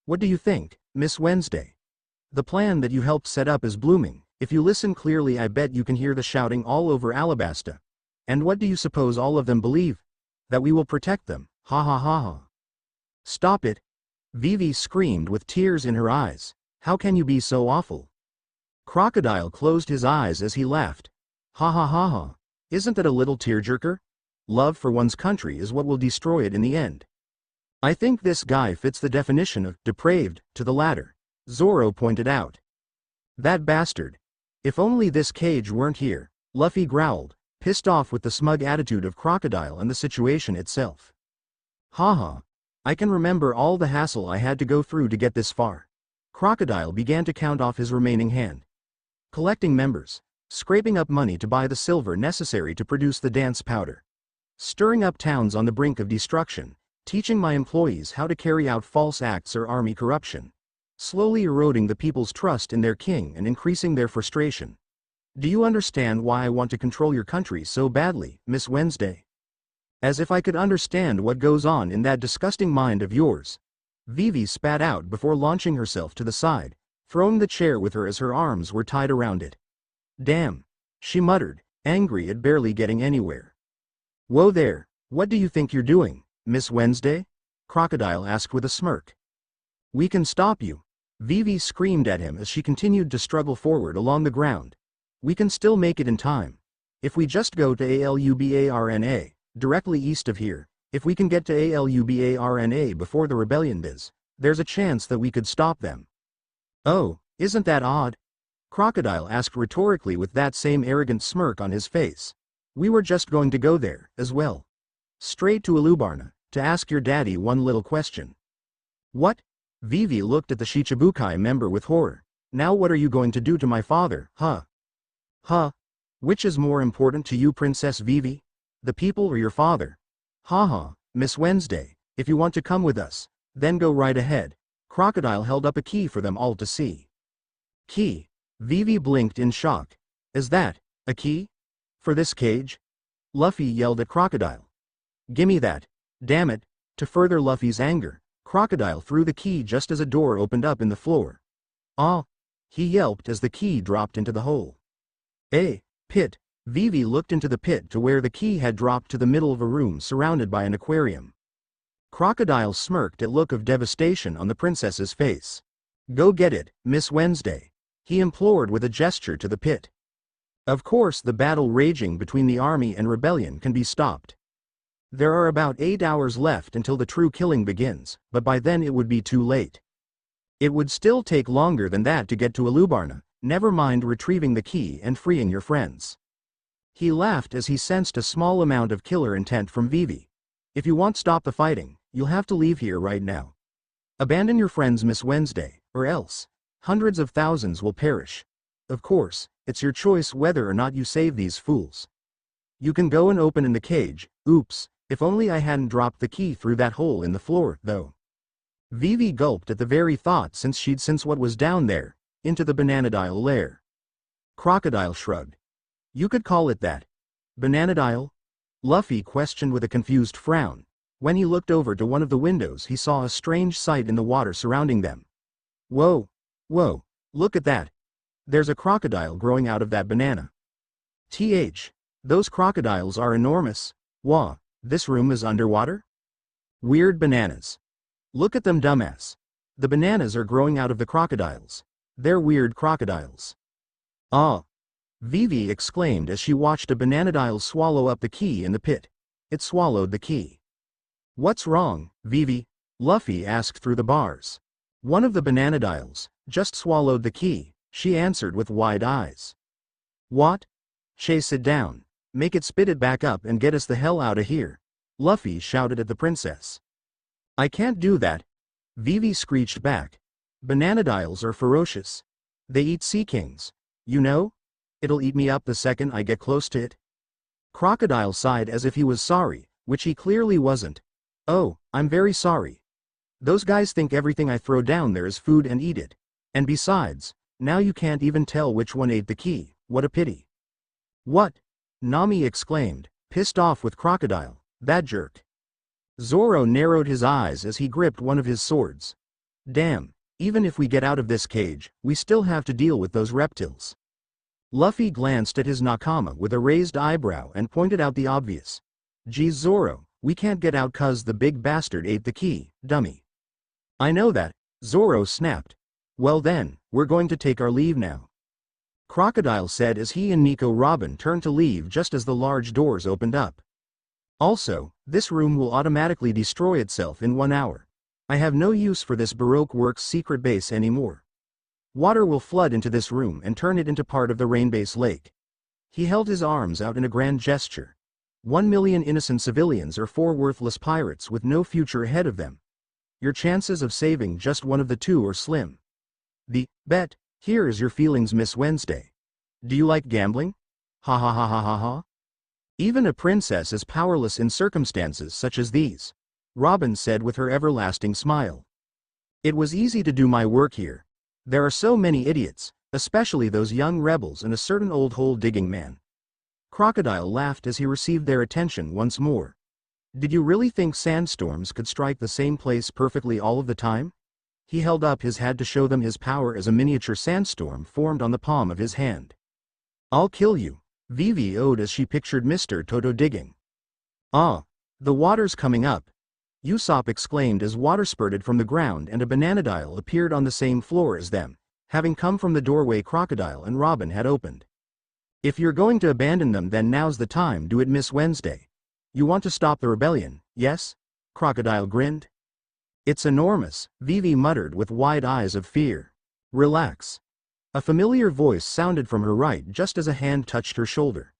What do you think, Miss Wednesday? The plan that you helped set up is blooming. If you listen clearly, I bet you can hear the shouting all over Alabasta. And what do you suppose all of them believe? That we will protect them. Ha ha ha ha. Stop it. Vivi screamed with tears in her eyes. How can you be so awful? Crocodile closed his eyes as he laughed. Ha ha ha ha. Isn't that a little tearjerker? Love for one's country is what will destroy it in the end. I think this guy fits the definition of depraved to the latter, Zoro pointed out. That bastard. If only this cage weren't here, Luffy growled, pissed off with the smug attitude of Crocodile and the situation itself. Haha. I can remember all the hassle I had to go through to get this far. Crocodile began to count off his remaining hand. Collecting members. Scraping up money to buy the silver necessary to produce the dance powder. Stirring up towns on the brink of destruction. Teaching my employees how to carry out false acts or army corruption. Slowly eroding the people's trust in their king and increasing their frustration. Do you understand why I want to control your country so badly, Miss Wednesday? As if I could understand what goes on in that disgusting mind of yours. Vivi spat out before launching herself to the side, throwing the chair with her as her arms were tied around it. Damn, she muttered, angry at barely getting anywhere. Whoa there, What do you think you're doing, Miss Wednesday? Crocodile asked with a smirk. We can stop you. Vivi screamed at him as she continued to struggle forward along the ground. We can still make it in time. If we just go to Alubarna, directly east of here, if we can get to Alubarna before the rebellion there's a chance that we could stop them. Oh, isn't that odd? Crocodile asked rhetorically with that same arrogant smirk on his face. We were just going to go there, as well. Straight to Alubarna, to ask your daddy one little question. What? Vivi looked at the Shichibukai member with horror. Now what are you going to do to my father, huh? Huh? Which is more important to you, Princess Vivi? The people or your father? Haha, Miss Wednesday, if you want to come with us, then go right ahead. Crocodile held up a key for them all to see. Key? Vivi blinked in shock. Is that a key? For this cage? Luffy yelled at Crocodile. Gimme that. Damn it. To further Luffy's anger, Crocodile threw the key just as a door opened up in the floor. Ah! He yelped as the key dropped into the hole. Pit. Vivi looked into the pit to where the key had dropped to the middle of a room surrounded by an aquarium. Crocodile smirked at look of devastation on the princess's face. Go get it, Miss Wednesday, he implored with a gesture to the pit. Of course the battle raging between the army and rebellion can be stopped. There are about 8 hours left until the true killing begins, but by then it would be too late. It would still take longer than that to get to Alubarna, never mind retrieving the key and freeing your friends. He laughed as he sensed a small amount of killer intent from Vivi. If you want to stop the fighting, you'll have to leave here right now. Abandon your friends, Miss Wednesday, or else hundreds of thousands will perish. Of course, it's your choice whether or not you save these fools. You can go and open in the cage. Oops, if only I hadn't dropped the key through that hole in the floor, though. Vivi gulped at the very thought since she'd sensed what was down there, into the Bananadile lair. Crocodile shrugged. You could call it that. Bananadile? Luffy questioned with a confused frown. When he looked over to one of the windows he saw a strange sight in the water surrounding them. Whoa, look at that. There's a crocodile growing out of that banana. Those crocodiles are enormous. Wah, this room is underwater? Weird bananas. Look at them, dumbass. The bananas are growing out of the crocodiles. They're weird crocodiles. Ah! Vivi exclaimed as she watched a bananadile swallow up the key in the pit. It swallowed the key. What's wrong, Vivi? Luffy asked through the bars. One of the bananadiles just swallowed the key, she answered with wide eyes. What? Chase it down. Make it spit it back up and get us the hell out of here. Luffy shouted at the princess. I can't do that. Vivi screeched back. Bananadiles are ferocious. They eat sea kings. You know? It'll eat me up the second I get close to it. Crocodile sighed as if he was sorry, which he clearly wasn't. Oh, I'm very sorry. Those guys think everything I throw down there is food and eat it. And besides, now you can't even tell which one ate the key. What a pity. What? Nami exclaimed, pissed off with Crocodile. That jerk. Zoro narrowed his eyes as he gripped one of his swords. Damn, even if we get out of this cage, we still have to deal with those reptiles. Luffy glanced at his Nakama with a raised eyebrow and pointed out the obvious. Geez, Zoro, we can't get out 'cause the big bastard ate the key, dummy. I know that, Zoro snapped. Well then, we're going to take our leave now. Crocodile said as he and Nico Robin turned to leave just as the large doors opened up. Also, this room will automatically destroy itself in 1 hour. I have no use for this Baroque Works secret base anymore. Water will flood into this room and turn it into part of the Rainbase Lake. He held his arms out in a grand gesture. 1 million innocent civilians or 4 worthless pirates with no future ahead of them. Your chances of saving just one of the two are slim. Bet, here is your feelings, Miss Wednesday. Do you like gambling? Ha ha ha ha ha ha. Even a princess is powerless in circumstances such as these, Robin said with her everlasting smile. It was easy to do my work here. There are so many idiots, especially those young rebels and a certain old hole-digging man. Crocodile laughed as he received their attention once more. Did you really think sandstorms could strike the same place perfectly all of the time? He held up his hand to show them his power as a miniature sandstorm formed on the palm of his hand. I'll kill you, Vivi owed as she pictured Mr. Toto digging. Ah, The water's coming up, Usopp exclaimed as water spurted from the ground and a bananadile appeared on the same floor as them, having come from the doorway Crocodile and Robin had opened. If you're going to abandon them, then now's the time. Do it, Miss Wednesday. You want to stop the rebellion, yes? Crocodile grinned. It's enormous, Vivi muttered with wide eyes of fear. Relax. A familiar voice sounded from her right just as a hand touched her shoulder.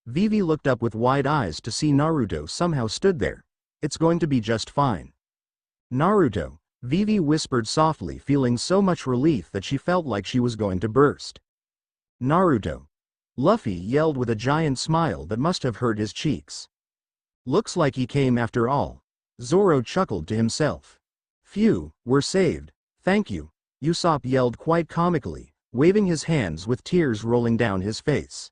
Vivi looked up with wide eyes to see Naruto somehow stood there. It's going to be just fine. Naruto, Vivi whispered softly, feeling so much relief that she felt like she was going to burst. Naruto. Luffy yelled with a giant smile that must have hurt his cheeks. Looks like he came after all. Zoro chuckled to himself. Phew, we're saved, thank you, Usopp yelled quite comically, waving his hands with tears rolling down his face.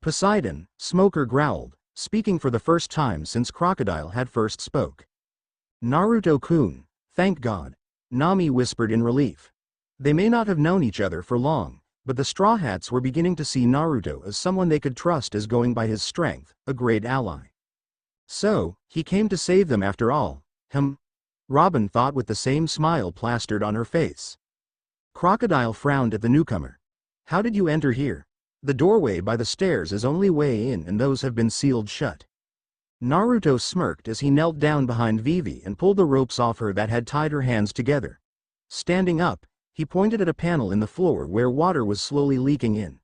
Poseidon, Smoker growled, speaking for the first time since Crocodile had first spoke. Naruto-kun, thank God, Nami whispered in relief. They may not have known each other for long, but the Straw Hats were beginning to see Naruto as someone they could trust, as going by his strength, a great ally. So, he came to save them after all, Robin thought with the same smile plastered on her face. Crocodile frowned at the newcomer. How did you enter here? The doorway by the stairs is only way in and those have been sealed shut. Naruto smirked as he knelt down behind Vivi and pulled the ropes off her that had tied her hands together. Standing up, he pointed at a panel in the floor where water was slowly leaking in.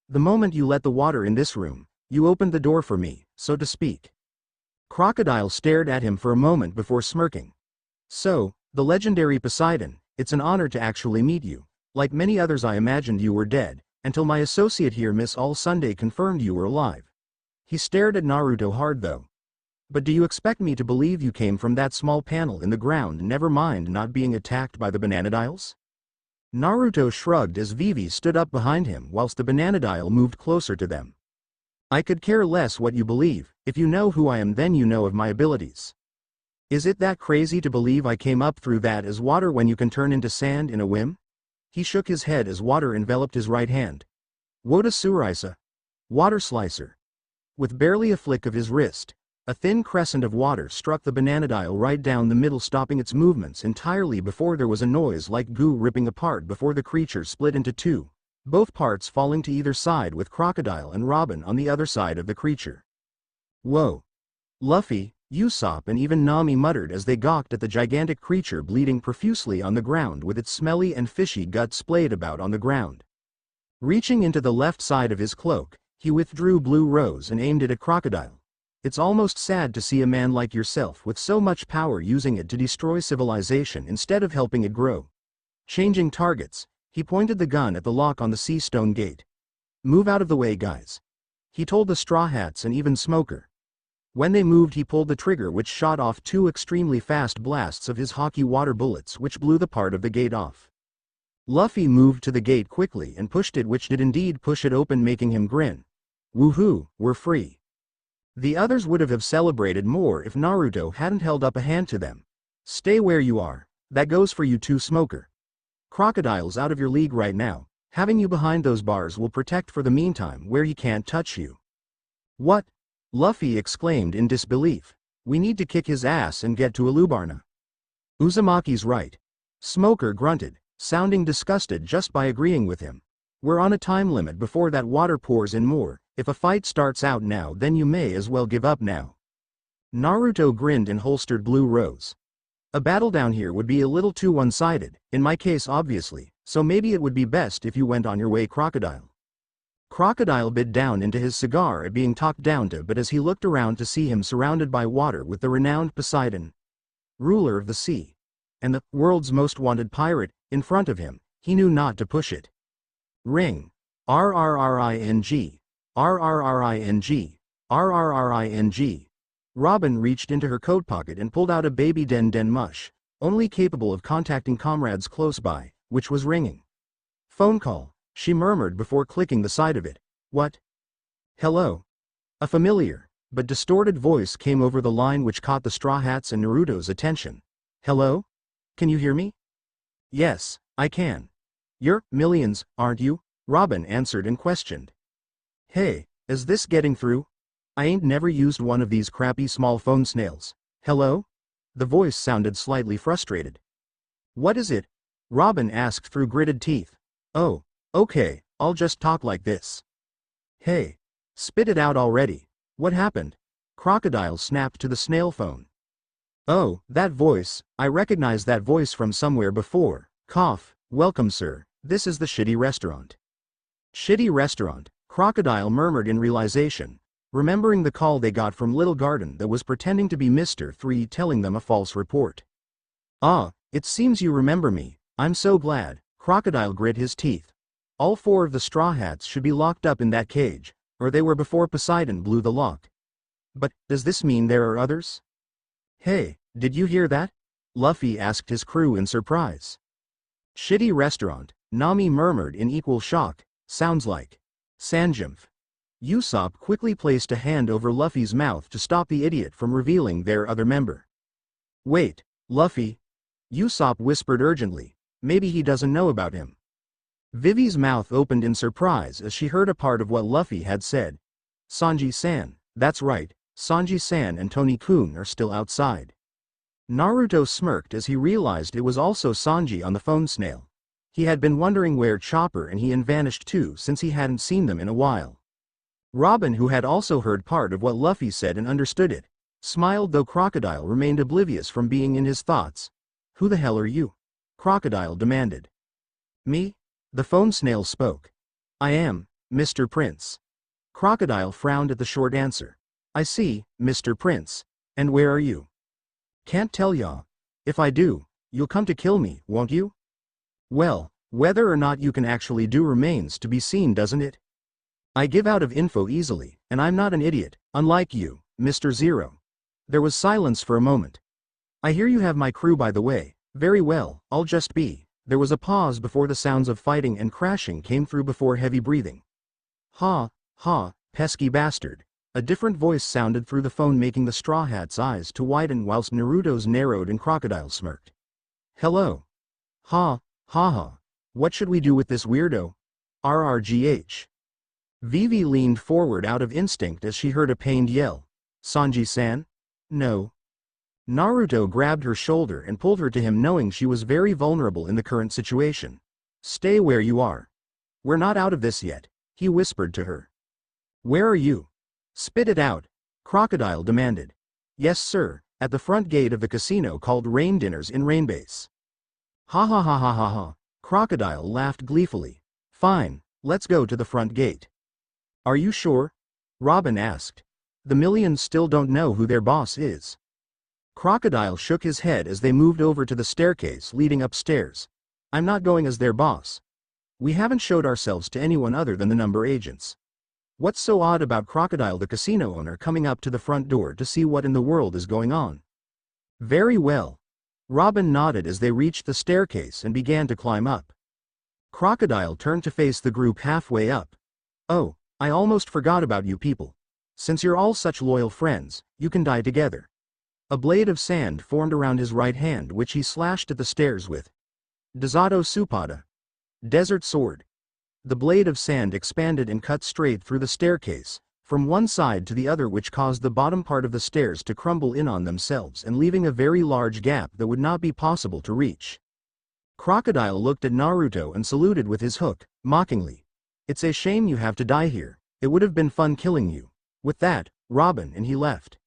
The moment you let the water in this room, you opened the door for me, so to speak. Crocodile stared at him for a moment before smirking. So, the legendary Poseidon, it's an honor to actually meet you. Like many others, I imagined you were dead, until my associate here, Miss All Sunday, confirmed you were alive. He stared at Naruto hard though. But do you expect me to believe you came from that small panel in the ground, never mind not being attacked by the bananadiles? Naruto shrugged as Vivi stood up behind him whilst the bananadile moved closer to them. I could care less what you believe. If you know who I am, then you know of my abilities. Is it that crazy to believe I came up through that as water when you can turn into sand in a whim? He shook his head as water enveloped his right hand. Woda Suraisa. Water slicer. With barely a flick of his wrist, a thin crescent of water struck the bananadile right down the middle, stopping its movements entirely before there was a noise like goo ripping apart before the creature split into two, both parts falling to either side with Crocodile and Robin on the other side of the creature. Whoa! Luffy, Usopp and even Nami muttered as they gawked at the gigantic creature bleeding profusely on the ground with its smelly and fishy gut splayed about on the ground. Reaching into the left side of his cloak, he withdrew Blue Rose and aimed it at Crocodile. It's almost sad to see a man like yourself with so much power using it to destroy civilization instead of helping it grow. Changing targets, he pointed the gun at the lock on the sea stone gate. Move out of the way, guys. He told the Straw Hats and even Smoker. When they moved, he pulled the trigger, which shot off two extremely fast blasts of his hockey water bullets, which blew the part of the gate off. Luffy moved to the gate quickly and pushed it, which did indeed push it open, making him grin. Woohoo, we're free. The others would have celebrated more if Naruto hadn't held up a hand to them. Stay where you are. That goes for you too, Smoker. Crocodile's out of your league right now. Having you behind those bars will protect for the meantime where he can't touch you. What? Luffy exclaimed in disbelief. We need to kick his ass and get to Alubarna. Uzumaki's right. Smoker grunted, sounding disgusted just by agreeing with him. We're on a time limit before that water pours in more. If a fight starts out now, then you may as well give up now. Naruto grinned and holstered Blue Rose. A battle down here would be a little too one-sided, in my case obviously, so maybe it would be best if you went on your way, Crocodile. Crocodile bit down into his cigar at being talked down to, but as he looked around to see him surrounded by water with the renowned Poseidon, ruler of the sea, and the world's most wanted pirate in front of him, he knew not to push it. Ring. RRRING. RRRING. RRRING. Robin reached into her coat pocket and pulled out a baby Den Den mush, only capable of contacting comrades close by, which was ringing. Phone call, she murmured before clicking the side of it. What? Hello? A familiar, but distorted voice came over the line, which caught the Straw Hats and Naruto's attention. Hello? Can you hear me? Yes, I can. You're millions, aren't you? Robin answered and questioned. Hey, is this getting through? I ain't never used one of these crappy small phone snails. Hello? The voice sounded slightly frustrated. What is it? Robin asked through gritted teeth. Oh, okay, I'll just talk like this. Hey. Spit it out already. What happened? Crocodile snapped to the snail phone. Oh, that voice, I recognize that voice from somewhere before. Cough, welcome sir, this is the shitty restaurant. Shitty restaurant, Crocodile murmured in realization, remembering the call they got from Little Garden that was pretending to be Mr. 3 telling them a false report. Ah, it seems you remember me, I'm so glad, Crocodile grit his teeth. All 4 of the Straw Hats should be locked up in that cage, or they were before Poseidon blew the lock. But, does this mean there are others? Hey, did you hear that? Luffy asked his crew in surprise. Shitty restaurant, Nami murmured in equal shock, sounds like Sanjumf. Usopp quickly placed a hand over Luffy's mouth to stop the idiot from revealing their other member. Wait, Luffy? Usopp whispered urgently, maybe he doesn't know about him. Vivi's mouth opened in surprise as she heard a part of what Luffy had said. Sanji-san, that's right, Sanji-san and Tony-kun are still outside. Naruto smirked as he realized it was also Sanji on the phone snail. He had been wondering where Chopper and he vanished too since he hadn't seen them in a while. Robin, who had also heard part of what Luffy said and understood it, smiled though Crocodile remained oblivious from being in his thoughts. Who the hell are you? Crocodile demanded. Me? The phone snail spoke. I am, Mr. Prince. Crocodile frowned at the short answer. I see, Mr. Prince. And where are you? Can't tell ya. If I do, you'll come to kill me, won't you? Well, whether or not you can actually do remains to be seen, doesn't it? I give out of info easily, and I'm not an idiot, unlike you, Mr. Zero. There was silence for a moment. I hear you have my crew by the way. Very well, I'll just be. There was a pause before the sounds of fighting and crashing came through before heavy breathing. Ha, ha, pesky bastard. A different voice sounded through the phone, making the Straw Hat's eyes to widen whilst Naruto's narrowed and Crocodile smirked. Hello. Ha, ha ha. What should we do with this weirdo? RRGH. Vivi leaned forward out of instinct as she heard a pained yell. Sanji-san? No. Naruto grabbed her shoulder and pulled her to him, knowing she was very vulnerable in the current situation. Stay where you are. We're not out of this yet, he whispered to her. Where are you? Spit it out, Crocodile demanded. Yes sir, at the front gate of the casino called Rain Dinners in Rainbase. Ha ha ha ha ha ha, Crocodile laughed gleefully. Fine, let's go to the front gate. Are you sure? Robin asked. The millions still don't know who their boss is. Crocodile shook his head as they moved over to the staircase leading upstairs. I'm not going as their boss. We haven't showed ourselves to anyone other than the number agents. What's so odd about Crocodile the casino owner coming up to the front door to see what in the world is going on? Very well. Robin nodded as they reached the staircase and began to climb up. Crocodile turned to face the group halfway up. Oh, I almost forgot about you people. Since you're all such loyal friends, you can die together. A blade of sand formed around his right hand which he slashed at the stairs with. Desato Supada. Desert Sword. The blade of sand expanded and cut straight through the staircase, from one side to the other, which caused the bottom part of the stairs to crumble in on themselves and leaving a very large gap that would not be possible to reach. Crocodile looked at Naruto and saluted with his hook, mockingly. It's a shame you have to die here, it would have been fun killing you. With that, Robin and he left.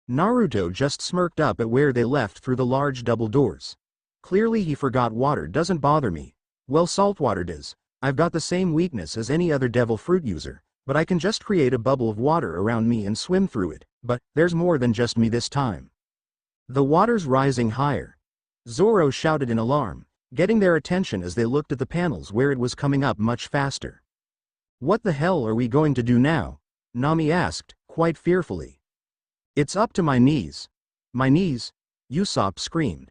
Naruto just smirked up at where they left through the large double doors. Clearly he forgot water doesn't bother me. Well, saltwater does. I've got the same weakness as any other devil fruit user, but I can just create a bubble of water around me and swim through it, but there's more than just me this time. The water's rising higher. Zoro shouted in alarm, getting their attention as they looked at the panels where it was coming up much faster. What the hell are we going to do now? Nami asked, quite fearfully. It's up to my knees. My knees? Usopp screamed.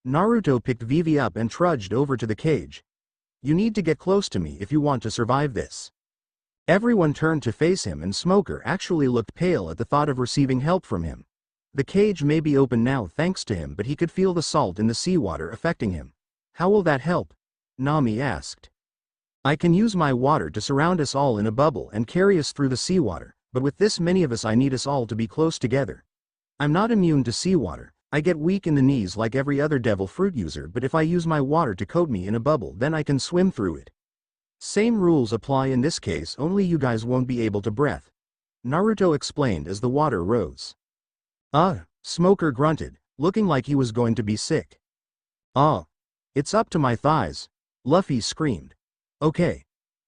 Naruto picked Vivi up and trudged over to the cage. You need to get close to me if you want to survive this. Everyone turned to face him and Smoker actually looked pale at the thought of receiving help from him. The cage may be open now thanks to him, but he could feel the salt in the seawater affecting him. How will that help? Nami asked. I can use my water to surround us all in a bubble and carry us through the seawater, but with this many of us I need us all to be close together. I'm not immune to seawater. I get weak in the knees like every other devil fruit user, but if I use my water to coat me in a bubble, then I can swim through it. Same rules apply in this case, only you guys won't be able to breathe. Naruto explained as the water rose. Smoker grunted, looking like he was going to be sick. It's up to my thighs, Luffy screamed. Okay.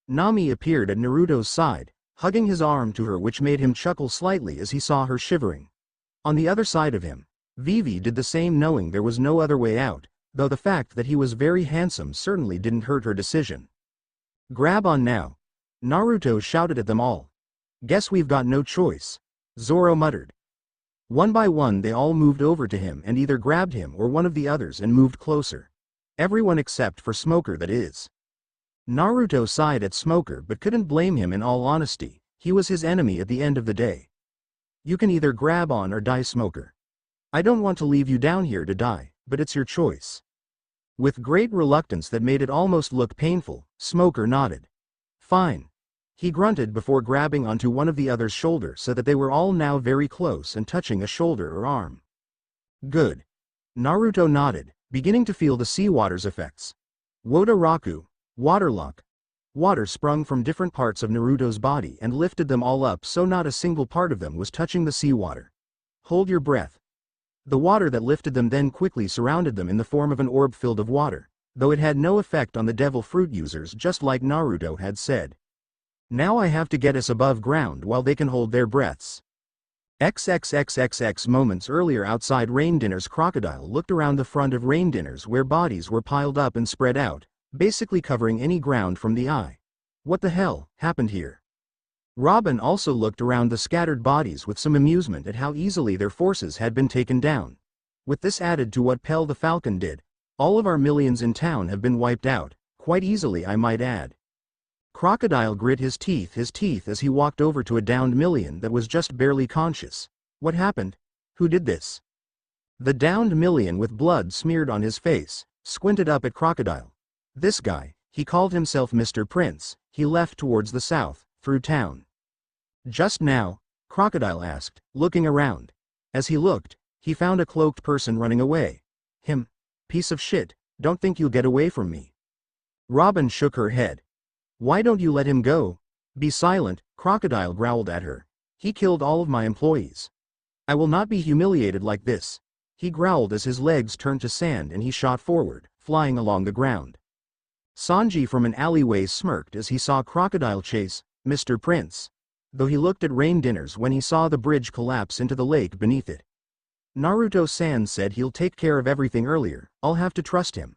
Nami appeared at Naruto's side, hugging his arm to her, which made him chuckle slightly as he saw her shivering. On the other side of him, Vivi did the same, knowing there was no other way out, though the fact that he was very handsome certainly didn't hurt her decision. Grab on now. Naruto shouted at them all. Guess we've got no choice, Zoro muttered. One by one they all moved over to him and either grabbed him or one of the others and moved closer. Everyone except for Smoker, that is. Naruto sighed at Smoker but couldn't blame him. In all honesty, he was his enemy at the end of the day. You can either grab on or die, Smoker. I don't want to leave you down here to die, but it's your choice. With great reluctance that made it almost look painful, Smoker nodded. Fine. He grunted before grabbing onto one of the other's shoulders so that they were all now very close and touching a shoulder or arm. Good. Naruto nodded, beginning to feel the seawater's effects. Wodaraku, waterlock. Water sprung from different parts of Naruto's body and lifted them all up so not a single part of them was touching the seawater. Hold your breath. The water that lifted them then quickly surrounded them in the form of an orb filled of water, though it had no effect on the devil fruit users, just like Naruto had said. Now I have to get us above ground while they can hold their breaths. XXXXX moments earlier outside Rain Dinner's Crocodile looked around the front of Rain Dinner's where bodies were piled up and spread out, basically covering any ground from the eye. What the hell happened here? Robin also looked around the scattered bodies with some amusement at how easily their forces had been taken down. With this added to what Pell the Falcon did, all of our millions in town have been wiped out, quite easily I might add. Crocodile grit his teeth as he walked over to a downed million that was just barely conscious. What happened? Who did this? The downed million with blood smeared on his face, squinted up at Crocodile. This guy, he called himself Mr. Prince, he left towards the south, through town. Just now? Crocodile asked, looking around. As he looked, he found a cloaked person running away. Him. Piece of shit, don't think you'll get away from me. Robin shook her head. Why don't you let him go? Be silent, Crocodile growled at her. He killed all of my employees. I will not be humiliated like this. He growled as his legs turned to sand and he shot forward, flying along the ground. Sanji from an alleyway smirked as he saw Crocodile chase Mr. Prince, though he looked at Rain Dinners when he saw the bridge collapse into the lake beneath it. Naruto-san said he'll take care of everything earlier, I'll have to trust him.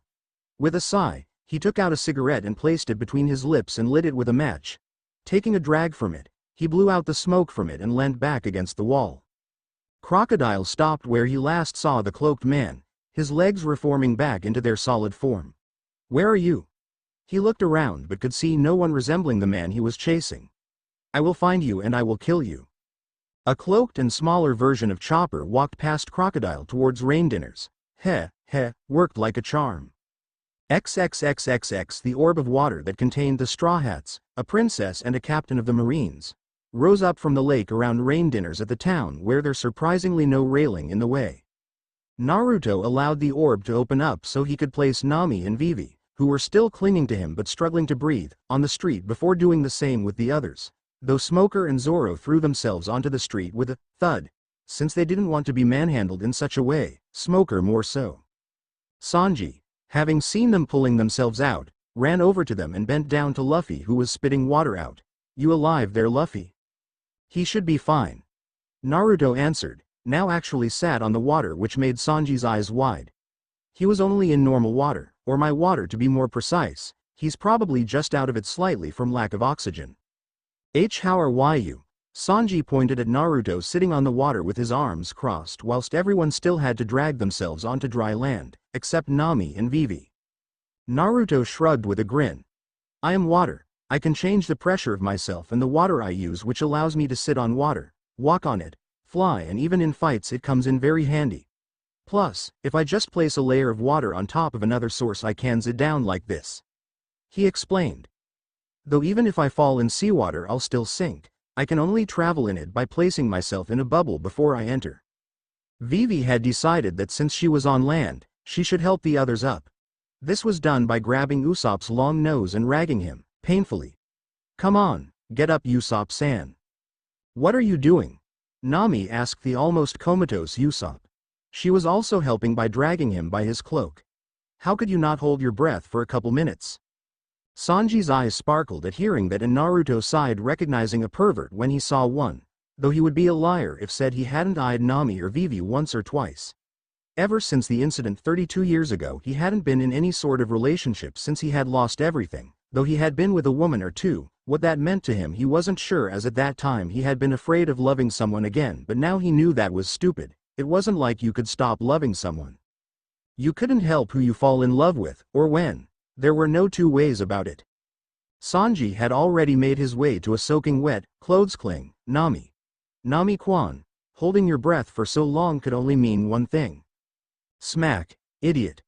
With a sigh, he took out a cigarette and placed it between his lips and lit it with a match. Taking a drag from it, he blew out the smoke from it and leant back against the wall. Crocodile stopped where he last saw the cloaked man, his legs reforming back into their solid form. Where are you? He looked around but could see no one resembling the man he was chasing. I will find you and I will kill you. A cloaked and smaller version of Chopper walked past Crocodile towards Rain Dinners. Worked like a charm. XXXXX the orb of water that contained the Straw Hats, a princess and a captain of the Marines, rose up from the lake around Rain Dinners at the town where there's surprisingly no railing in the way. Naruto allowed the orb to open up so he could place Nami and Vivi, who were still clinging to him but struggling to breathe, on the street before doing the same with the others, though Smoker and Zoro threw themselves onto the street with a thud, since they didn't want to be manhandled in such a way, Smoker more so. Sanji, having seen them pulling themselves out, ran over to them and bent down to Luffy, who was spitting water out. You alive there, Luffy? He should be fine. Naruto answered, now actually sat on the water, which made Sanji's eyes wide. He was only in normal water, or my water to be more precise. He's probably just out of it slightly from lack of oxygen. How are you? Sanji pointed at Naruto sitting on the water with his arms crossed whilst everyone still had to drag themselves onto dry land, except Nami and Vivi. Naruto shrugged with a grin. I am water. I can change the pressure of myself and the water I use, which allows me to sit on water, walk on it, fly, and even in fights it comes in very handy. Plus, if I just place a layer of water on top of another source I can sit down like this. He explained. Though even if I fall in seawater I'll still sink. I can only travel in it by placing myself in a bubble before I enter. Vivi had decided that since she was on land, she should help the others up. This was done by grabbing Usopp's long nose and ragging him, painfully. Come on, get up Usopp-san. What are you doing? Nami asked the almost comatose Usopp. She was also helping by dragging him by his cloak. How could you not hold your breath for a couple minutes? Sanji's eyes sparkled at hearing that, and Naruto sighed, recognizing a pervert when he saw one, though he would be a liar if said he hadn't eyed Nami or Vivi once or twice. Ever since the incident 32 years ago, he hadn't been in any sort of relationship since he had lost everything, though he had been with a woman or two. What that meant to him he wasn't sure, as at that time he had been afraid of loving someone again, but now he knew that was stupid. It wasn't like you could stop loving someone. You couldn't help who you fall in love with, or when. There were no two ways about it. Sanji had already made his way to a soaking wet clothes cling. Nami. Nami-kwan, holding your breath for so long could only mean one thing. Smack, idiot.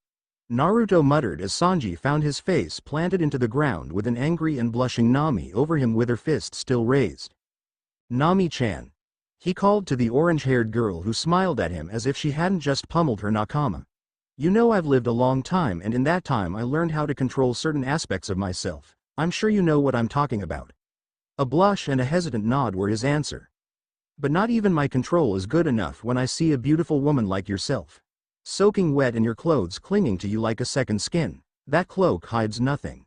Naruto muttered as Sanji found his face planted into the ground with an angry and blushing Nami over him with her fist still raised. Nami-chan. He called to the orange-haired girl, who smiled at him as if she hadn't just pummeled her nakama. You know, I've lived a long time, and in that time I learned how to control certain aspects of myself. I'm sure you know what I'm talking about. A blush and a hesitant nod were his answer. But not even my control is good enough when I see a beautiful woman like yourself. Soaking wet and your clothes clinging to you like a second skin. That cloak hides nothing.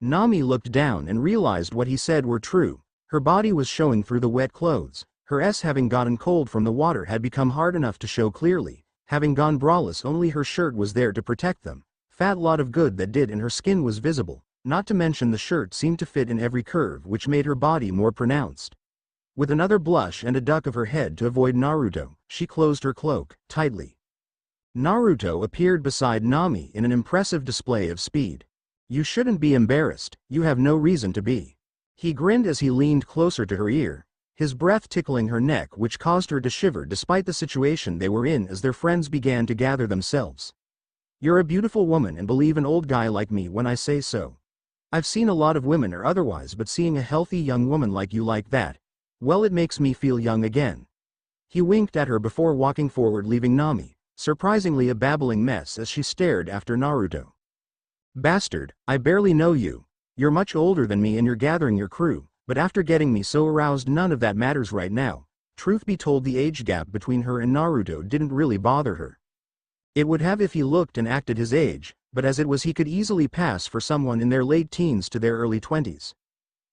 Nami looked down and realized what he said were true. Her body was showing through the wet clothes. Her s, having gotten cold from the water, had become hard enough to show clearly. Having gone braless, only her shirt was there to protect them. Fat lot of good that did, and her skin was visible. Not to mention the shirt seemed to fit in every curve, which made her body more pronounced. With another blush and a duck of her head to avoid Naruto, she closed her cloak tightly. Naruto appeared beside Nami in an impressive display of speed. You shouldn't be embarrassed, you have no reason to be. He grinned as he leaned closer to her ear, his breath tickling her neck, which caused her to shiver despite the situation they were in as their friends began to gather themselves. You're a beautiful woman, and believe an old guy like me when I say so. I've seen a lot of women or otherwise, but seeing a healthy young woman like you like that, well, it makes me feel young again. He winked at her before walking forward, leaving Nami, surprisingly a babbling mess as she stared after Naruto. Bastard, I barely know you. You're much older than me and you're gathering your crew, but after getting me so aroused, none of that matters right now. Truth be told, the age gap between her and Naruto didn't really bother her. It would have if he looked and acted his age, but as it was, he could easily pass for someone in their late teens to their early 20s.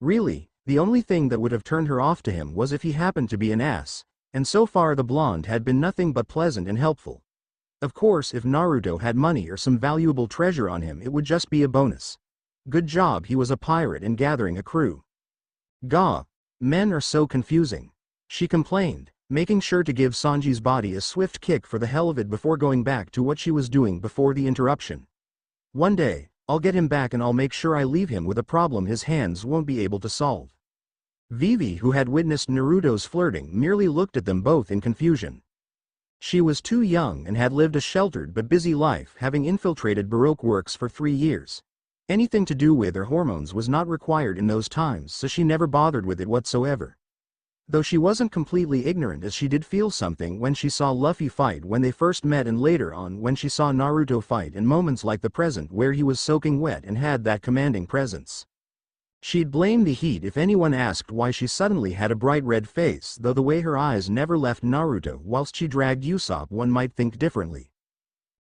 Really, the only thing that would have turned her off to him was if he happened to be an ass, and so far the blonde had been nothing but pleasant and helpful. Of course, if Naruto had money or some valuable treasure on him, it would just be a bonus. Good job, he was a pirate and gathering a crew. Gah, men are so confusing, she complained, making sure to give Sanji's body a swift kick for the hell of it before going back to what she was doing before the interruption. One day, I'll get him back and I'll make sure I leave him with a problem his hands won't be able to solve. Vivi, who had witnessed Naruto's flirting, merely looked at them both in confusion. She was too young and had lived a sheltered but busy life, having infiltrated Baroque works for 3 years. Anything to do with her hormones was not required in those times, so she never bothered with it whatsoever. Though she wasn't completely ignorant, as she did feel something when she saw Luffy fight when they first met, and later on when she saw Naruto fight in moments like the present where he was soaking wet and had that commanding presence. She'd blame the heat if anyone asked why she suddenly had a bright red face, though the way her eyes never left Naruto whilst she dragged Usopp, one might think differently.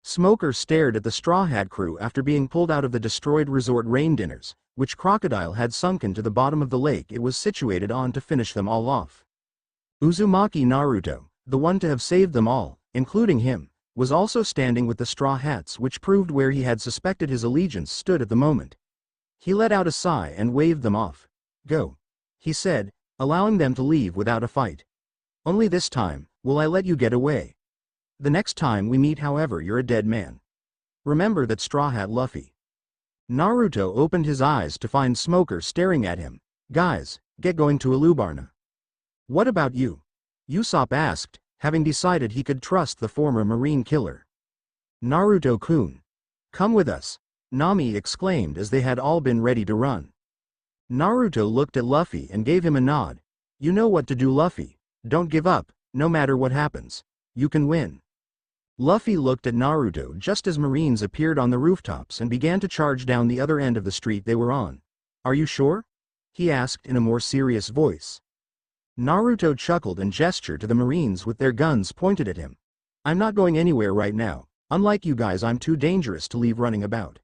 Smoker stared at the Straw Hat crew after being pulled out of the destroyed resort rain dinners, which Crocodile had sunken to the bottom of the lake it was situated on to finish them all off. Uzumaki Naruto, the one to have saved them all, including him, was also standing with the Straw Hats, which proved where he had suspected his allegiance stood at the moment. He let out a sigh and waved them off. Go, he said, allowing them to leave without a fight. Only this time will I let you get away. The next time we meet, however, you're a dead man. Remember that, Straw Hat Luffy. Naruto opened his eyes to find Smoker staring at him. Guys, get going to Alubarna. What about you? Usopp asked, having decided he could trust the former marine killer. Naruto-kun. Come with us, Nami exclaimed as they had all been ready to run. Naruto looked at Luffy and gave him a nod. You know what to do, Luffy. Don't give up, no matter what happens. You can win. Luffy looked at Naruto just as Marines appeared on the rooftops and began to charge down the other end of the street they were on. Are you sure? He asked in a more serious voice. Naruto chuckled and gestured to the Marines with their guns pointed at him. I'm not going anywhere right now. Unlike you guys, I'm too dangerous to leave running about.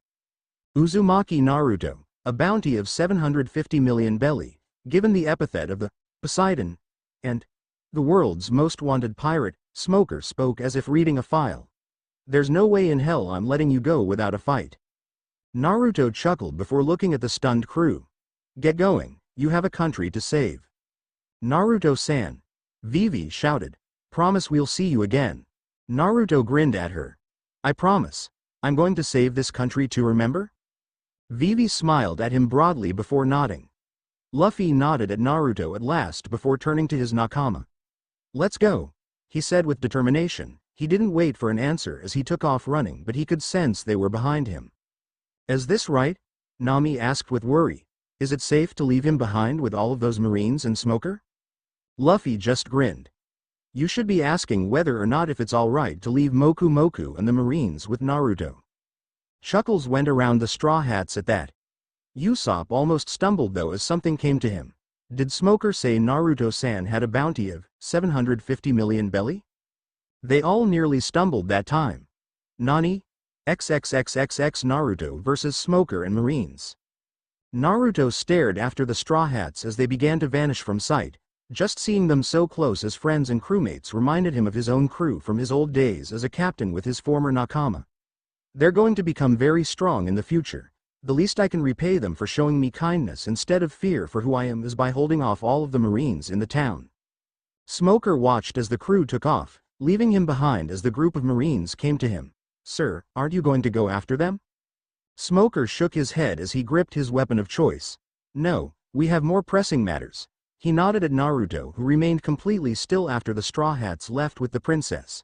Uzumaki Naruto, a bounty of 750 million belly, given the epithet of the Poseidon, and the world's most wanted pirate, Smoker spoke as if reading a file. There's no way in hell I'm letting you go without a fight. Naruto chuckled before looking at the stunned crew. Get going, you have a country to save. Naruto-san. Vivi shouted. Promise we'll see you again. Naruto grinned at her. I promise. I'm going to save this country too, remember? Vivi smiled at him broadly before nodding. Luffy nodded at Naruto at last before turning to his nakama. Let's go, he said with determination. He didn't wait for an answer as he took off running, but he could sense they were behind him. Is this right? Nami asked with worry. Is it safe to leave him behind with all of those Marines and Smoker? Luffy just grinned. You should be asking whether or not if it's alright to leave Moku Moku and the Marines with Naruto. Chuckles went around the Straw Hats at that. Usopp almost stumbled though as something came to him. Did Smoker say Naruto-san had a bounty of 750 million belly? They all nearly stumbled that time. Nani? XXXXX Naruto versus Smoker and Marines. Naruto stared after the Straw Hats as they began to vanish from sight. Just seeing them so close as friends and crewmates reminded him of his own crew from his old days as a captain with his former nakama. They're going to become very strong in the future. The least I can repay them for showing me kindness instead of fear for who I am is by holding off all of the Marines in the town. Smoker watched as the crew took off, leaving him behind as the group of Marines came to him. Sir, aren't you going to go after them? Smoker shook his head as he gripped his weapon of choice. No, we have more pressing matters. He nodded at Naruto, who remained completely still after the Straw Hats left with the princess.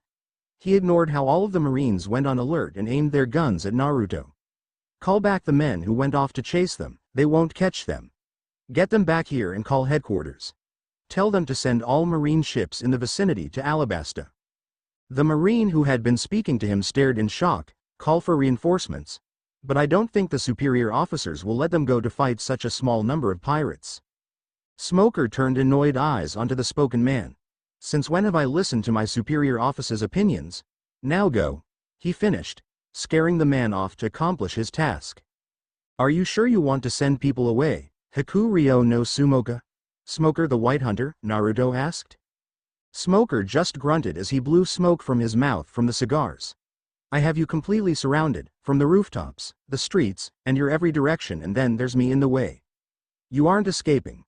He ignored how all of the Marines went on alert and aimed their guns at Naruto. Call back the men who went off to chase them, they won't catch them. Get them back here and call headquarters. Tell them to send all Marine ships in the vicinity to Alabasta. The Marine who had been speaking to him stared in shock. Call for reinforcements. But I don't think the superior officers will let them go to fight such a small number of pirates. Smoker turned annoyed eyes onto the spoken man. Since when have I listened to my superior officer's opinions? Now go. He finished, scaring the man off to accomplish his task. Are you sure you want to send people away? Haku Ryo no Sumoka? Smoker the White Hunter? Naruto asked. Smoker just grunted as he blew smoke from his mouth from the cigars. I have you completely surrounded, from the rooftops, the streets, and your every direction, and then there's me in the way. You aren't escaping.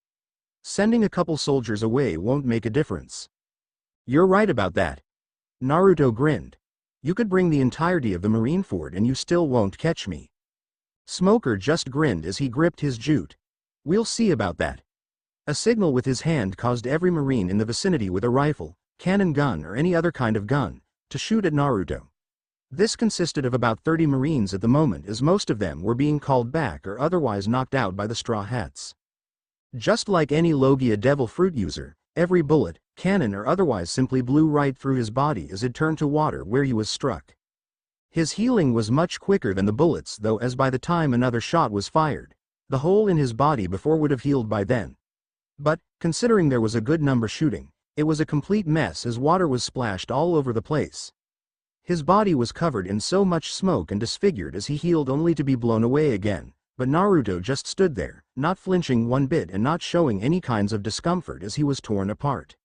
Sending a couple soldiers away won't make a difference. You're right about that. Naruto grinned. You could bring the entirety of the Marine fort and you still won't catch me. Smoker just grinned as he gripped his jute. We'll see about that. A signal with his hand caused every Marine in the vicinity with a rifle, cannon gun or any other kind of gun, to shoot at Naruto. This consisted of about 30 Marines at the moment, as most of them were being called back or otherwise knocked out by the Straw Hats. Just like any Logia Devil Fruit user, every bullet, cannon or otherwise simply blew right through his body as it turned to water where he was struck. His healing was much quicker than the bullets though, as by the time another shot was fired, the hole in his body before would have healed by then. But, considering there was a good number shooting, it was a complete mess as water was splashed all over the place. His body was covered in so much smoke and disfigured as he healed only to be blown away again. But Naruto just stood there, not flinching one bit and not showing any kinds of discomfort as he was torn apart.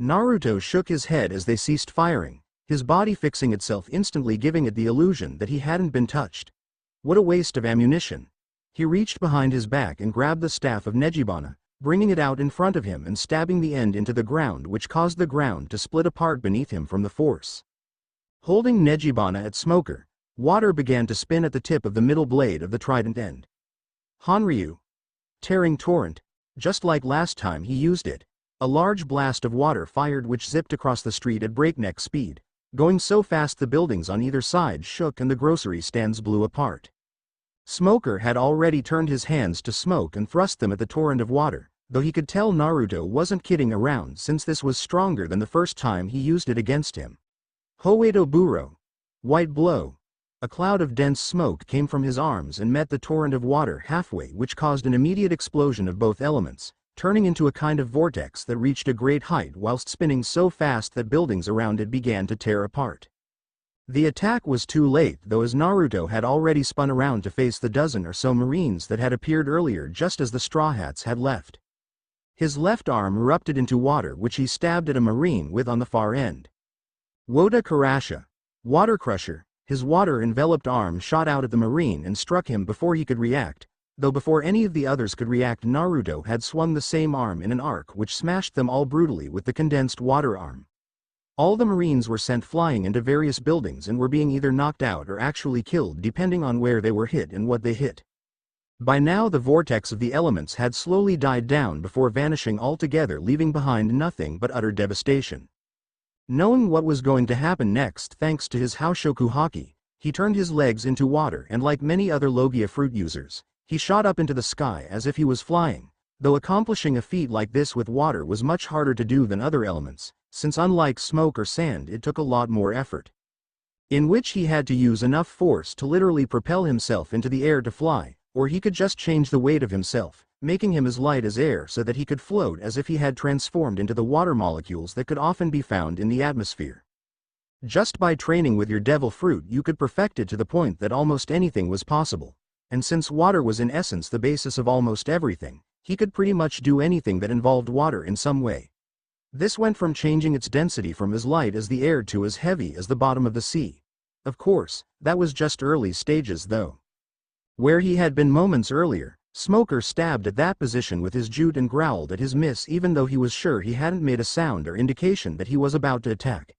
Naruto shook his head as they ceased firing, his body fixing itself instantly, giving it the illusion that he hadn't been touched. What a waste of ammunition. He reached behind his back and grabbed the staff of Nejibana, bringing it out in front of him and stabbing the end into the ground, which caused the ground to split apart beneath him from the force. Holding Nejibana at Smoker, water began to spin at the tip of the middle blade of the trident end. Hanryu. Tearing torrent. Just like last time he used it. A large blast of water fired which zipped across the street at breakneck speed, going so fast the buildings on either side shook and the grocery stands blew apart. Smoker had already turned his hands to smoke and thrust them at the torrent of water, though he could tell Naruto wasn't kidding around since this was stronger than the first time he used it against him. Hoedo Buro. White blow. A cloud of dense smoke came from his arms and met the torrent of water halfway, which caused an immediate explosion of both elements, turning into a kind of vortex that reached a great height whilst spinning so fast that buildings around it began to tear apart. The attack was too late, though, as Naruto had already spun around to face the dozen or so Marines that had appeared earlier just as the Straw Hats had left. His left arm erupted into water, which he stabbed at a Marine with on the far end. Woda Karasha. Water Crusher. His water-enveloped arm shot out at the Marine and struck him before he could react, though before any of the others could react, Naruto had swung the same arm in an arc which smashed them all brutally with the condensed water arm. All the Marines were sent flying into various buildings and were being either knocked out or actually killed depending on where they were hit and what they hit. By now the vortex of the elements had slowly died down before vanishing altogether, leaving behind nothing but utter devastation. Knowing what was going to happen next thanks to his Haoshoku Haki, he turned his legs into water and, like many other Logia fruit users, he shot up into the sky as if he was flying, though accomplishing a feat like this with water was much harder to do than other elements, since unlike smoke or sand it took a lot more effort, in which he had to use enough force to literally propel himself into the air to fly, or he could just change the weight of himself, making him as light as air so that he could float as if he had transformed into the water molecules that could often be found in the atmosphere. Just by training with your devil fruit you could perfect it to the point that almost anything was possible, and since water was in essence the basis of almost everything, he could pretty much do anything that involved water in some way. This went from changing its density from as light as the air to as heavy as the bottom of the sea. Of course, that was just early stages though. Where he had been moments earlier, Smoker stabbed at that position with his jute and growled at his miss even though he was sure he hadn't made a sound or indication that he was about to attack.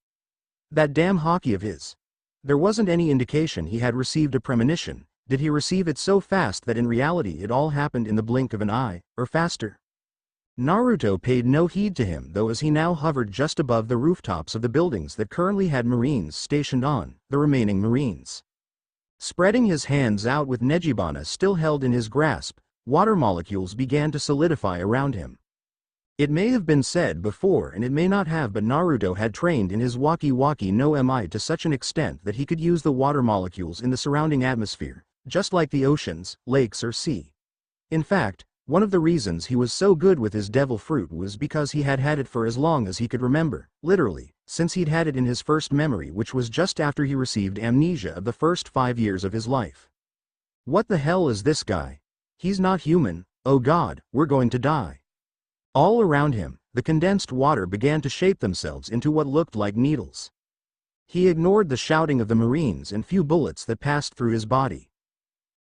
That damn Haki of his. There wasn't any indication he had received a premonition. Did he receive it so fast that in reality it all happened in the blink of an eye, or faster? Naruto paid no heed to him though, as he now hovered just above the rooftops of the buildings that currently had Marines stationed on, the remaining Marines. Spreading his hands out with Nejibana still held in his grasp, water molecules began to solidify around him. It may have been said before and it may not have, but Naruto had trained in his Waki no Mi to such an extent that he could use the water molecules in the surrounding atmosphere, just like the oceans, lakes or sea. In fact, one of the reasons he was so good with his devil fruit was because he had had it for as long as he could remember, literally, since he'd had it in his first memory, which was just after he received amnesia of the first 5 years of his life. What the hell is this guy? He's not human, oh god, we're going to die. All around him, the condensed water began to shape themselves into what looked like needles. He ignored the shouting of the Marines and few bullets that passed through his body.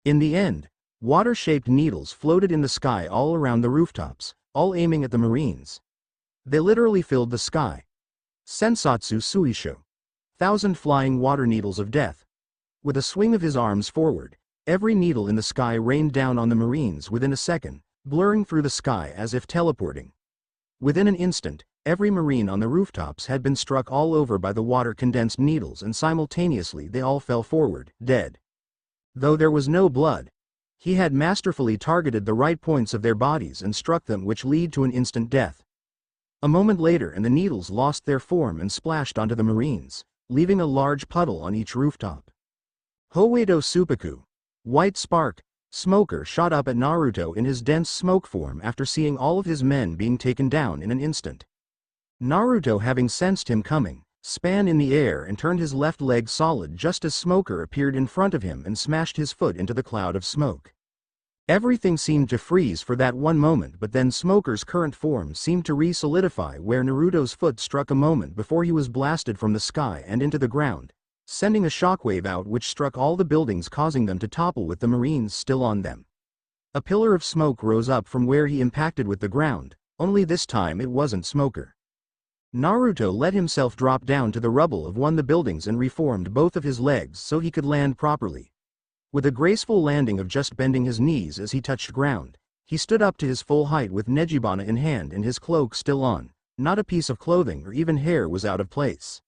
In the end, water-shaped needles floated in the sky all around the rooftops, all aiming at the Marines. They literally filled the sky. Sensatsu Suisho. 1,000 flying water needles of death. With a swing of his arms forward, every needle in the sky rained down on the Marines within a second, blurring through the sky as if teleporting. Within an instant, every Marine on the rooftops had been struck all over by the water-condensed needles, and simultaneously they all fell forward, dead. Though there was no blood, he had masterfully targeted the right points of their bodies and struck them, which led to an instant death. A moment later and the needles lost their form and splashed onto the Marines, leaving a large puddle on each rooftop. Hoedo Suppaku. White spark. Smoker shot up at Naruto in his dense smoke form after seeing all of his men being taken down in an instant. Naruto, having sensed him coming, span in the air and turned his left leg solid just as Smoker appeared in front of him and smashed his foot into the cloud of smoke. Everything seemed to freeze for that one moment, but then Smoker's current form seemed to re-solidify where Naruto's foot struck a moment before he was blasted from the sky and into the ground, sending a shockwave out which struck all the buildings, causing them to topple with the Marines still on them. A pillar of smoke rose up from where he impacted with the ground, only this time it wasn't Smoker. Naruto let himself drop down to the rubble of one of the buildings and reformed both of his legs so he could land properly. With a graceful landing of just bending his knees as he touched ground, he stood up to his full height with Nejibana in hand and his cloak still on. Not a piece of clothing or even hair was out of place.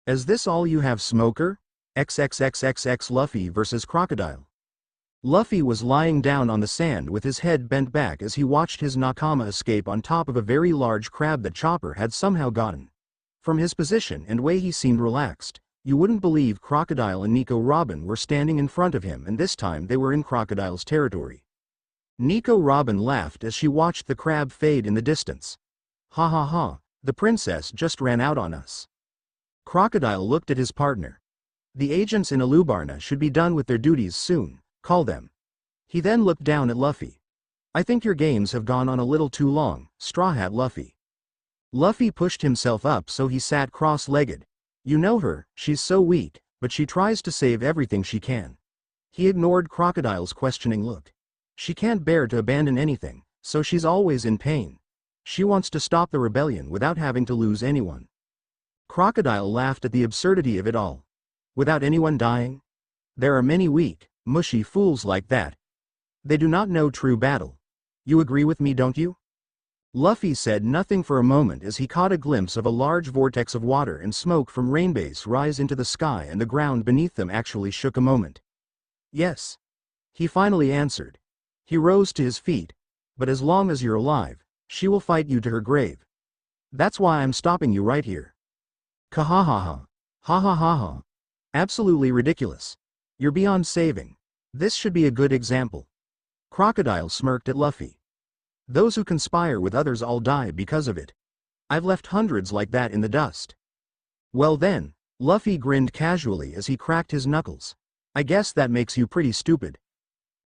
Is this all you have, Smoker? XXXXX Luffy vs. Crocodile. Luffy was lying down on the sand with his head bent back as he watched his nakama escape on top of a very large crab that Chopper had somehow gotten. From his position and way he seemed relaxed. You wouldn't believe Crocodile and Nico Robin were standing in front of him, and this time they were in Crocodile's territory. Nico Robin laughed as she watched the crab fade in the distance. Ha ha ha, the princess just ran out on us. Crocodile looked at his partner. The agents in Alubarna should be done with their duties soon, call them. He then looked down at Luffy. I think your games have gone on a little too long, Straw Hat Luffy. Luffy pushed himself up so he sat cross-legged. You know her, she's so weak, but she tries to save everything she can. He ignored Crocodile's questioning look. She can't bear to abandon anything, so she's always in pain. She wants to stop the rebellion without having to lose anyone. Crocodile laughed at the absurdity of it all. Without anyone dying? There are many weak, mushy fools like that. They do not know true battle. You agree with me, don't you? Luffy said nothing for a moment as he caught a glimpse of a large vortex of water and smoke from Rainbase rise into the sky, and the ground beneath them actually shook a moment. Yes. He finally answered. He rose to his feet. But as long as you're alive, she will fight you to her grave. That's why I'm stopping you right here. Kahahaha. Ha ha ha ha. Absolutely ridiculous. You're beyond saving. This should be a good example. Crocodile smirked at Luffy. Those who conspire with others all die because of it. I've left hundreds like that in the dust. Well then, Luffy grinned casually as he cracked his knuckles. I guess that makes you pretty stupid.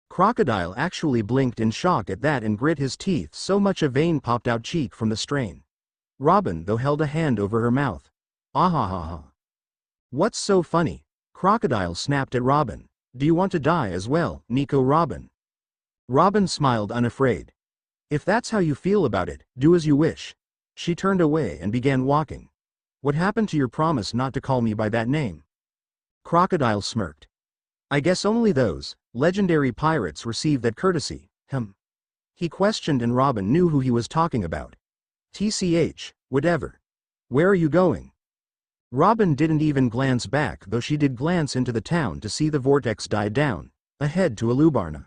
Crocodile actually blinked in shock at that and grit his teeth so much a vein popped out cheek from the strain. Robin though held a hand over her mouth. Ahahaha. What's so funny? Crocodile snapped at Robin. Do you want to die as well, Nico Robin? Robin smiled unafraid. If that's how you feel about it, do as you wish. She turned away and began walking. What happened to your promise not to call me by that name? Crocodile smirked. I guess only those legendary pirates receive that courtesy, He questioned and Robin knew who he was talking about. TCH, whatever. Where are you going? Robin didn't even glance back, though she did glance into the town to see the vortex die down, ahead to Alubarna.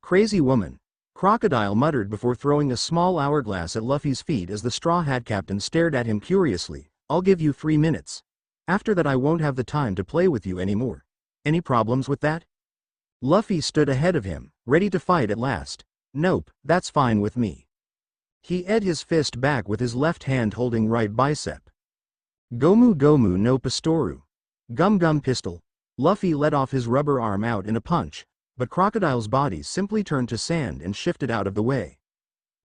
Crazy woman. Crocodile muttered before throwing a small hourglass at Luffy's feet as the Straw Hat Captain stared at him curiously. I'll give you 3 minutes. After that I won't have the time to play with you anymore. Any problems with that? Luffy stood ahead of him, ready to fight at last. Nope, that's fine with me. He ed his fist back with his left hand holding right bicep. Gomu Gomu no Pistoru. Gum Gum Pistol. Luffy let off his rubber arm out in a punch, but Crocodile's body simply turned to sand and shifted out of the way.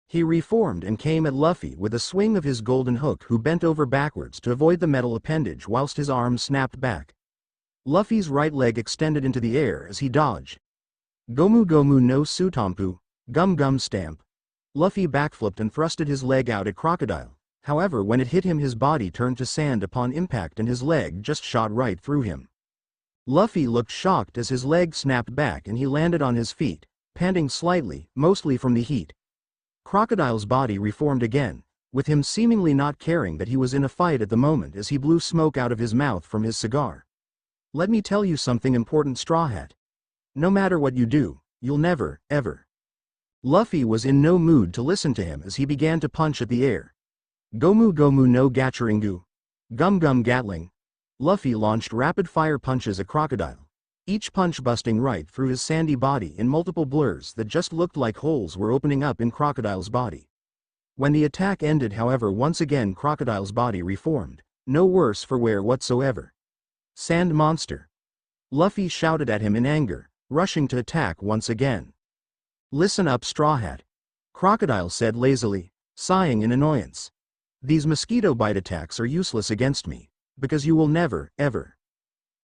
He reformed and came at Luffy with a swing of his golden hook, who bent over backwards to avoid the metal appendage whilst his arm snapped back. Luffy's right leg extended into the air as he dodged. Gomu Gomu no Sutampu. Gum Gum Stamp. Luffy backflipped and thrusted his leg out at Crocodile. However, when it hit him, his body turned to sand upon impact and his leg just shot right through him. Luffy looked shocked as his leg snapped back and he landed on his feet, panting slightly, mostly from the heat. Crocodile's body reformed again, with him seemingly not caring that he was in a fight at the moment as he blew smoke out of his mouth from his cigar. Let me tell you something important, Straw Hat. No matter what you do, you'll never, ever. Luffy was in no mood to listen to him as he began to punch at the air. Gomu Gomu no Gacharingu. Gum Gum Gatling. Luffy launched rapid-fire punches at Crocodile, each punch busting right through his sandy body in multiple blurs that just looked like holes were opening up in Crocodile's body. When the attack ended, however, once again Crocodile's body reformed, no worse for wear whatsoever. Sand monster. Luffy shouted at him in anger, rushing to attack once again. Listen up, Straw Hat. Crocodile said lazily, sighing in annoyance. These mosquito bite attacks are useless against me, because you will never, ever.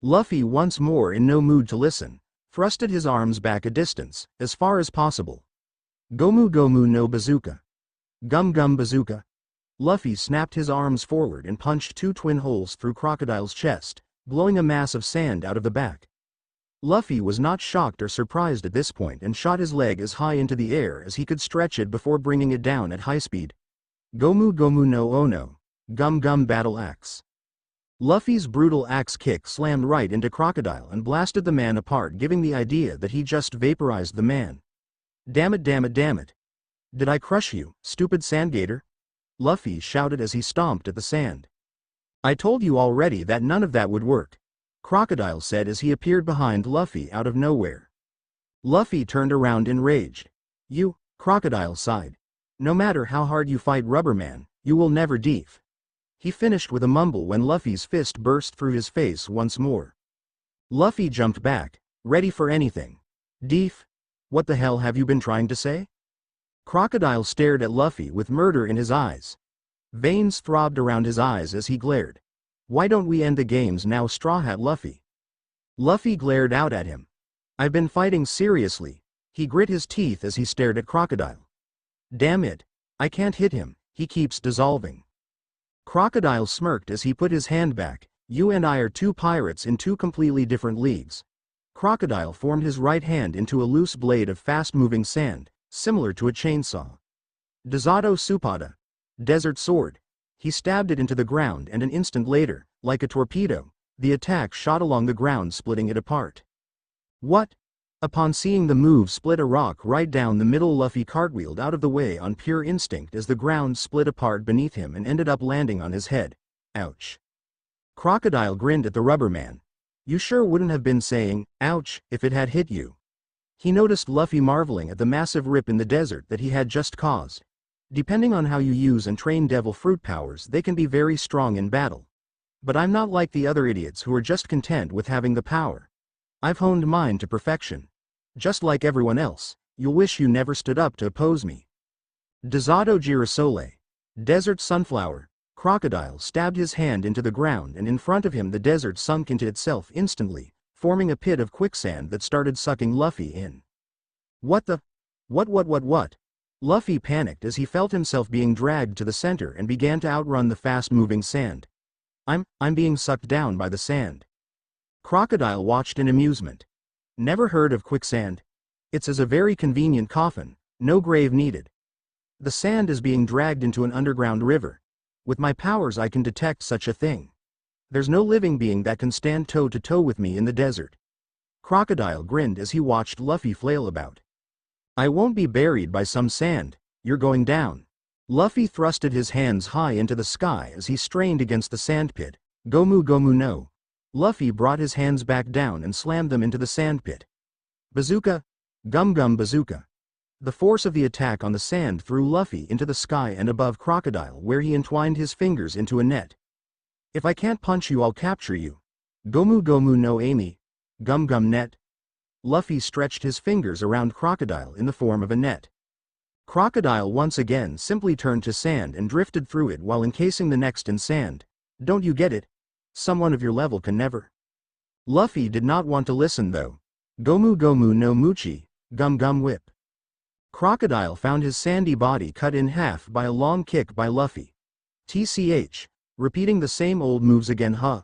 Luffy, once more in no mood to listen, thrusted his arms back a distance, as far as possible. Gomu Gomu no Bazooka. Gum Gum Bazooka. Luffy snapped his arms forward and punched 2 twin holes through Crocodile's chest, blowing a mass of sand out of the back. Luffy was not shocked or surprised at this point and shot his leg as high into the air as he could stretch it before bringing it down at high speed. Gomu Gomu no Ono. Gum Gum Battle Axe. Luffy's brutal axe kick slammed right into Crocodile and blasted the man apart, giving the idea that he just vaporized the man. Damn it, damn it, damn it. Did I crush you, stupid sandgator? Luffy shouted as he stomped at the sand. I told you already that none of that would work, Crocodile said as he appeared behind Luffy out of nowhere. Luffy turned around enraged. You, Crocodile sighed. No matter how hard you fight Rubberman, you will never def. He finished with a mumble when Luffy's fist burst through his face once more. Luffy jumped back, ready for anything. Def? What the hell have you been trying to say? Crocodile stared at Luffy with murder in his eyes. Veins throbbed around his eyes as he glared. Why don't we end the games now, Straw Hat Luffy? Luffy glared out at him. I've been fighting seriously. He grit his teeth as he stared at Crocodile. Damn it. I can't hit him, he keeps dissolving. Crocodile smirked as he put his hand back. You and I are two pirates in two completely different leagues. Crocodile formed his right hand into a loose blade of fast-moving sand, similar to a chainsaw. Desato Supada. Desert Sword. He stabbed it into the ground, and an instant later, like a torpedo, the attack shot along the ground, splitting it apart. What? Upon seeing the move split a rock right down the middle, Luffy cartwheeled out of the way on pure instinct as the ground split apart beneath him and ended up landing on his head. Ouch. Crocodile grinned at the Rubberman. You sure wouldn't have been saying, ouch, if it had hit you. He noticed Luffy marveling at the massive rip in the desert that he had just caused. Depending on how you use and train devil fruit powers, they can be very strong in battle. But I'm not like the other idiots who are just content with having the power. I've honed mine to perfection. Just like everyone else, you'll wish you never stood up to oppose me. Desato Girasole. Desert Sunflower. Crocodile stabbed his hand into the ground, and in front of him the desert sunk into itself instantly, forming a pit of quicksand that started sucking Luffy in. What the? What? Luffy panicked as he felt himself being dragged to the center and began to outrun the fast-moving sand. I'm being sucked down by the sand. Crocodile watched in amusement. Never heard of quicksand? It's as a very convenient coffin, no grave needed. The sand is being dragged into an underground river. With my powers I can detect such a thing. There's no living being that can stand toe-to-toe with me in the desert. Crocodile grinned as he watched Luffy flail about. I won't be buried by some sand, you're going down. Luffy thrusted his hands high into the sky as he strained against the sandpit. Gomu Gomu no. Luffy brought his hands back down and slammed them into the sandpit. Bazooka! Gum Gum Bazooka! The force of the attack on the sand threw Luffy into the sky and above Crocodile, where he entwined his fingers into a net. If I can't punch you, I'll capture you. Gomu Gomu no Amy. Gum Gum Net. Luffy stretched his fingers around Crocodile in the form of a net. Crocodile once again simply turned to sand and drifted through it while encasing the next in sand. Don't you get it? Someone of your level can never. Luffy did not want to listen though. Gomu Gomu no Muchi, Gum Gum Whip. Crocodile found his sandy body cut in half by a long kick by Luffy. TCH. Repeating the same old moves again, huh?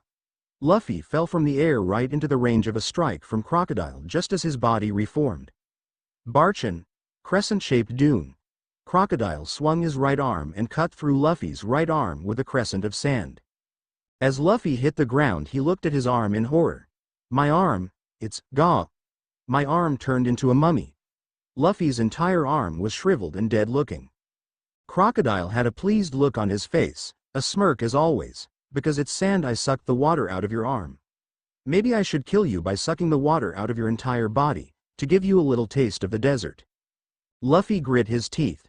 Luffy fell from the air right into the range of a strike from Crocodile just as his body reformed. Barchin. Crescent-shaped dune. Crocodile swung his right arm and cut through Luffy's right arm with a crescent of sand. As Luffy hit the ground, he looked at his arm in horror. My arm, it's gone. My arm turned into a mummy. Luffy's entire arm was shriveled and dead-looking. Crocodile had a pleased look on his face, a smirk as always. Because it's sand, I sucked the water out of your arm. Maybe I should kill you by sucking the water out of your entire body, to give you a little taste of the desert. Luffy grit his teeth.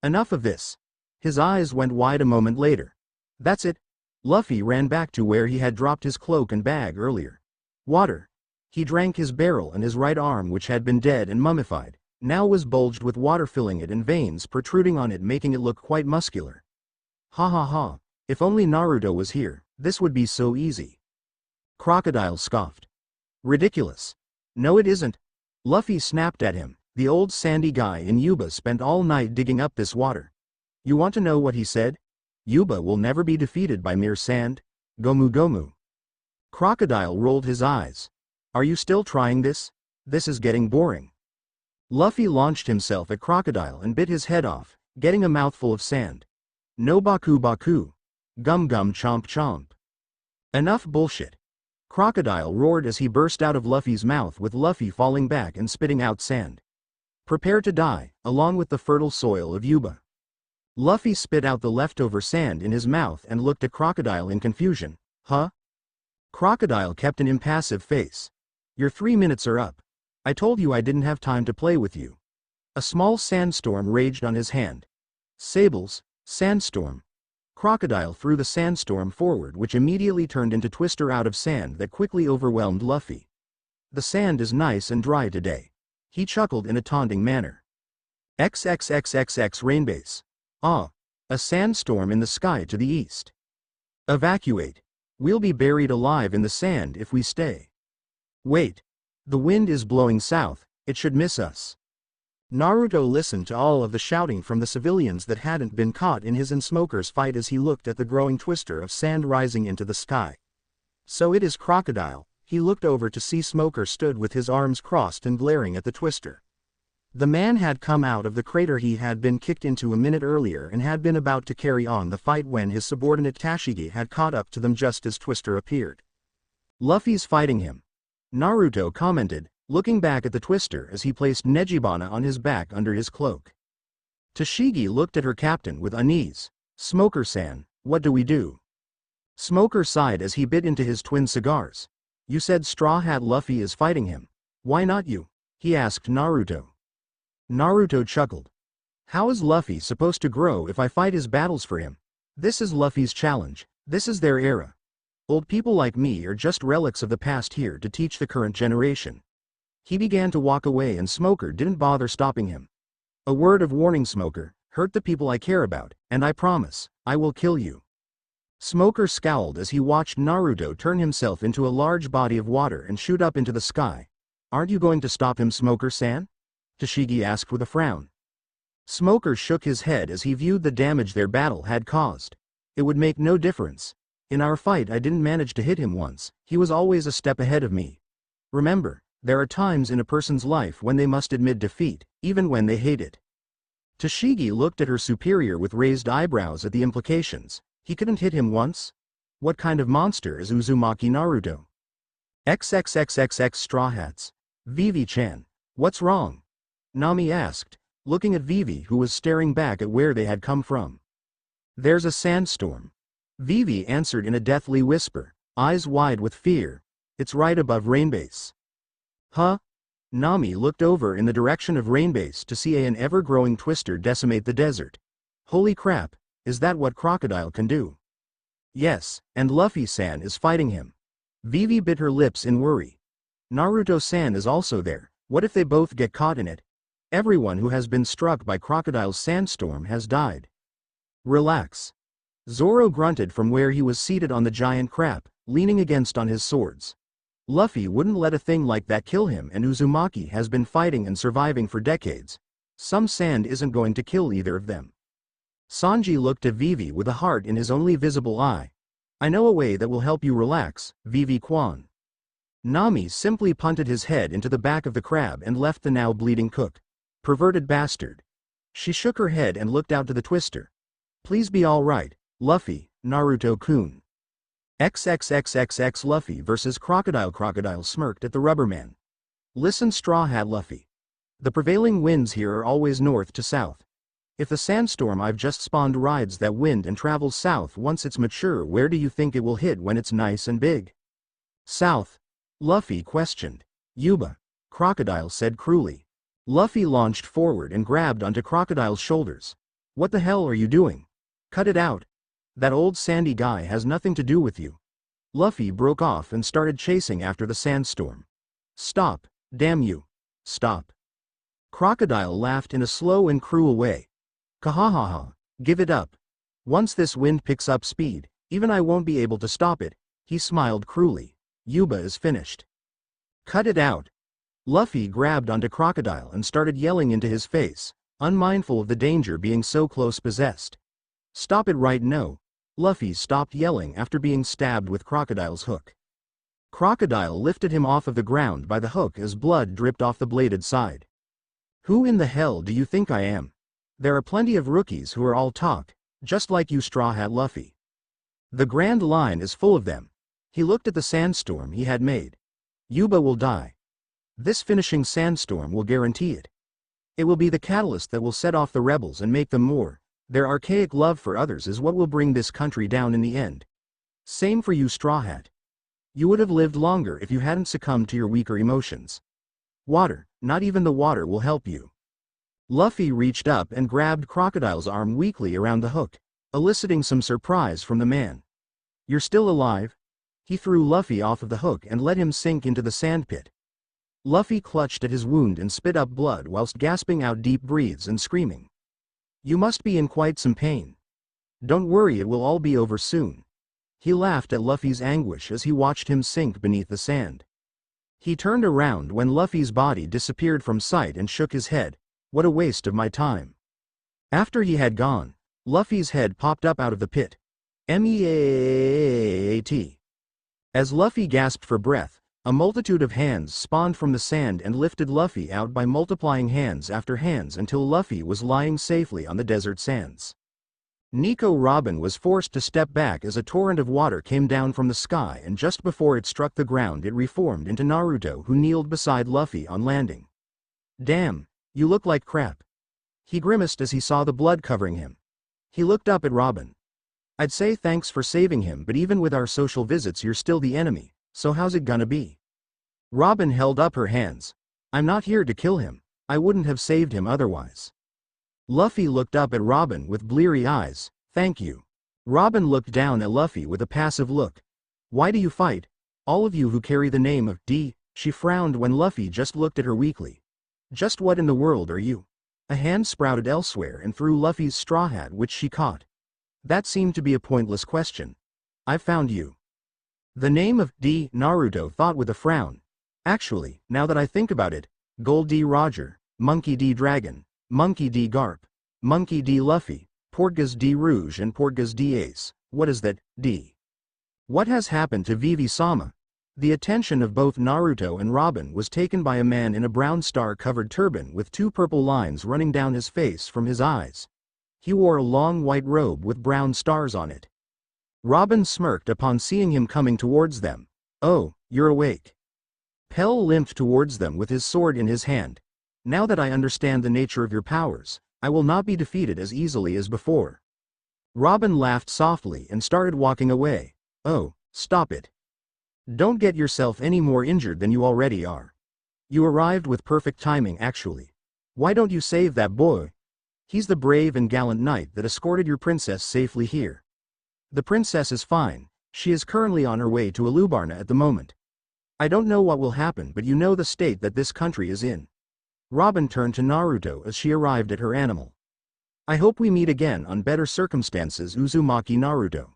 Enough of this. His eyes went wide a moment later. That's it. Luffy ran back to where he had dropped his cloak and bag earlier. Water. He drank his barrel, and his right arm, which had been dead and mummified, now was bulged with water, filling it and veins protruding on it, making it look quite muscular. Ha ha ha. If only Naruto was here, this would be so easy. Crocodile scoffed. Ridiculous. No it isn't. Luffy snapped at him. The old sandy guy in Yuba spent all night digging up this water. You want to know what he said? Yuba will never be defeated by mere sand. Gomu Gomu. Crocodile rolled his eyes. Are you still trying this? This is getting boring. Luffy launched himself at Crocodile and bit his head off, getting a mouthful of sand. No Baku Baku. Gum Gum Chomp Chomp. Enough bullshit. Crocodile roared as he burst out of Luffy's mouth with Luffy falling back and spitting out sand. Prepare to die, along with the fertile soil of Yuba. Luffy spit out the leftover sand in his mouth and looked at Crocodile in confusion. Huh? Crocodile kept an impassive face. Your 3 minutes are up. I told you I didn't have time to play with you. A small sandstorm raged on his hand. Sables, sandstorm. Crocodile threw the sandstorm forward, which immediately turned into Twister out of sand that quickly overwhelmed Luffy. The sand is nice and dry today. He chuckled in a taunting manner. XXXXX Rainbase. Ah. A sandstorm in the sky to the east. Evacuate. We'll be buried alive in the sand if we stay. Wait. The wind is blowing south, it should miss us. Naruto listened to all of the shouting from the civilians that hadn't been caught in his and Smoker's fight as he looked at the growing twister of sand rising into the sky. So it is Crocodile. He looked over to see Smoker stood with his arms crossed and glaring at the twister. The man had come out of the crater he had been kicked into a minute earlier and had been about to carry on the fight when his subordinate Tashigi had caught up to them just as Twister appeared. Luffy's fighting him. Naruto commented, looking back at the twister as he placed Nejibana on his back under his cloak. Tashigi looked at her captain with unease. Smoker-san, what do we do? Smoker sighed as he bit into his twin cigars. You said Straw Hat Luffy is fighting him. Why not you? He asked Naruto. Naruto chuckled. How is Luffy supposed to grow if I fight his battles for him? This is Luffy's challenge. This is their era. Old people like me are just relics of the past here to teach the current generation. He began to walk away and Smoker didn't bother stopping him. A word of warning, Smoker, hurt the people I care about, and I promise, I will kill you. Smoker scowled as he watched Naruto turn himself into a large body of water and shoot up into the sky. Aren't you going to stop him, Smoker-san? Tashigi asked with a frown. Smoker shook his head as he viewed the damage their battle had caused. It would make no difference. In our fight I didn't manage to hit him once, he was always a step ahead of me. Remember, there are times in a person's life when they must admit defeat, even when they hate it. Tashigi looked at her superior with raised eyebrows at the implications. He couldn't hit him once? What kind of monster is Uzumaki Naruto? XXXXX Straw Hats. Vivi-chan. What's wrong? Nami asked, looking at Vivi who was staring back at where they had come from. There's a sandstorm. Vivi answered in a deathly whisper, eyes wide with fear. It's right above Rainbase. Huh? Nami looked over in the direction of Rainbase to see an ever-growing twister decimate the desert. Holy crap, is that what Crocodile can do? Yes, and Luffy-san is fighting him. Vivi bit her lips in worry. Naruto-san is also there. What if they both get caught in it? Everyone who has been struck by Crocodile's sandstorm has died. Relax. Zoro grunted from where he was seated on the giant crab, leaning against on his swords. Luffy wouldn't let a thing like that kill him, and Uzumaki has been fighting and surviving for decades. Some sand isn't going to kill either of them. Sanji looked at Vivi with a heart in his only visible eye. I know a way that will help you relax, Vivi-kwan. Nami simply punted his head into the back of the crab and left the now bleeding cook. Perverted bastard. She shook her head and looked out to the twister. Please be all right, Luffy, Naruto-kun. XXXXX Luffy versus Crocodile. Crocodile smirked at the rubberman. Listen, Straw Hat Luffy. The prevailing winds here are always north to south. If the sandstorm I've just spawned rides that wind and travels south once it's mature, where do you think it will hit when it's nice and big? South. Luffy questioned. Yuba. Crocodile said cruelly. Luffy launched forward and grabbed onto Crocodile's shoulders. What the hell are you doing? Cut it out. That old sandy guy has nothing to do with you. Luffy broke off and started chasing after the sandstorm. Stop, damn you. Stop. Crocodile laughed in a slow and cruel way. Kahahaha, give it up. Once this wind picks up speed, even I won't be able to stop it, he smiled cruelly. Yuba is finished. Cut it out. Luffy grabbed onto Crocodile and started yelling into his face, unmindful of the danger being so close possessed. Stop it right now. Luffy stopped yelling after being stabbed with Crocodile's hook. Crocodile lifted him off of the ground by the hook as blood dripped off the bladed side. Who in the hell do you think I am? There are plenty of rookies who are all talk, just like you, Straw Hat Luffy. The Grand Line is full of them. He looked at the sandstorm he had made. Yuba will die. This finishing sandstorm will guarantee it. It will be the catalyst that will set off the rebels and make them more. Their archaic love for others is what will bring this country down in the end. Same for you, Straw Hat. You would have lived longer if you hadn't succumbed to your weaker emotions. Water, not even the water will help you. Luffy reached up and grabbed Crocodile's arm weakly around the hook, eliciting some surprise from the man. You're still alive? He threw Luffy off of the hook and let him sink into the sandpit. Luffy clutched at his wound and spit up blood whilst gasping out deep breaths and screaming. You must be in quite some pain. Don't worry, it will all be over soon. He laughed at Luffy's anguish as he watched him sink beneath the sand. He turned around when Luffy's body disappeared from sight and shook his head. What a waste of my time. After he had gone, Luffy's head popped up out of the pit. Meat. As Luffy gasped for breath, a multitude of hands spawned from the sand and lifted Luffy out by multiplying hands after hands until Luffy was lying safely on the desert sands. Nico Robin was forced to step back as a torrent of water came down from the sky, and just before it struck the ground it reformed into Naruto, who kneeled beside Luffy on landing. Damn, you look like crap. He grimaced as he saw the blood covering him. He looked up at Robin. I'd say thanks for saving him, but even with our social visits you're still the enemy, so how's it gonna be? Robin held up her hands. I'm not here to kill him. I wouldn't have saved him otherwise. Luffy looked up at Robin with bleary eyes. Thank you. Robin looked down at Luffy with a passive look. Why do you fight? All of you who carry the name of D. She frowned when Luffy just looked at her weakly. Just what in the world are you? A hand sprouted elsewhere and threw Luffy's straw hat, which she caught. That seemed to be a pointless question. I've found you. The name of D. Naruto thought with a frown. Actually, now that I think about it, Gold D. Roger, Monkey D. Dragon, Monkey D. Garp, Monkey D. Luffy, Portgas D. Rouge and Portgas D. Ace. What is that, D? What has happened to Vivi-sama? The attention of both Naruto and Robin was taken by a man in a brown star-covered turban with two purple lines running down his face from his eyes. He wore a long white robe with brown stars on it. Robin smirked upon seeing him coming towards them. Oh, you're awake. Pell limped towards them with his sword in his hand. Now that I understand the nature of your powers, I will not be defeated as easily as before. Robin laughed softly and started walking away. Oh, stop it. Don't get yourself any more injured than you already are. You arrived with perfect timing actually. Why don't you save that boy? He's the brave and gallant knight that escorted your princess safely here. The princess is fine. She is currently on her way to Alubarna at the moment. I don't know what will happen, but you know the state that this country is in. Robin turned to Naruto as she arrived at her animal. I hope we meet again on better circumstances, Uzumaki Naruto.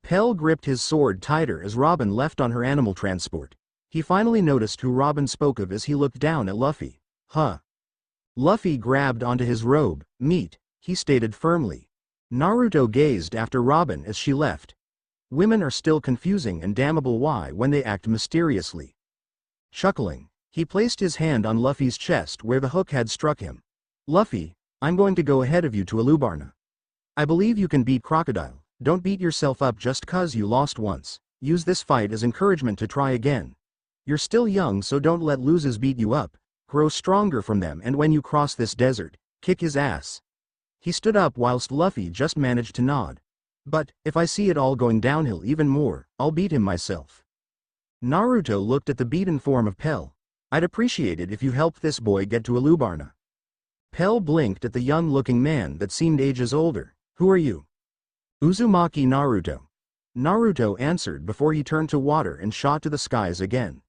Pell gripped his sword tighter as Robin left on her animal transport. He finally noticed who Robin spoke of as he looked down at Luffy. Huh. Luffy grabbed onto his robe. Meet, he stated firmly. Naruto gazed after Robin as she left. Women are still confusing and damnable why when they act mysteriously. Chuckling, he placed his hand on Luffy's chest where the hook had struck him. Luffy, I'm going to go ahead of you to Alubarna. I believe you can beat Crocodile. Don't beat yourself up just cause you lost once. Use this fight as encouragement to try again. You're still young, so don't let losers beat you up. Grow stronger from them, and when you cross this desert, kick his ass. He stood up whilst Luffy just managed to nod. But, if I see it all going downhill even more, I'll beat him myself. Naruto looked at the beaten form of Pell. I'd appreciate it if you helped this boy get to Alubarna. Pell blinked at the young-looking man that seemed ages older. Who are you? Uzumaki Naruto. Naruto answered before he turned to water and shot to the skies again.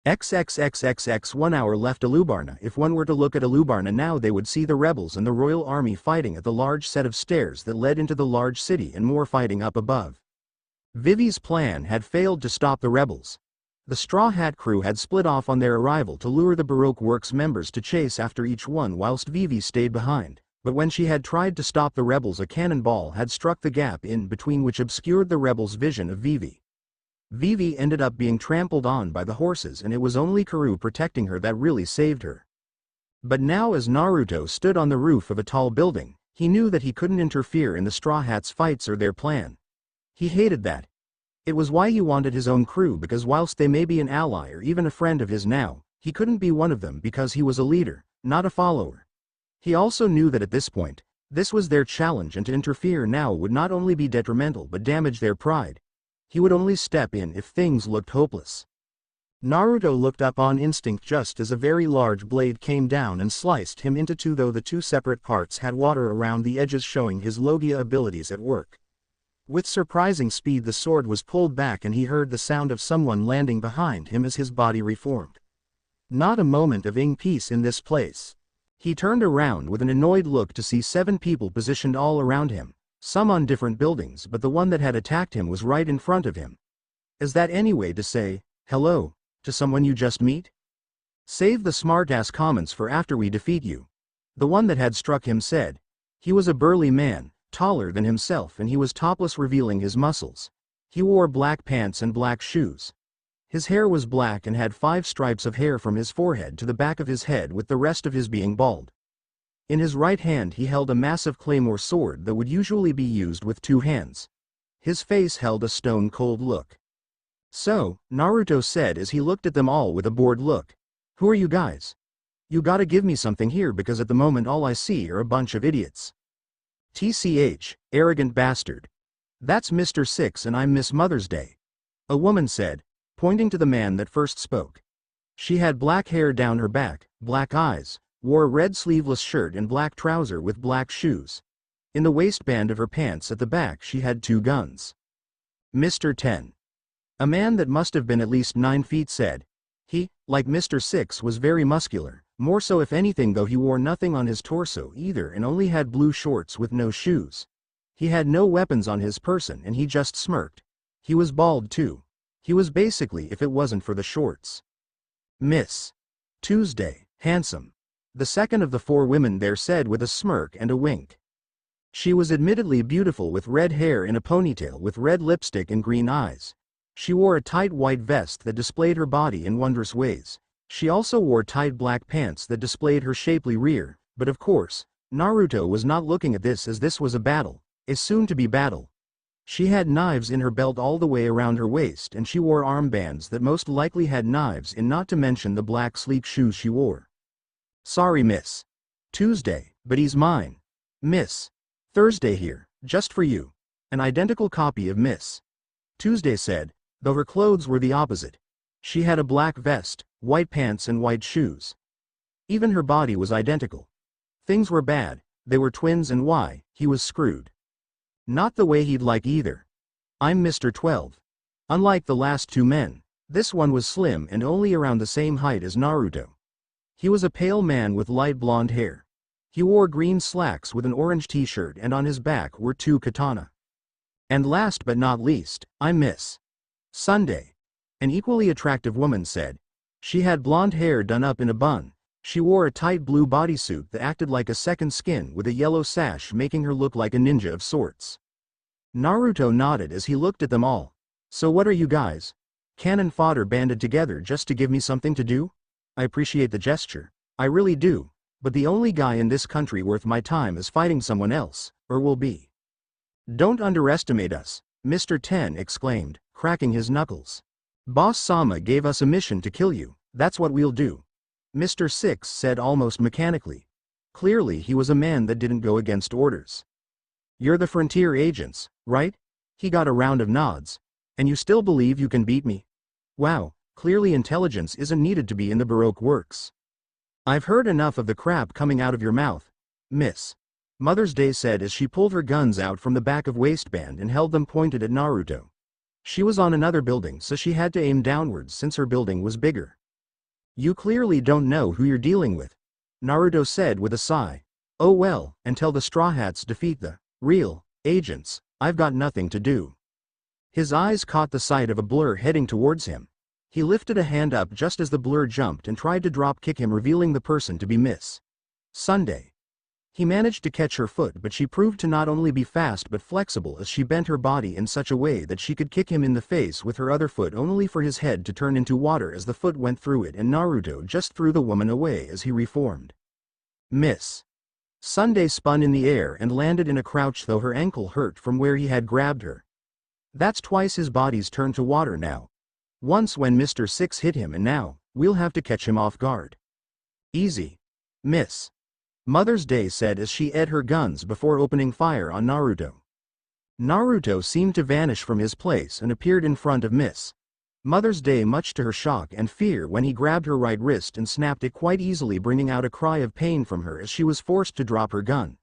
XXXXX 1 hour left Alubarna. If one were to look at Alubarna now, they would see the rebels and the royal army fighting at the large set of stairs that led into the large city and more fighting up above. Vivi's plan had failed to stop the rebels. The Straw Hat crew had split off on their arrival to lure the Baroque Works members to chase after each one whilst Vivi stayed behind. But when she had tried to stop the rebels, a cannonball had struck the gap in between which obscured the rebels' vision of Vivi. Vivi ended up being trampled on by the horses, and it was only Karoo protecting her that really saved her. But now as Naruto stood on the roof of a tall building, he knew that he couldn't interfere in the Straw Hats' fights or their plan. He hated that. It was why he wanted his own crew, because whilst they may be an ally or even a friend of his now, he couldn't be one of them because he was a leader, not a follower. He also knew that at this point, this was their challenge, and to interfere now would not only be detrimental but damage their pride. He would only step in if things looked hopeless. Naruto looked up on instinct just as a very large blade came down and sliced him into two, though the two separate parts had water around the edges, showing his Logia abilities at work. With surprising speed the sword was pulled back and he heard the sound of someone landing behind him as his body reformed. Not a moment of peace in this place. He turned around with an annoyed look to see 7 people positioned all around him, some on different buildings, but the one that had attacked him was right in front of him. Is that any way to say, hello, to someone you just meet? Save the smart-ass comments for after we defeat you. The one that had struck him said. He was a burly man, taller than himself, and he was topless, revealing his muscles. He wore black pants and black shoes. His hair was black and had 5 stripes of hair from his forehead to the back of his head, with the rest of his being bald. In his right hand he held a massive claymore sword that would usually be used with 2 hands. His face held a stone-cold look. So, Naruto said as he looked at them all with a bored look. Who are you guys? You gotta give me something here, because at the moment all I see are a bunch of idiots. TCH, arrogant bastard. That's Mr. 6 and I'm Miss Mother's Day. A woman said, pointing to the man that first spoke. She had black hair down her back, black eyes, wore a red sleeveless shirt and black trouser with black shoes. In the waistband of her pants at the back she had 2 guns. Mr. 10. A man that must have been at least 9 feet said. He, like Mr. 6, was very muscular, more so if anything, though he wore nothing on his torso either and only had blue shorts with no shoes. He had no weapons on his person and he just smirked. He was bald too. He was basically if it wasn't for the shorts. Miss Tuesday, handsome. The second of the 4 women there said with a smirk and a wink. She was admittedly beautiful, with red hair in a ponytail, with red lipstick and green eyes. She wore a tight white vest that displayed her body in wondrous ways. She also wore tight black pants that displayed her shapely rear, but of course, Naruto was not looking at this, as this was a battle, a soon-to-be battle. She had knives in her belt all the way around her waist, and she wore armbands that most likely had knives in, not to mention the black sleek shoes she wore. Sorry Miss Tuesday, but he's mine. Miss Thursday here, just for you. An identical copy of Miss Tuesday said, though her clothes were the opposite. She had a black vest, white pants and white shoes. Even her body was identical. Things were bad, they were twins, and why, he was screwed. Not the way he'd like either. I'm Mr. 12. Unlike the last 2 men, this one was slim and only around the same height as Naruto. He was a pale man with light blonde hair. He wore green slacks with an orange t-shirt, and on his back were 2 katana. And last but not least, I'm Miss Sunday. An equally attractive woman said. She had blonde hair done up in a bun. She wore a tight blue bodysuit that acted like a second skin with a yellow sash, making her look like a ninja of sorts. Naruto nodded as he looked at them all. So what are you guys? Cannon fodder banded together just to give me something to do? I appreciate the gesture. I really do. But the only guy in this country worth my time is fighting someone else, or will be. Don't underestimate us, Mr. 10 exclaimed, cracking his knuckles. Boss Sama gave us a mission to kill you, that's what we'll do. Mr. 6 said almost mechanically. Clearly he was a man that didn't go against orders. You're the frontier agents, right? He got a round of nods. And you still believe you can beat me? Wow, clearly intelligence isn't needed to be in the Baroque works. I've heard enough of the crap coming out of your mouth, Miss Mother's Day said as she pulled her guns out from the back of waistband and held them pointed at Naruto. She was on another building, so she had to aim downwards since her building was bigger. You clearly don't know who you're dealing with, Naruto said with a sigh. Oh well, until the Straw Hats defeat the real agents, I've got nothing to do. His eyes caught the sight of a blur heading towards him. He lifted a hand up just as the blur jumped and tried to drop kick him, revealing the person to be Miss Sunday. He managed to catch her foot, but she proved to not only be fast but flexible, as she bent her body in such a way that she could kick him in the face with her other foot, only for his head to turn into water as the foot went through it, and Naruto just threw the woman away as he reformed. Miss Sunday spun in the air and landed in a crouch, though her ankle hurt from where he had grabbed her. That's twice his body's turned to water now. Once when Mr. 6 hit him and now, we'll have to catch him off guard. Easy. Miss. Mother's Day said as she aimed her guns before opening fire on Naruto. Naruto seemed to vanish from his place and appeared in front of Miss Mother's Day, much to her shock and fear, when he grabbed her right wrist and snapped it quite easily, bringing out a cry of pain from her as she was forced to drop her gun.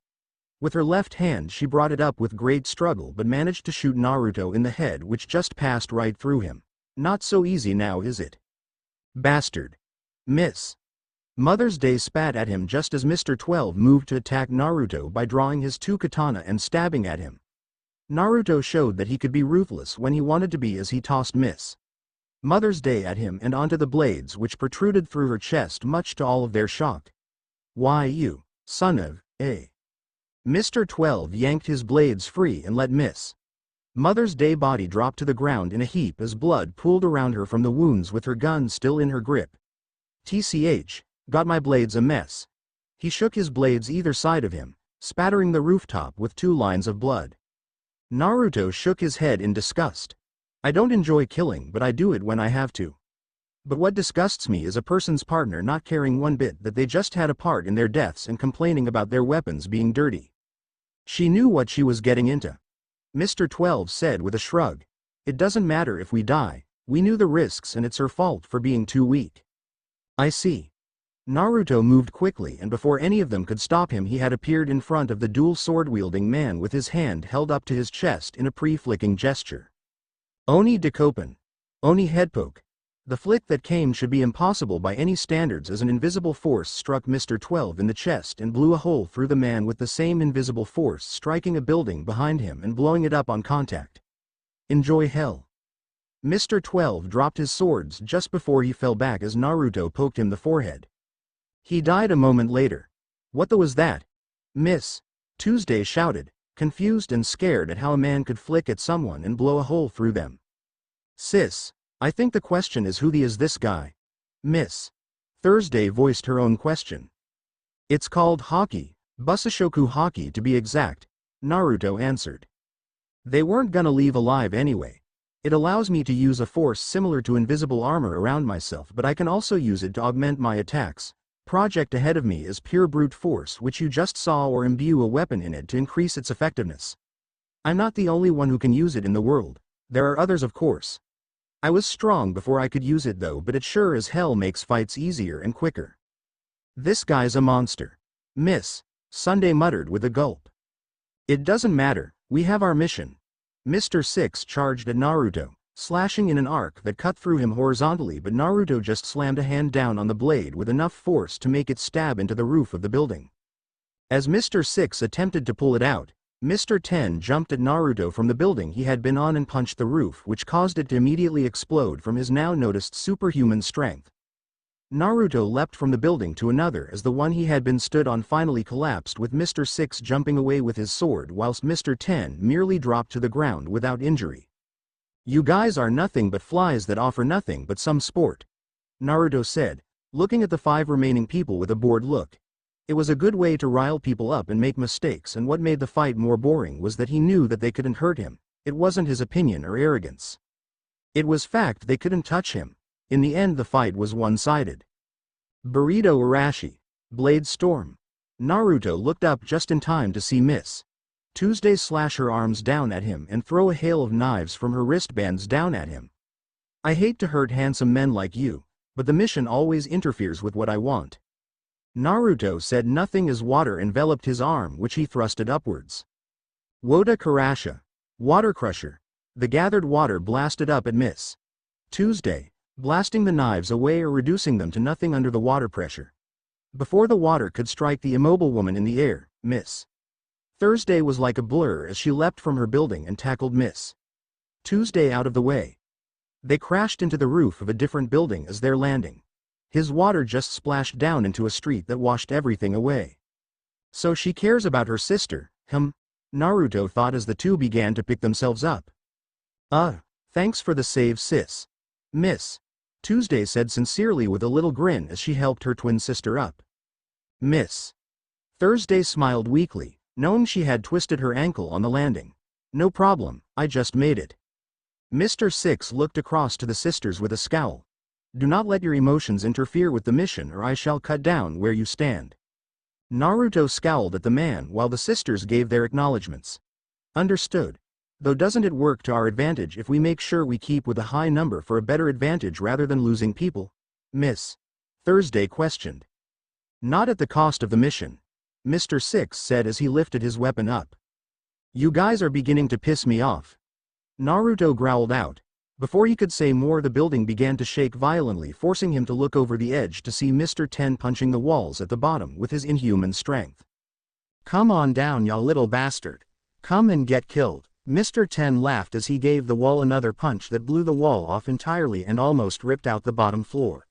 With her left hand she brought it up with great struggle but managed to shoot Naruto in the head, which just passed right through him. Not so easy now, is it? Bastard. Miss Mother's Day spat at him just as Mr. 12 moved to attack Naruto by drawing his two katana and stabbing at him. Naruto showed that he could be ruthless when he wanted to be as he tossed Miss Mother's Day at him and onto the blades, which protruded through her chest, much to all of their shock. Why, you son of a... Mr. 12 yanked his blades free and let Miss Mother's Day body drop to the ground in a heap as blood pooled around her from the wounds, with her gun still in her grip. TCH, got my blades a mess. He shook his blades either side of him, spattering the rooftop with 2 lines of blood. Naruto shook his head in disgust. I don't enjoy killing, but I do it when I have to. But what disgusts me is a person's partner not caring one bit that they just had a part in their deaths and complaining about their weapons being dirty. She knew what she was getting into. Mr. 12 said with a shrug. It doesn't matter if we die, we knew the risks and it's her fault for being too weak. I see. Naruto moved quickly, and before any of them could stop him he had appeared in front of the dual sword-wielding man with his hand held up to his chest in a pre-flicking gesture. Oni Dekopen. Oni head poke. The flick that came should be impossible by any standards, as an invisible force struck Mr. 12 in the chest and blew a hole through the man, with the same invisible force striking a building behind him and blowing it up on contact. Enjoy hell. Mr. 12 dropped his swords just before he fell back as Naruto poked him in the forehead. He died a moment later. What the was that? Miss Tuesday shouted, confused and scared at how a man could flick at someone and blow a hole through them. Sis, I think the question is who the is this guy? Miss Thursday voiced her own question. It's called hockey, Busashoku hockey to be exact, Naruto answered. They weren't gonna leave alive anyway. It allows me to use a force similar to invisible armor around myself, but I can also use it to augment my attacks. Project ahead of me is pure brute force, which you just saw, or imbue a weapon in it to increase its effectiveness. I'm not the only one who can use it in the world. There are others, of course. I was strong before I could use it though, but it sure as hell makes fights easier and quicker. This guy's a monster. Miss Sunday muttered with a gulp. It doesn't matter, we have our mission. Mr. 6 charged at Naruto, slashing in an arc that cut through him horizontally, but Naruto just slammed a hand down on the blade with enough force to make it stab into the roof of the building. As Mr. 6 attempted to pull it out, Mr. 10 jumped at Naruto from the building he had been on and punched the roof, which caused it to immediately explode from his now noticed superhuman strength. Naruto leapt from the building to another as the one he had been stood on finally collapsed, with Mr. 6 jumping away with his sword whilst Mr. 10 merely dropped to the ground without injury. You guys are nothing but flies that offer nothing but some sport, Naruto said, looking at the 5 remaining people with a bored look. It was a good way to rile people up and make mistakes, and what made the fight more boring was that he knew that they couldn't hurt him. It wasn't his opinion or arrogance. It was fact they couldn't touch him. In the end the fight was one-sided. Burrito Arashi. Blade Storm. Naruto looked up just in time to see Miss Tuesday slash her arms down at him and throw a hail of knives from her wristbands down at him. I hate to hurt handsome men like you, but the mission always interferes with what I want. Naruto said nothing as water enveloped his arm, which he thrusted upwards. Woda Karasha. Water Crusher. The gathered water blasted up at Miss Tuesday, blasting the knives away or reducing them to nothing under the water pressure. Before the water could strike the immobile woman in the air, Miss Thursday was like a blur as she leapt from her building and tackled Miss Tuesday out of the way. They crashed into the roof of a different building as they're landing. His water just splashed down into a street that washed everything away. So she cares about her sister, Naruto thought as the two began to pick themselves up. Thanks for the save, sis. Miss Tuesday said sincerely with a little grin as she helped her twin sister up. Miss Thursday smiled weakly, knowing she had twisted her ankle on the landing. No problem, I just made it. Mr. Six looked across to the sisters with a scowl. Do not let your emotions interfere with the mission or I shall cut down where you stand. Naruto scowled at the man while the sisters gave their acknowledgements. Understood. Though doesn't it work to our advantage if we make sure we keep with a high number for a better advantage rather than losing people? Miss Thursday questioned. Not at the cost of the mission, Mr. Six said as he lifted his weapon up. You guys are beginning to piss me off. Naruto growled out. Before he could say more, the building began to shake violently, forcing him to look over the edge to see Mr. Ten punching the walls at the bottom with his inhuman strength. Come on down, y'all little bastard. Come and get killed. Mr. Ten laughed as he gave the wall another punch that blew the wall off entirely and almost ripped out the bottom floor.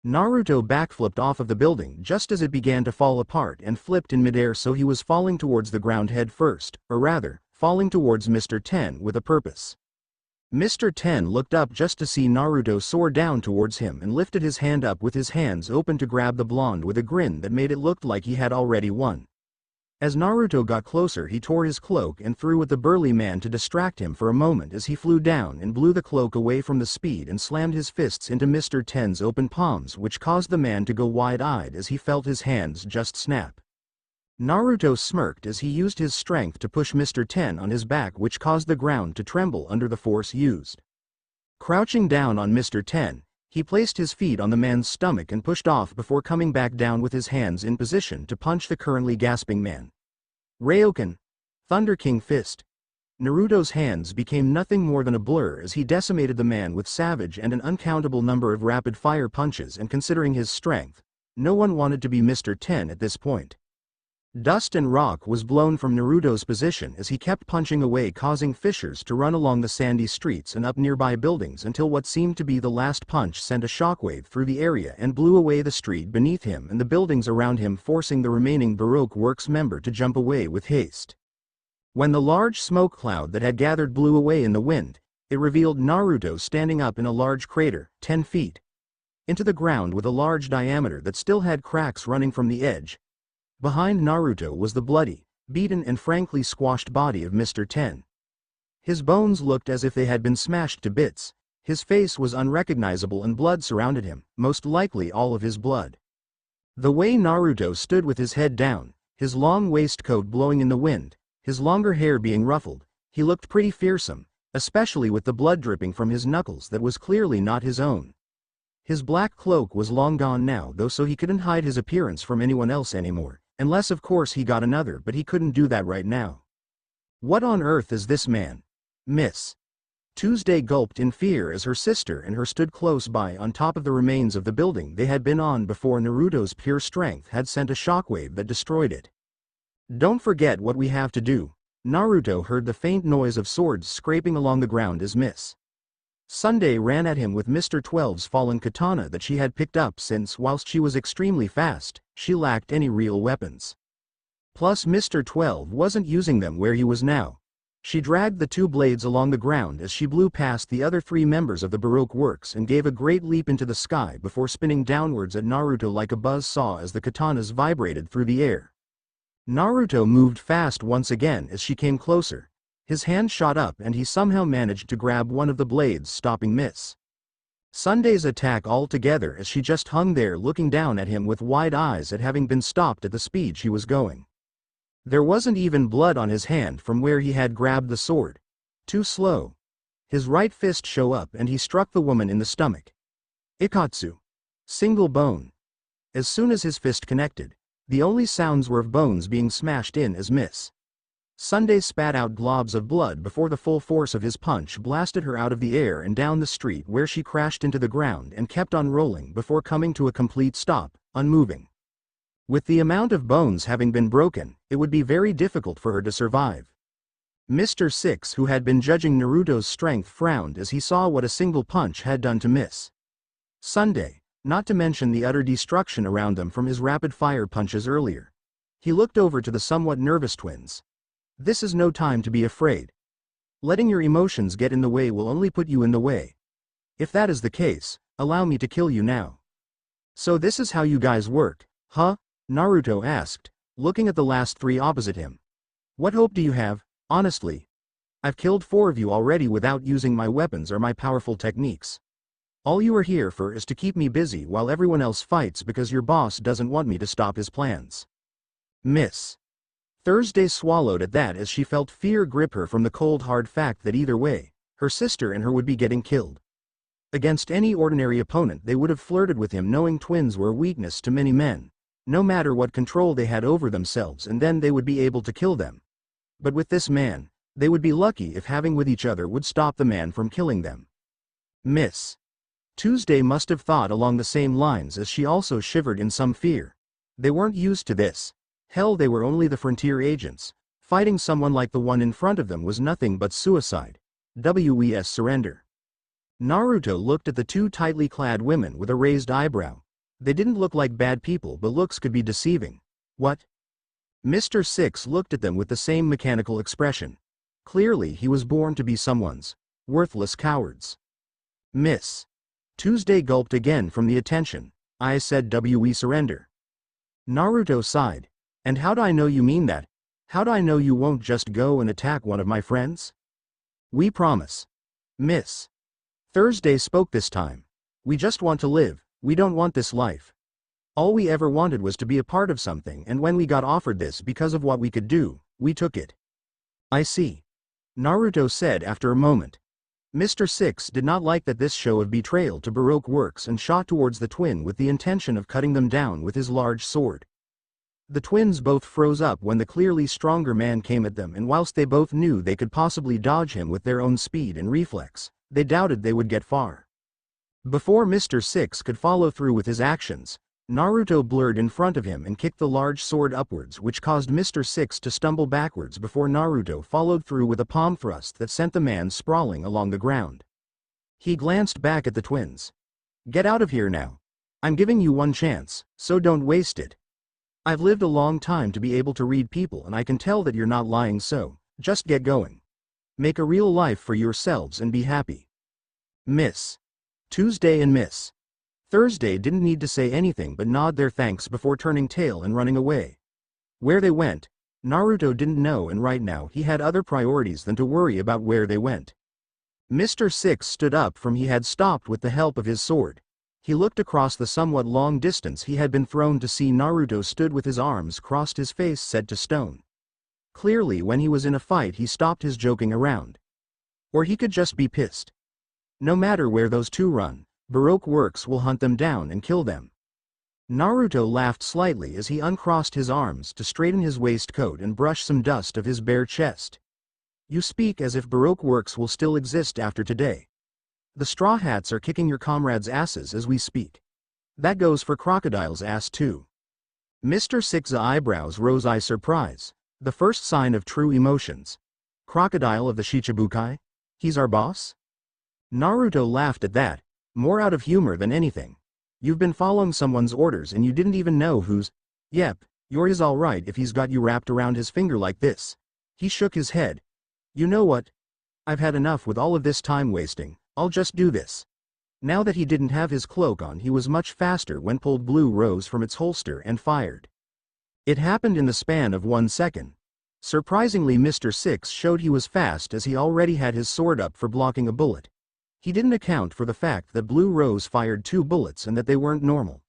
Naruto backflipped off of the building just as it began to fall apart and flipped in midair, so he was falling towards the ground head first, or rather, falling towards Mr. Ten with a purpose. Mr. Ten looked up just to see Naruto soar down towards him and lifted his hand up with his hands open to grab the blonde with a grin that made it look like he had already won. As Naruto got closer, he tore his cloak and threw at the burly man to distract him for a moment as he flew down and blew the cloak away from the speed and slammed his fists into Mr. Ten's open palms, which caused the man to go wide-eyed as he felt his hands just snap. Naruto smirked as he used his strength to push Mr. Ten on his back, which caused the ground to tremble under the force used. Crouching down on Mr. Ten, he placed his feet on the man's stomach and pushed off before coming back down with his hands in position to punch the currently gasping man. Ryokan, Thunder King Fist. Naruto's hands became nothing more than a blur as he decimated the man with savage and an uncountable number of rapid-fire punches, and considering his strength, no one wanted to be Mr. Ten at this point. Dust and rock was blown from Naruto's position as he kept punching away, causing fissures to run along the sandy streets and up nearby buildings until what seemed to be the last punch sent a shockwave through the area and blew away the street beneath him and the buildings around him, forcing the remaining Baroque Works member to jump away with haste. When the large smoke cloud that had gathered blew away in the wind, it revealed Naruto standing up in a large crater, 10 feet into the ground with a large diameter that still had cracks running from the edge. Behind Naruto was the bloody, beaten and frankly squashed body of Mr. Ten. His bones looked as if they had been smashed to bits, his face was unrecognizable and blood surrounded him, most likely all of his blood. The way Naruto stood with his head down, his long waistcoat blowing in the wind, his longer hair being ruffled, he looked pretty fearsome, especially with the blood dripping from his knuckles that was clearly not his own. His black cloak was long gone now though, so he couldn't hide his appearance from anyone else anymore. Unless of course he got another, but he couldn't do that right now. What on earth is this man? Miss Tuesday gulped in fear as her sister and her stood close by on top of the remains of the building they had been on before Naruto's pure strength had sent a shockwave that destroyed it. Don't forget what we have to do. Naruto heard the faint noise of swords scraping along the ground as Miss Sunday ran at him with Mr. 12's fallen katana that she had picked up, since whilst she was extremely fast, she lacked any real weapons. Plus Mr. 12 wasn't using them where he was now. She dragged the two blades along the ground as she blew past the other three members of the Baroque Works and gave a great leap into the sky before spinning downwards at Naruto like a buzz saw as the katanas vibrated through the air. Naruto moved fast once again as she came closer. His hand shot up and he somehow managed to grab one of the blades, stopping Miss Sunday's attack altogether as she just hung there looking down at him with wide eyes at having been stopped at the speed she was going. There wasn't even blood on his hand from where he had grabbed the sword. Too slow. His right fist showed up and he struck the woman in the stomach. Ikatsu. Single bone. As soon as his fist connected, the only sounds were of bones being smashed in as Miss Sunday spat out globs of blood before the full force of his punch blasted her out of the air and down the street, where she crashed into the ground and kept on rolling before coming to a complete stop, unmoving. With the amount of bones having been broken, it would be very difficult for her to survive. Mr. Six, who had been judging Naruto's strength, frowned as he saw what a single punch had done to Miss Sunday, not to mention the utter destruction around them from his rapid-fire punches earlier. He looked over to the somewhat nervous twins. This is no time to be afraid. Letting your emotions get in the way will only put you in the way. If that is the case, allow me to kill you now. So this is how you guys work, huh? Naruto asked, looking at the last three opposite him. What hope do you have, honestly? I've killed 4 of you already without using my weapons or my powerful techniques. All you are here for is to keep me busy while everyone else fights because your boss doesn't want me to stop his plans. Miss Thursday swallowed at that as she felt fear grip her from the cold hard fact that either way, her sister and her would be getting killed. Against any ordinary opponent they would have flirted with him, knowing twins were a weakness to many men, no matter what control they had over themselves, and then they would be able to kill them. But with this man, they would be lucky if having with each other would stop the man from killing them. Miss Tuesday must have thought along the same lines as she also shivered in some fear. They weren't used to this. Hell, they were only the frontier agents. Fighting someone like the one in front of them was nothing but suicide. WES surrender. Naruto looked at the 2 tightly clad women with a raised eyebrow. They didn't look like bad people, but looks could be deceiving. What? Mr. Six looked at them with the same mechanical expression. Clearly he was born to be someone's worthless cowards. Miss Tuesday gulped again from the attention. I said we surrender. Naruto sighed. And how'd I know you mean that? How'd I know you won't just go and attack one of my friends? We promise. Miss Thursday spoke this time. We just want to live, we don't want this life. All we ever wanted was to be a part of something, and when we got offered this because of what we could do, we took it. I see. Naruto said after a moment. Mr. Six did not like that this show of betrayal to Baroque works and shot towards the twin with the intention of cutting them down with his large sword. The twins both froze up when the clearly stronger man came at them, and whilst they both knew they could possibly dodge him with their own speed and reflex, they doubted they would get far. Before Mr. Six could follow through with his actions, Naruto blurred in front of him and kicked the large sword upwards, which caused Mr. Six to stumble backwards before Naruto followed through with a palm thrust that sent the man sprawling along the ground. He glanced back at the twins. Get out of here now. I'm giving you one chance, so don't waste it. I've lived a long time to be able to read people, and I can tell that you're not lying, so just get going. Make a real life for yourselves and be happy. Miss Tuesday and Miss Thursday didn't need to say anything but nod their thanks before turning tail and running away. Where they went, Naruto didn't know, and right now he had other priorities than to worry about where they went. Mr. Six stood up from he had stopped with the help of his sword. He looked across the somewhat long distance he had been thrown to see Naruto stood with his arms crossed, his face set to stone. Clearly when he was in a fight he stopped his joking around. Or he could just be pissed. No matter where those two run, Baroque works will hunt them down and kill them. Naruto laughed slightly as he uncrossed his arms to straighten his waistcoat and brush some dust of his bare chest. You speak as if Baroque works will still exist after today. The Straw Hats are kicking your comrades' asses as we speak. That goes for Crocodile's ass too. Mr. Six's eyebrows rose in surprise, the first sign of true emotions. Crocodile of the Shichibukai? He's our boss? Naruto laughed at that, more out of humor than anything. You've been following someone's orders and you didn't even know whose. Yep, yours all right if he's got you wrapped around his finger like this. He shook his head. You know what? I've had enough with all of this time wasting. I'll just do this. Now that he didn't have his cloak on, he was much faster when pulled blue rose from its holster and fired. It happened in the span of 1 second. Surprisingly, Mr. Six showed he was fast as he already had his sword up for blocking a bullet. He didn't account for the fact that Blue Rose fired 2 bullets and that they weren't normal.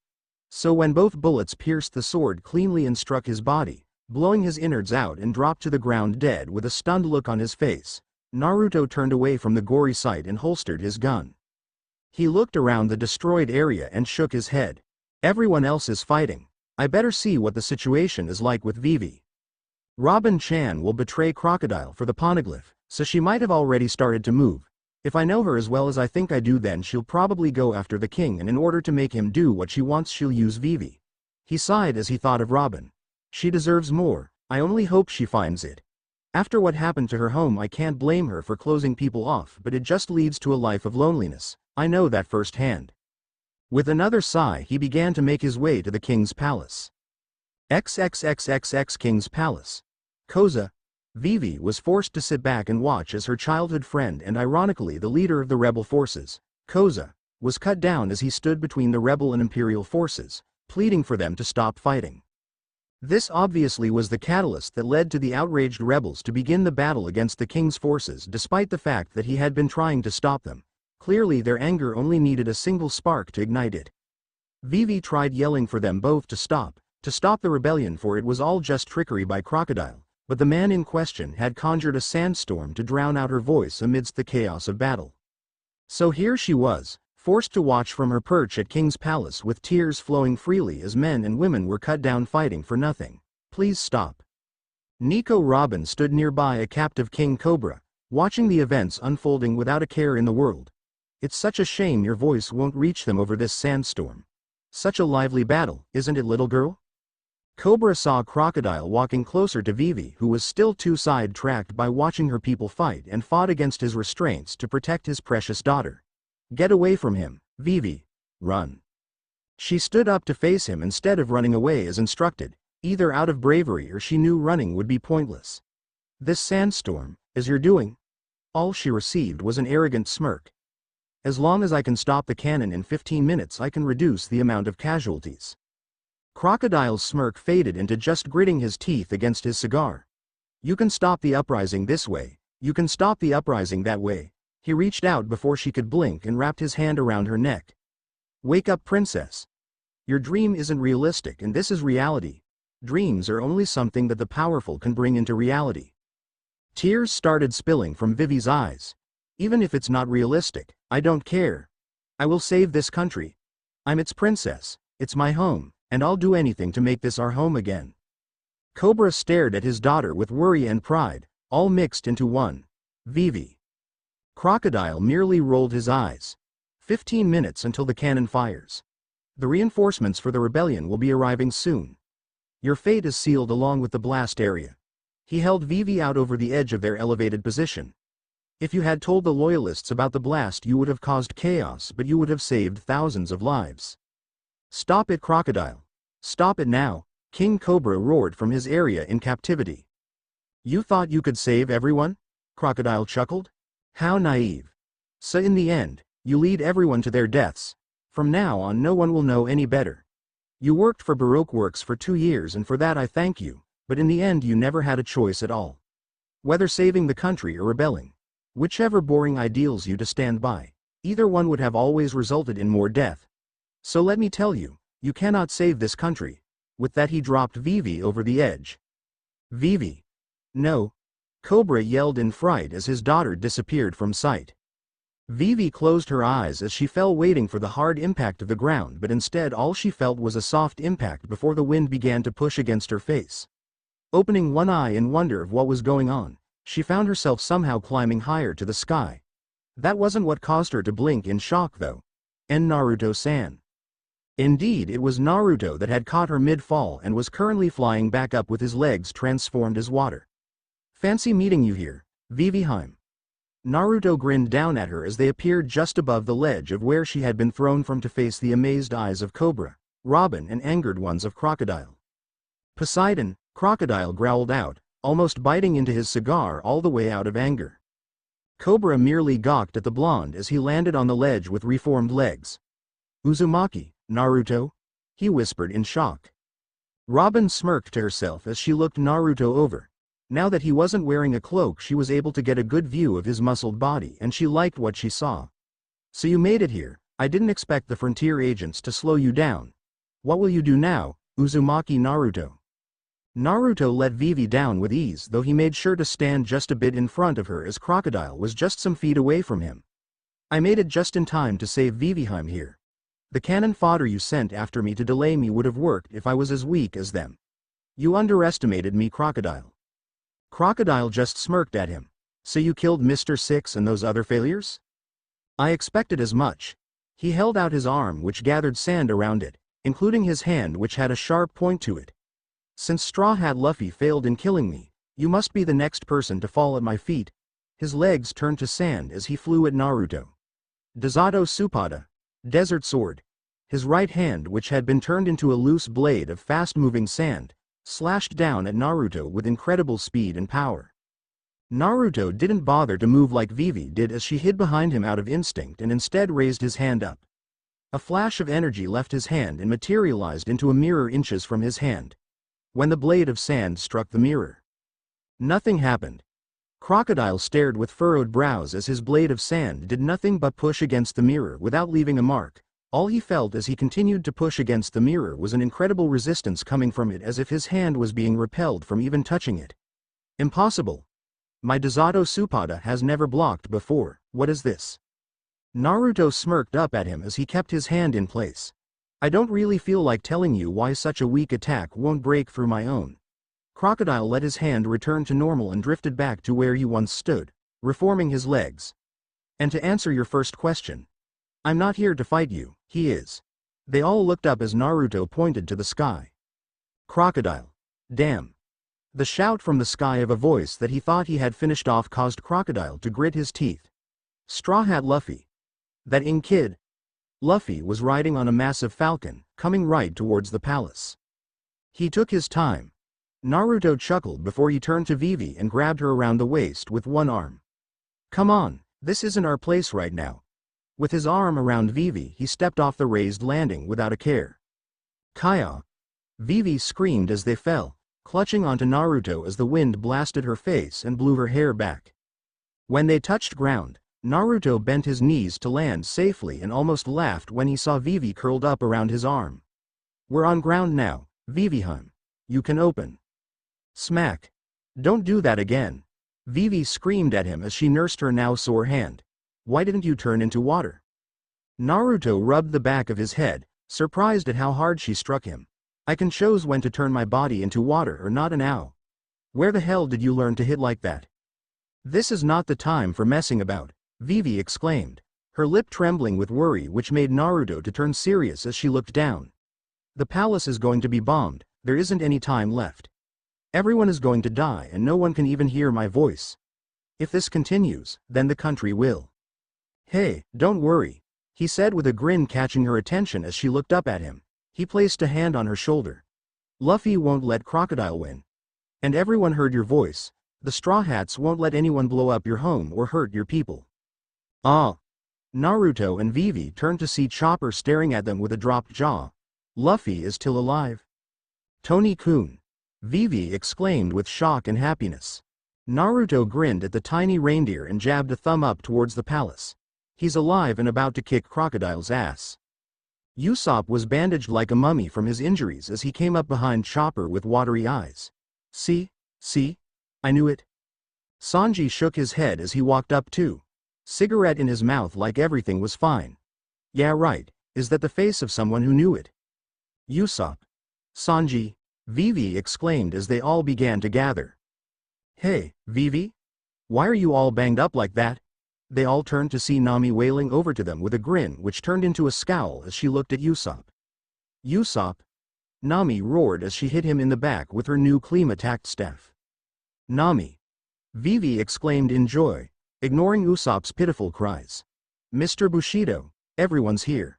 So when both bullets pierced the sword cleanly and struck his body, blowing his innards out and dropped to the ground dead with a stunned look on his face, Naruto turned away from the gory sight and holstered his gun. He looked around the destroyed area and shook his head. Everyone else is fighting. I better see what the situation is like with Vivi. Robin-chan will betray Crocodile for the poneglyph, so she might have already started to move. If I know her as well as I think I do, then she'll probably go after the king, and in order to make him do what she wants she'll use Vivi. He sighed as he thought of Robin. She deserves more, I only hope she finds it. After what happened to her home I can't blame her for closing people off, but it just leads to a life of loneliness, I know that firsthand. With another sigh he began to make his way to the king's palace. XXXXX King's Palace. Koza. Vivi was forced to sit back and watch as her childhood friend and ironically the leader of the rebel forces, Koza, was cut down as he stood between the rebel and imperial forces, pleading for them to stop fighting. This obviously was the catalyst that led to the outraged rebels to begin the battle against the king's forces despite the fact that he had been trying to stop them. Clearly their anger only needed a single spark to ignite it. Vivi tried yelling for them both to stop the rebellion, for it was all just trickery by Crocodile, but the man in question had conjured a sandstorm to drown out her voice amidst the chaos of battle. So here she was, forced to watch from her perch at King's Palace with tears flowing freely as men and women were cut down fighting for nothing. Please stop. Nico Robin stood nearby, a captive King Cobra, watching the events unfolding without a care in the world. It's such a shame your voice won't reach them over this sandstorm. Such a lively battle, isn't it, little girl? Cobra saw Crocodile walking closer to Vivi, who was still too sidetracked by watching her people fight and fought against his restraints to protect his precious daughter. Get away from him, Vivi. Run. She stood up to face him instead of running away as instructed, either out of bravery or she knew running would be pointless. This sandstorm, as you're doing? All she received was an arrogant smirk. As long as I can stop the cannon in 15 minutes, I can reduce the amount of casualties. Crocodile's smirk faded into just gritting his teeth against his cigar. You can stop the uprising this way, you can stop the uprising that way. He reached out before she could blink and wrapped his hand around her neck. Wake up, princess. Your dream isn't realistic and this is reality. Dreams are only something that the powerful can bring into reality. Tears started spilling from Vivi's eyes. Even if it's not realistic, I don't care. I will save this country. I'm its princess, it's my home, and I'll do anything to make this our home again. Cobra stared at his daughter with worry and pride, all mixed into one. Vivi. Crocodile merely rolled his eyes. 15 minutes until the cannon fires. The reinforcements for the rebellion will be arriving soon. Your fate is sealed along with the blast area. He held Vivi out over the edge of their elevated position. If you had told the loyalists about the blast, you would have caused chaos, but you would have saved thousands of lives. Stop it, Crocodile. Stop it now, King Cobra roared from his area in captivity. You thought you could save everyone? Crocodile chuckled. How naive. So in the end, you lead everyone to their deaths. From now on no one will know any better. You worked for Baroque Works for 2 years and for that I thank you, but in the end you never had a choice at all. Whether saving the country or rebelling. Whichever boring ideals you to stand by, either one would have always resulted in more death. So let me tell you, you cannot save this country. With that he dropped Vivi over the edge. Vivi. No. Cobra yelled in fright as his daughter disappeared from sight. Vivi closed her eyes as she fell, waiting for the hard impact of the ground, but instead all she felt was a soft impact before the wind began to push against her face. Opening one eye in wonder of what was going on, she found herself somehow climbing higher to the sky. That wasn't what caused her to blink in shock though. And Naruto-san. Indeed, it was Naruto that had caught her mid-fall and was currently flying back up with his legs transformed as water. Fancy meeting you here, Vivi-hime. Naruto grinned down at her as they appeared just above the ledge of where she had been thrown from to face the amazed eyes of Cobra, Robin and angered ones of Crocodile. Poseidon, Crocodile growled out, almost biting into his cigar all the way out of anger. Cobra merely gawked at the blonde as he landed on the ledge with reformed legs. Uzumaki, Naruto? He whispered in shock. Robin smirked to herself as she looked Naruto over. Now that he wasn't wearing a cloak, she was able to get a good view of his muscled body and she liked what she saw. So you made it here. I didn't expect the frontier agents to slow you down. What will you do now, Uzumaki Naruto? Naruto let Vivi down with ease, though he made sure to stand just a bit in front of her as Crocodile was just some feet away from him. I made it just in time to save Vivi-hime here. The cannon fodder you sent after me to delay me would have worked if I was as weak as them. You underestimated me, Crocodile. Crocodile just smirked at him. So you killed Mr. Six and those other failures? I expected as much. He held out his arm, which gathered sand around it, including his hand, which had a sharp point to it. Since Straw Hat Luffy failed in killing me, you must be the next person to fall at my feet. His legs turned to sand as he flew at Naruto. Dazato Supada. Desert Sword. His right hand, which had been turned into a loose blade of fast-moving sand, slashed down at Naruto with incredible speed and power. Naruto didn't bother to move like Vivi did as she hid behind him out of instinct and instead raised his hand up. A flash of energy left his hand and materialized into a mirror inches from his hand. when the blade of sand struck the mirror. Nothing happened. Crocodile stared with furrowed brows as his blade of sand did nothing but push against the mirror without leaving a mark. All he felt as he continued to push against the mirror was an incredible resistance coming from it, as if his hand was being repelled from even touching it. Impossible. My Dazato Supada has never blocked before. What is this? Naruto smirked up at him as he kept his hand in place. I don't really feel like telling you why such a weak attack won't break through my own. Crocodile let his hand return to normal and drifted back to where he once stood, reforming his legs. And to answer your first question, I'm not here to fight you, he is. They all looked up as Naruto pointed to the sky. Crocodile. Damn. The shout from the sky of a voice that he thought he had finished off caused Crocodile to grit his teeth. Straw Hat Luffy. That kid. Luffy was riding on a massive falcon, coming right towards the palace. He took his time. Naruto chuckled before he turned to Vivi and grabbed her around the waist with one arm. Come on, this isn't our place right now. With his arm around Vivi, he stepped off the raised landing without a care. Kaya! Vivi screamed as they fell, clutching onto Naruto as the wind blasted her face and blew her hair back. When they touched ground, Naruto bent his knees to land safely and almost laughed when he saw Vivi curled up around his arm. We're on ground now, Vivi-hun. You can open. Smack. Don't do that again. Vivi screamed at him as she nursed her now sore hand. Why didn't you turn into water? Naruto rubbed the back of his head, surprised at how hard she struck him. I can choose when to turn my body into water or not an ow. Where the hell did you learn to hit like that? This is not the time for messing about, Vivi exclaimed, her lip trembling with worry, which made Naruto to turn serious as she looked down. The palace is going to be bombed, there isn't any time left. Everyone is going to die and no one can even hear my voice. If this continues, then the country will. Hey, don't worry, he said with a grin, catching her attention as she looked up at him. He placed a hand on her shoulder. Luffy won't let Crocodile win. And everyone heard your voice. The Straw Hats won't let anyone blow up your home or hurt your people. Ah. Naruto and Vivi turned to see Chopper staring at them with a dropped jaw. Luffy is still alive. Tony-kun. Vivi exclaimed with shock and happiness. Naruto grinned at the tiny reindeer and jabbed a thumb up towards the palace. He's alive and about to kick Crocodile's ass. Usopp was bandaged like a mummy from his injuries as he came up behind Chopper with watery eyes. See? I knew it. Sanji shook his head as he walked up too. Cigarette in his mouth, like everything was fine. Yeah, right. Is that the face of someone who knew it? Usopp. Sanji. Vivi exclaimed as they all began to gather. Hey, Vivi? Why are you all banged up like that? They all turned to see Nami wailing over to them with a grin which turned into a scowl as she looked at Usopp. Usopp? Nami roared as she hit him in the back with her new clean-attacked staff. Nami. Vivi exclaimed in joy, ignoring Usopp's pitiful cries. Mr. Bushido, everyone's here.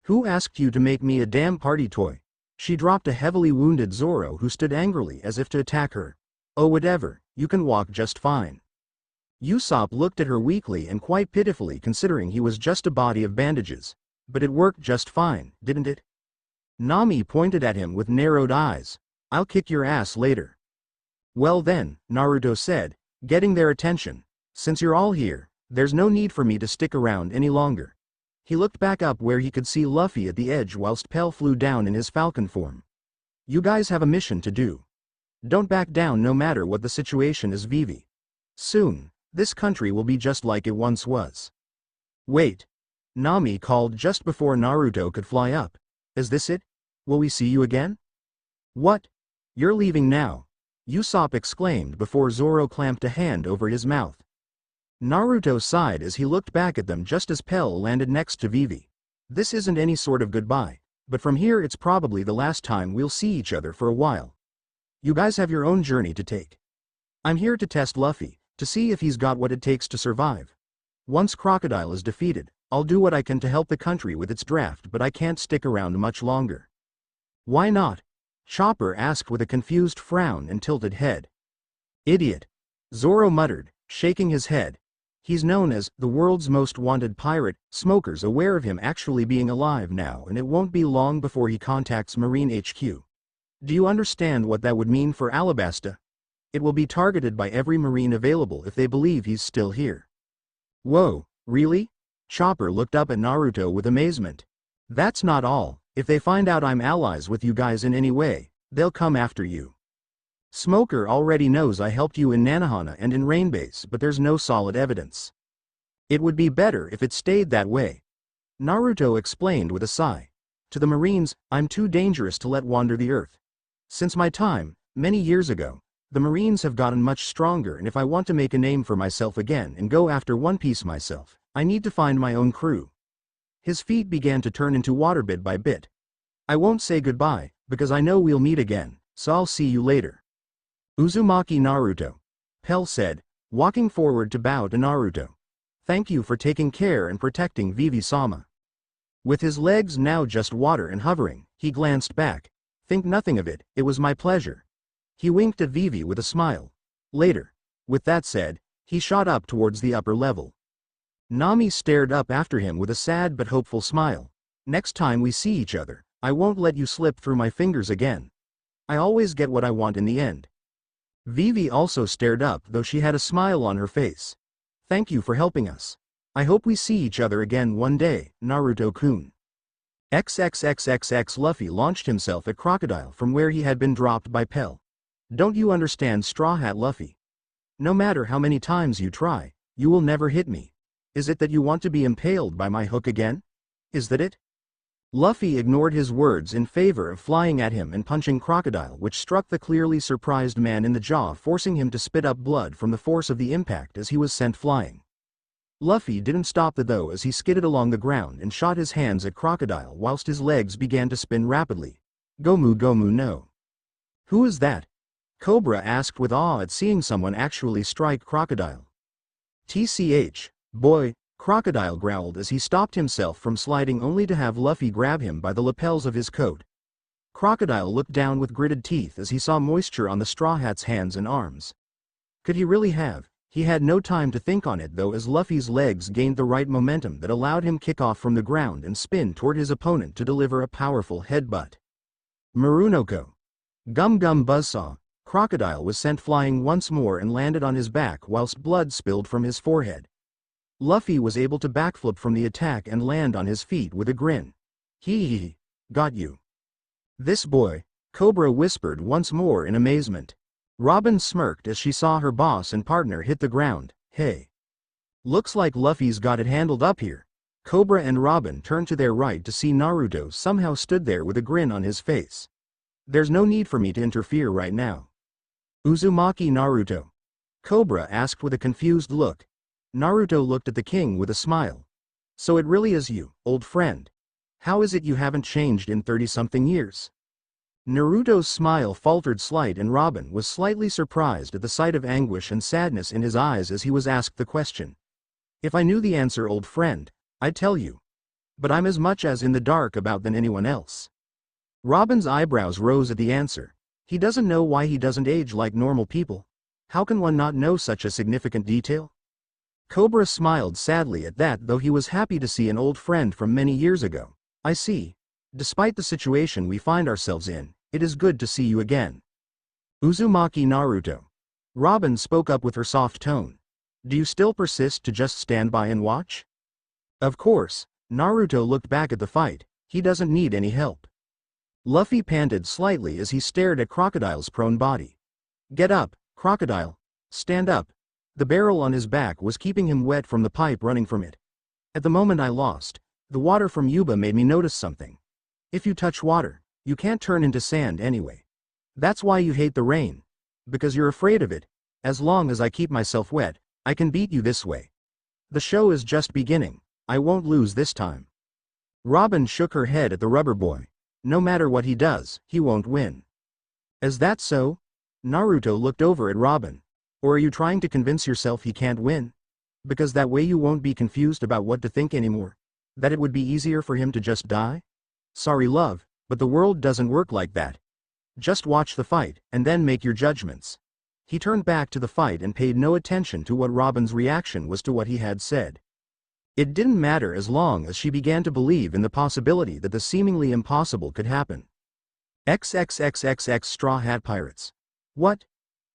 Who asked you to make me a damn party toy? She dropped a heavily wounded Zoro who stood angrily as if to attack her. Oh, whatever, you can walk just fine. Usopp looked at her weakly and quite pitifully, considering he was just a body of bandages. But it worked just fine, didn't it? Nami pointed at him with narrowed eyes. I'll kick your ass later. Well then, Naruto said, getting their attention. Since you're all here, there's no need for me to stick around any longer. He looked back up where he could see Luffy at the edge whilst Pell flew down in his falcon form. You guys have a mission to do. Don't back down no matter what the situation is, Vivi. Soon, this country will be just like it once was. Wait. Nami called just before Naruto could fly up. Is this it? Will we see you again? What? You're leaving now? Usopp exclaimed before Zoro clamped a hand over his mouth. Naruto sighed as he looked back at them just as Pell landed next to Vivi. This isn't any sort of goodbye, but from here it's probably the last time we'll see each other for a while. You guys have your own journey to take. I'm here to test Luffy, to see if he's got what it takes to survive. Once Crocodile is defeated, I'll do what I can to help the country with its draft, but I can't stick around much longer. Why not? Chopper asked with a confused frown and tilted head. Idiot. Zoro muttered, shaking his head. He's known as the world's most wanted pirate. Smoker's aware of him actually being alive now, and it won't be long before he contacts Marine HQ. Do you understand what that would mean for Alabasta? It will be targeted by every marine available if they believe he's still here. Whoa, really? Chopper looked up at Naruto with amazement. That's not all. If they find out I'm allies with you guys in any way, they'll come after you. Smoker already knows I helped you in Nanohana and in Rainbase, but there's no solid evidence. It would be better if it stayed that way. Naruto explained with a sigh. To the Marines, I'm too dangerous to let wander the earth. Since my time, many years ago, the Marines have gotten much stronger, and if I want to make a name for myself again and go after One Piece myself, I need to find my own crew. His feet began to turn into water bit by bit. I won't say goodbye, because I know we'll meet again, so I'll see you later. Uzumaki Naruto. Pell said, walking forward to bow to Naruto. Thank you for taking care and protecting Vivi-sama. With his legs now just water and hovering, he glanced back. Think nothing of it, it was my pleasure. He winked at Vivi with a smile. Later. With that said, he shot up towards the upper level. Nami stared up after him with a sad but hopeful smile. Next time we see each other, I won't let you slip through my fingers again. I always get what I want in the end. Vivi also stared up, though she had a smile on her face. Thank you for helping us. I hope we see each other again one day, Naruto-kun. XXXXX Luffy launched himself at Crocodile from where he had been dropped by Pell. Don't you understand, Straw Hat Luffy? No matter how many times you try, you will never hit me. Is it that you want to be impaled by my hook again? Is that it? Luffy ignored his words in favor of flying at him and punching Crocodile, which struck the clearly surprised man in the jaw, forcing him to spit up blood from the force of the impact as he was sent flying. Luffy didn't stop though, as he skidded along the ground and shot his hands at Crocodile whilst his legs began to spin rapidly. Gomu Gomu no. Who is that? Cobra asked with awe at seeing someone actually strike Crocodile. TCH, boy, Crocodile growled as he stopped himself from sliding, only to have Luffy grab him by the lapels of his coat. Crocodile looked down with gritted teeth as he saw moisture on the Straw Hat's hands and arms. Could he really have? He had no time to think on it though, as Luffy's legs gained the right momentum that allowed him kick off from the ground and spin toward his opponent to deliver a powerful headbutt. Murunoko. Gum Gum Buzzsaw. Crocodile was sent flying once more and landed on his back whilst blood spilled from his forehead. Luffy was able to backflip from the attack and land on his feet with a grin. Hee, got you. This boy, Cobra whispered once more in amazement. Robin smirked as she saw her boss and partner hit the ground. Hey. Looks like Luffy's got it handled up here. Cobra and Robin turned to their right to see Naruto somehow stood there with a grin on his face. There's no need for me to interfere right now. Uzumaki Naruto. Cobra asked with a confused look. Naruto looked at the king with a smile. So it really is you, old friend. How is it you haven't changed in 30-something years? Naruto's smile faltered slight, and Robin was slightly surprised at the sight of anguish and sadness in his eyes as he was asked the question. If I knew the answer, old friend, I'd tell you. But I'm as much as in the dark about than anyone else. Robin's eyebrows rose at the answer. He doesn't know why he doesn't age like normal people. How can one not know such a significant detail? Cobra smiled sadly at that, though he was happy to see an old friend from many years ago. I see. Despite the situation we find ourselves in, it is good to see you again. Uzumaki Naruto. Robin spoke up with her soft tone. Do you still persist to just stand by and watch? Of course. Naruto looked back at the fight. He doesn't need any help. Luffy panted slightly as he stared at Crocodile's prone body. Get up, Crocodile. Stand up. The barrel on his back was keeping him wet from the pipe running from it. At the moment I lost, the water from Yuba made me notice something. If you touch water, you can't turn into sand anyway. That's why you hate the rain. Because you're afraid of it. As long as I keep myself wet, I can beat you this way. The show is just beginning. I won't lose this time. Robin shook her head at the rubber boy. No matter what he does, he won't win. Is that so? Naruto looked over at Robin. Or are you trying to convince yourself he can't win? Because that way you won't be confused about what to think anymore. That it would be easier for him to just die? Sorry love, but the world doesn't work like that. Just watch the fight, and then make your judgments. He turned back to the fight and paid no attention to what Robin's reaction was to what he had said. It didn't matter as long as she began to believe in the possibility that the seemingly impossible could happen. XXXXX Straw Hat Pirates. What?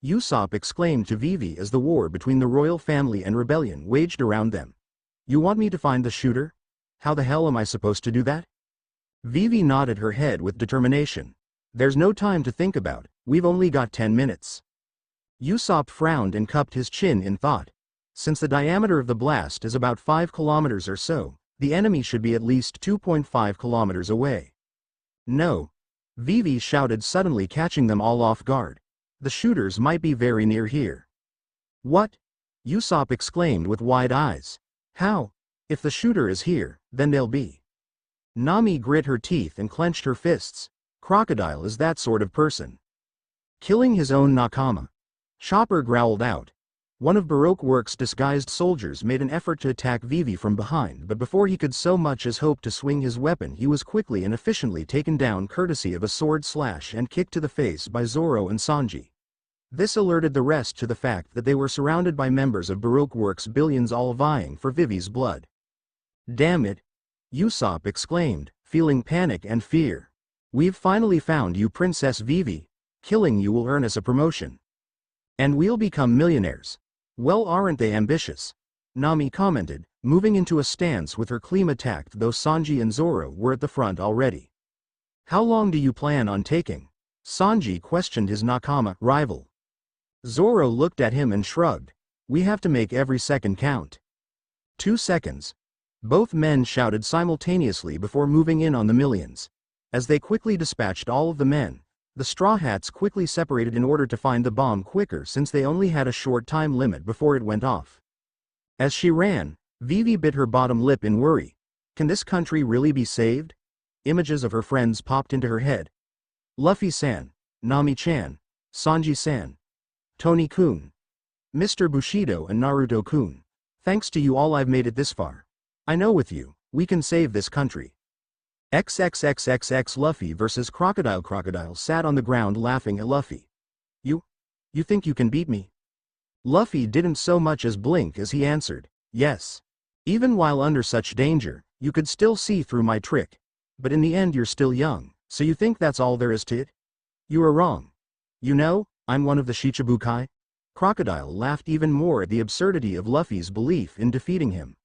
Usopp exclaimed to Vivi as the war between the royal family and rebellion waged around them. You want me to find the shooter? How the hell am I supposed to do that? Vivi nodded her head with determination. There's no time to think about, we've only got 10 minutes. Usopp frowned and cupped his chin in thought. Since the diameter of the blast is about 5 kilometers or so, the enemy should be at least 2.5 kilometers away. No. Vivi shouted, suddenly catching them all off guard. The shooters might be very near here. What? Usopp exclaimed with wide eyes. How? If the shooter is here, then they'll be. Nami grit her teeth and clenched her fists. Crocodile is that sort of person. Killing his own nakama. Chopper growled out. One of Baroque Works' disguised soldiers made an effort to attack Vivi from behind, but before he could so much as hope to swing his weapon, he was quickly and efficiently taken down courtesy of a sword slash and kick to the face by Zoro and Sanji. This alerted the rest to the fact that they were surrounded by members of Baroque Works' billions, all vying for Vivi's blood. Damn it! Usopp exclaimed, feeling panic and fear. We've finally found you, Princess Vivi. Killing you will earn us a promotion. And we'll become millionaires. Well, aren't they ambitious? Nami commented, moving into a stance with her claim attacked, though Sanji and Zoro were at the front already. How long do you plan on taking? Sanji questioned his nakama rival. Zoro looked at him and shrugged. We have to make every second count. 2 seconds. Both men shouted simultaneously before moving in on the millions. As they quickly dispatched all of the men, the Straw Hats quickly separated in order to find the bomb quicker, since they only had a short time limit before it went off. As she ran, Vivi bit her bottom lip in worry. Can this country really be saved? Images of her friends popped into her head. Luffy-san, Nami-chan, Sanji-san, Tony-kun, Mr. Bushido and Naruto-kun. Thanks to you all I've made it this far. I know with you, we can save this country. XXXXX Luffy versus Crocodile. Crocodile sat on the ground laughing at Luffy. You think you can beat me? Luffy didn't so much as blink as he answered, yes. Even while under such danger, you could still see through my trick. But in the end you're still young, so you think that's all there is to it? You are wrong. You know, I'm one of the Shichibukai. Crocodile laughed even more at the absurdity of Luffy's belief in defeating him.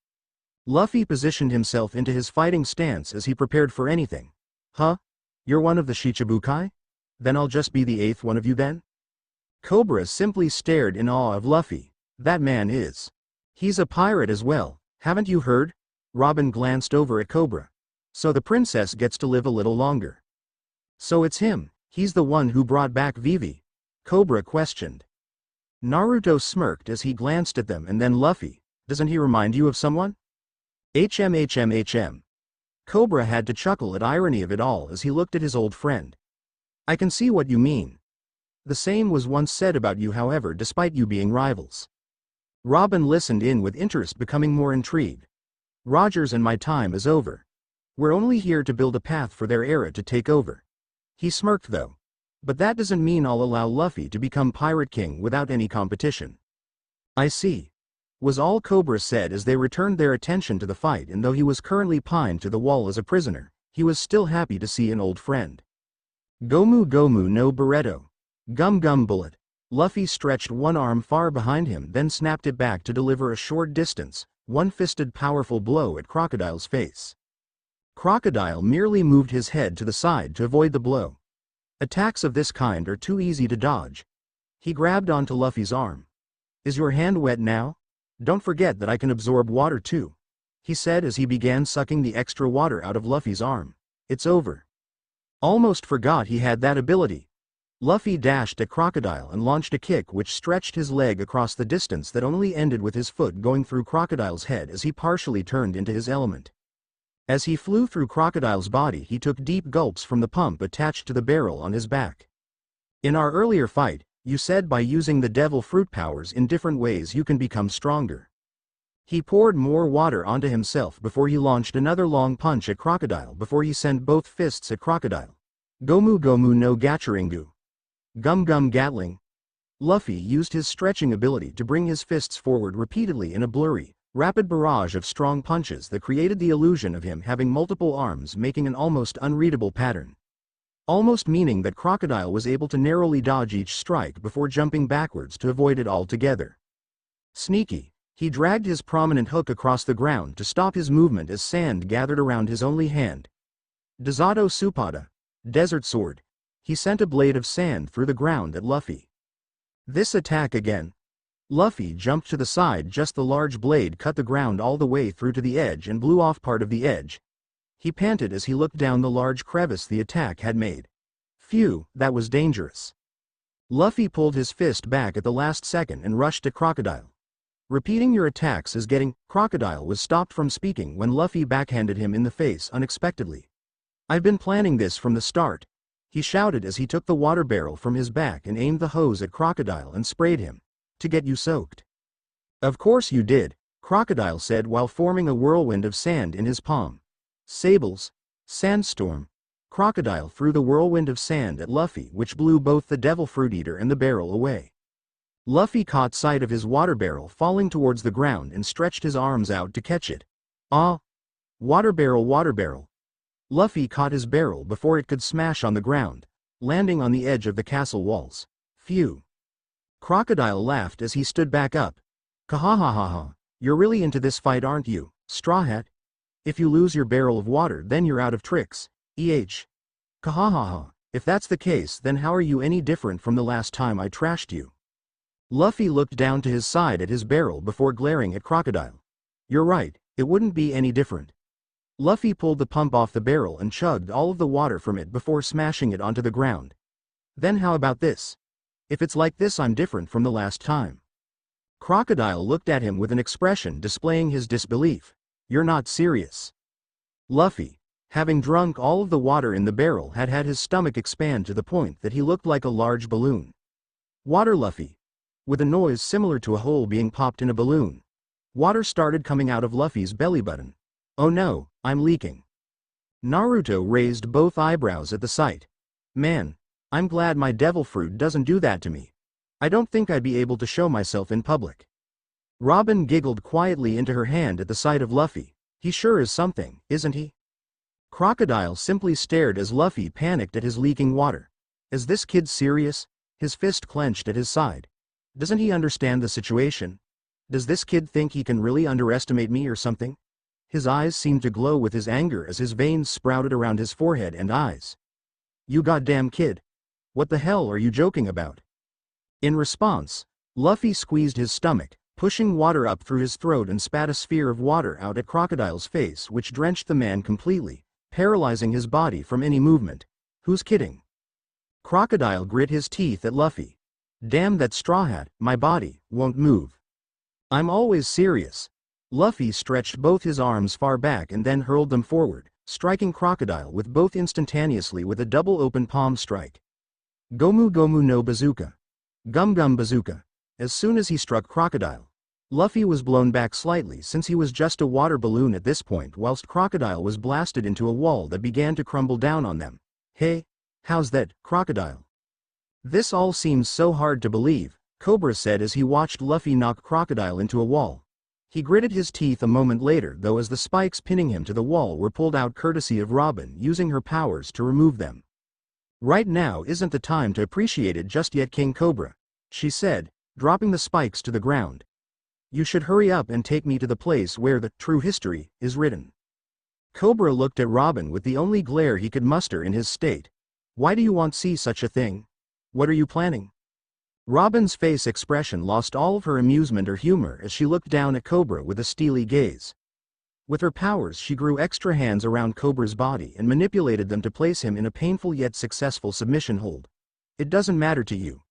Luffy positioned himself into his fighting stance as he prepared for anything. Huh? You're one of the Shichibukai? Then I'll just be the 8th one of you then? Cobra simply stared in awe of Luffy. That man is. He's a pirate as well, haven't you heard? Robin glanced over at Cobra. So the princess gets to live a little longer. So it's him, he's the one who brought back Vivi? Cobra questioned. Naruto smirked as he glanced at them, and then Luffy, doesn't he remind you of someone? HM. Cobra had to chuckle at irony of it all as he looked at his old friend. I can see what you mean. The same was once said about you, however, despite you being rivals. Robin listened in with interest, becoming more intrigued. Rogers and my time is over. We're only here to build a path for their era to take over. He smirked though. But that doesn't mean I'll allow Luffy to become Pirate King without any competition. I see. Was all Cobra said as they returned their attention to the fight, and though he was currently pinned to the wall as a prisoner, he was still happy to see an old friend. Gomu no Barretto. Gum bullet. Luffy stretched one arm far behind him, then snapped it back to deliver a short distance, one-fisted powerful blow at Crocodile's face. Crocodile merely moved his head to the side to avoid the blow. Attacks of this kind are too easy to dodge. He grabbed onto Luffy's arm. Is your hand wet now? Don't forget that I can absorb water too, he said as he began sucking the extra water out of Luffy's arm. It's over. Almost forgot he had that ability. Luffy dashed at Crocodile and launched a kick which stretched his leg across the distance that only ended with his foot going through Crocodile's head as he partially turned into his element. As he flew through Crocodile's body, he took deep gulps from the pump attached to the barrel on his back. In our earlier fight, you said by using the devil fruit powers in different ways you can become stronger. He poured more water onto himself before he launched another long punch at Crocodile before he sent both fists at Crocodile. Gomu no Gacharingu. Gum Gatling. Luffy used his stretching ability to bring his fists forward repeatedly in a blurry, rapid barrage of strong punches that created the illusion of him having multiple arms, making an almost unreadable pattern. almost meaning that Crocodile was able to narrowly dodge each strike before jumping backwards to avoid it altogether. Sneaky, he dragged his prominent hook across the ground to stop his movement as sand gathered around his only hand. Desato Supada, Desert Sword. He sent a blade of sand through the ground at Luffy. This attack again. Luffy jumped to the side, just the large blade cut the ground all the way through to the edge and blew off part of the edge. He panted as he looked down the large crevice the attack had made. Phew, that was dangerous. Luffy pulled his fist back at the last second and rushed at Crocodile. Repeating your attacks is getting. Crocodile was stopped from speaking when Luffy backhanded him in the face unexpectedly. I've been planning this from the start, he shouted as he took the water barrel from his back and aimed the hose at Crocodile and sprayed him. To get you soaked. Of course you did, Crocodile said while forming a whirlwind of sand in his palm. Sables, sandstorm. Crocodile threw the whirlwind of sand at Luffy, which blew both the Devil Fruit Eater and the barrel away. Luffy caught sight of his water barrel falling towards the ground and stretched his arms out to catch it. Ah! Water barrel, water barrel. Luffy caught his barrel before it could smash on the ground, landing on the edge of the castle walls. Phew. Crocodile laughed as he stood back up. Kahahaha, you're really into this fight, aren't you, Straw Hat? If you lose your barrel of water, then you're out of tricks. Kahahaha, if that's the case, then how are you any different from the last time I trashed you? Luffy looked down to his side at his barrel before glaring at Crocodile. You're right, it wouldn't be any different. Luffy pulled the pump off the barrel and chugged all of the water from it before smashing it onto the ground. Then how about this? If it's like this, I'm different from the last time. Crocodile looked at him with an expression displaying his disbelief. You're not serious. Luffy, having drunk all of the water in the barrel, had his stomach expand to the point that he looked like a large balloon. Water, Luffy. With a noise similar to a hole being popped in a balloon. Water started coming out of Luffy's belly button. Oh no, I'm leaking. Naruto raised both eyebrows at the sight. Man, I'm glad my devil fruit doesn't do that to me. I don't think I'd be able to show myself in public. Robin giggled quietly into her hand at the sight of Luffy. He sure is something, isn't he? Crocodile simply stared as Luffy panicked at his leaking water. Is this kid serious? His fist clenched at his side. Doesn't he understand the situation? Does this kid think he can really underestimate me or something? His eyes seemed to glow with his anger as his veins sprouted around his forehead and eyes. You goddamn kid. What the hell are you joking about? In response, Luffy squeezed his stomach, pushing water up through his throat and spat a sphere of water out at Crocodile's face, which drenched the man completely, paralyzing his body from any movement. Who's kidding? Crocodile grit his teeth at Luffy. Damn that Straw Hat, my body won't move. I'm always serious. Luffy stretched both his arms far back and then hurled them forward, striking Crocodile with both instantaneously with a double open palm strike. Gomu Gomu no Bazooka. Gum Gum Bazooka. As soon as he struck Crocodile, Luffy was blown back slightly since he was just a water balloon at this point, whilst Crocodile was blasted into a wall that began to crumble down on them. Hey, how's that, Crocodile? This all seems so hard to believe, Cobra said as he watched Luffy knock Crocodile into a wall. He gritted his teeth a moment later, though, as the spikes pinning him to the wall were pulled out courtesy of Robin using her powers to remove them. Right now isn't the time to appreciate it just yet, King Cobra, she said, dropping the spikes to the ground. You should hurry up and take me to the place where the true history is written. Cobra looked at Robin with the only glare he could muster in his state. Why do you want to see such a thing? What are you planning? Robin's face expression lost all of her amusement or humor as she looked down at Cobra with a steely gaze. With her powers, she grew extra hands around Cobra's body and manipulated them to place him in a painful yet successful submission hold. It doesn't matter to you.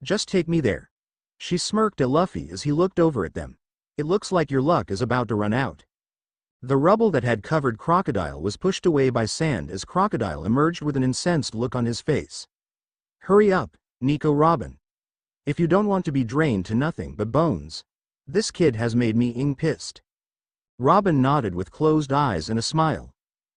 Just take me there. She smirked at Luffy as he looked over at them. It looks like your luck is about to run out. The rubble that had covered Crocodile was pushed away by sand as Crocodile emerged with an incensed look on his face. Hurry up, Nico Robin. If you don't want to be drained to nothing but bones. This kid has made me pissed. Robin nodded with closed eyes and a smile.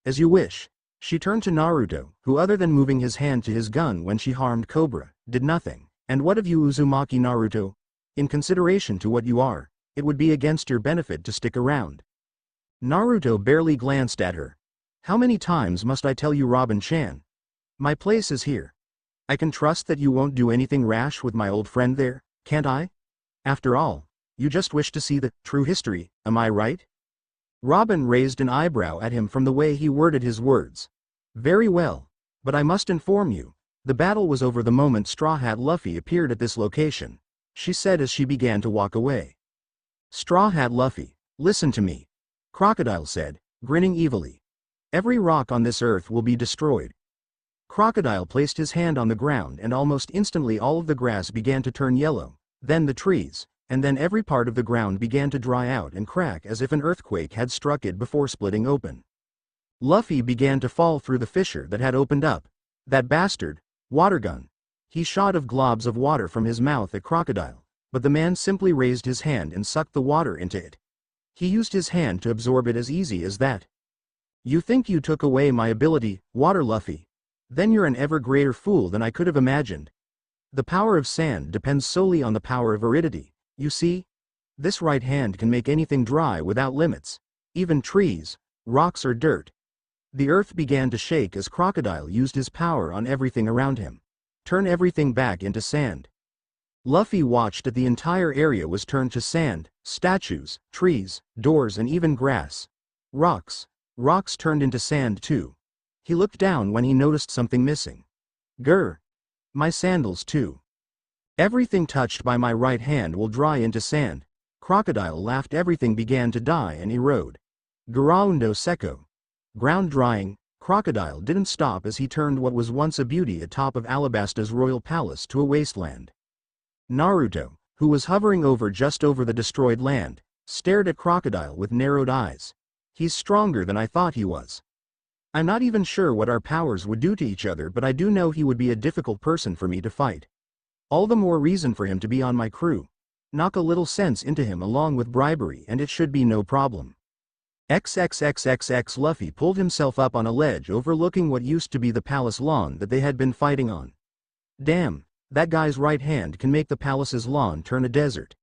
As you wish. She turned to Naruto, who, other than moving his hand to his gun when she harmed Cobra, did nothing. And what of you, Uzumaki Naruto? In consideration to what you are, it would be against your benefit to stick around. Naruto barely glanced at her. How many times must I tell you, Robin-chan? My place is here. I can trust that you won't do anything rash with my old friend there, can't I? After all, you just wish to see the true history, am I right? Robin raised an eyebrow at him from the way he worded his words. Very well, but I must inform you, the battle was over the moment Straw Hat Luffy appeared at this location, she said as she began to walk away. Straw Hat Luffy, listen to me, Crocodile said, grinning evilly. Every rock on this earth will be destroyed. Crocodile placed his hand on the ground and almost instantly all of the grass began to turn yellow, then the trees, and then every part of the ground began to dry out and crack as if an earthquake had struck it before splitting open. Luffy began to fall through the fissure that had opened up. That bastard, water gun. He shot of globs of water from his mouth at Crocodile, but the man simply raised his hand and sucked the water into it. He used his hand to absorb it as easy as that. You think you took away my ability, Water Luffy? Then you're an ever greater fool than I could have imagined. The power of sand depends solely on the power of aridity, you see? This right hand can make anything dry without limits, even trees, rocks or dirt. The earth began to shake as Crocodile used his power on everything around him. Turn everything back into sand. Luffy watched as the entire area was turned to sand, statues, trees, doors and even grass. Rocks turned into sand too. He looked down when he noticed something missing. Grr. My sandals too. Everything touched by my right hand will dry into sand. Crocodile laughed. Everything began to die and erode. Ground seco. Ground drying. Crocodile didn't stop as he turned what was once a beauty atop of Alabasta's royal palace to a wasteland. Naruto, who was hovering just over the destroyed land, stared at Crocodile with narrowed eyes. He's stronger than I thought he was. I'm not even sure what our powers would do to each other, but I do know he would be a difficult person for me to fight. All the more reason for him to be on my crew. Knock a little sense into him along with bribery and it should be no problem. XXXXX Luffy pulled himself up on a ledge overlooking what used to be the palace lawn that they had been fighting on. Damn, that guy's right hand can make the palace's lawn turn a desert.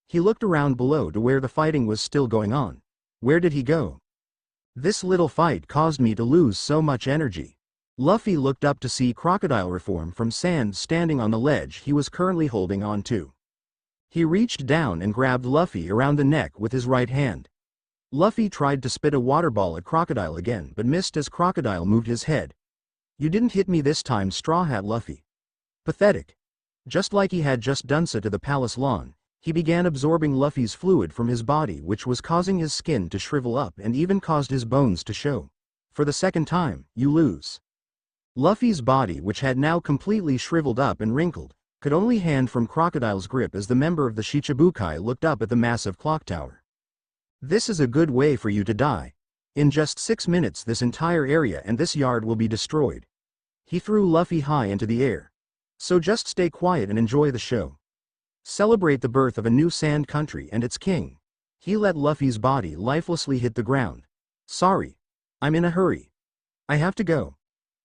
He looked around below to where the fighting was still going on. Where did he go? This little fight caused me to lose so much energy. Luffy looked up to see Crocodile reform from sand standing on the ledge he was currently holding on to. He reached down and grabbed Luffy around the neck with his right hand. Luffy tried to spit a water ball at Crocodile again but missed as Crocodile moved his head. You didn't hit me this time, Straw Hat Luffy. Pathetic. Just like he had just done so to the palace lawn, he began absorbing Luffy's fluid from his body, which was causing his skin to shrivel up and even caused his bones to show. For the second time, you lose. Luffy's body, which had now completely shriveled up and wrinkled, could only hand from Crocodile's grip as the member of the Shichibukai looked up at the massive clock tower. This is a good way for you to die. In just 6 minutes this entire area and this yard will be destroyed. He threw Luffy high into the air. So just stay quiet and enjoy the show. Celebrate the birth of a new sand country and its king. He let Luffy's body lifelessly hit the ground. Sorry. I'm in a hurry. I have to go.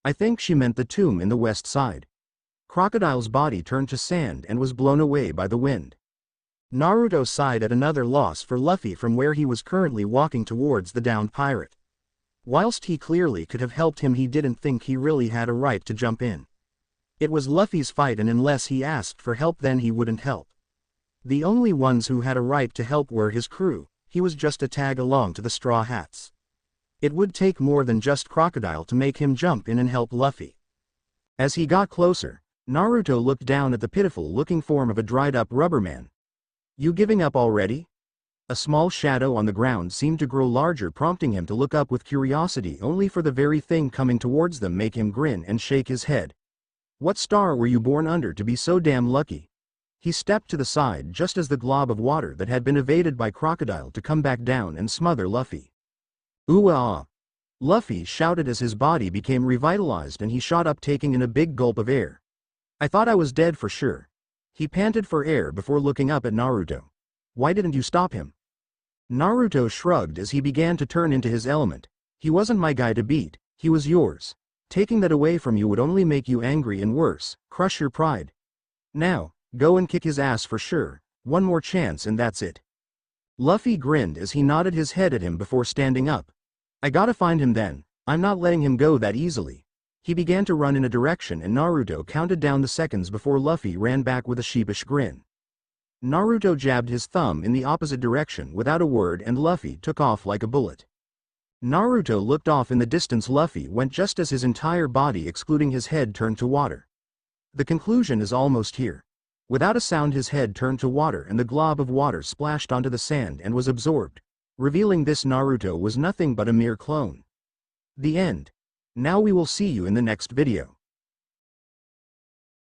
I think she meant the tomb in the west side. Crocodile's body turned to sand and was blown away by the wind. Naruto sighed at another loss for Luffy from where he was currently walking towards the downed pirate. Whilst he clearly could have helped him, he didn't think he really had a right to jump in. It was Luffy's fight and unless he asked for help then he wouldn't help. The only ones who had a right to help were his crew. He was just a tag along to the Straw Hats. It would take more than just Crocodile to make him jump in and help Luffy. As he got closer, Naruto looked down at the pitiful-looking form of a dried-up rubber man. You giving up already? A small shadow on the ground seemed to grow larger, prompting him to look up with curiosity, only for the very thing coming towards them make him grin and shake his head. What star were you born under to be so damn lucky? He stepped to the side just as the glob of water that had been evaded by Crocodile to come back down and smother Luffy. Ooh-ah! Luffy shouted as his body became revitalized and he shot up, taking in a big gulp of air. I thought I was dead for sure. He panted for air before looking up at Naruto. Why didn't you stop him? Naruto shrugged as he began to turn into his element. He wasn't my guy to beat, he was yours. Taking that away from you would only make you angry and worse, crush your pride. Now, go and kick his ass for sure, one more chance and that's it. Luffy grinned as he nodded his head at him before standing up. I gotta find him then, I'm not letting him go that easily. He began to run in a direction and Naruto counted down the seconds before Luffy ran back with a sheepish grin. Naruto jabbed his thumb in the opposite direction without a word and Luffy took off like a bullet. Naruto looked off in the distance. Luffy went just as his entire body excluding his head turned to water. The conclusion is almost here. Without a sound his head turned to water and the glob of water splashed onto the sand and was absorbed, revealing this Naruto was nothing but a mere clone. The end. Now we will see you in the next video.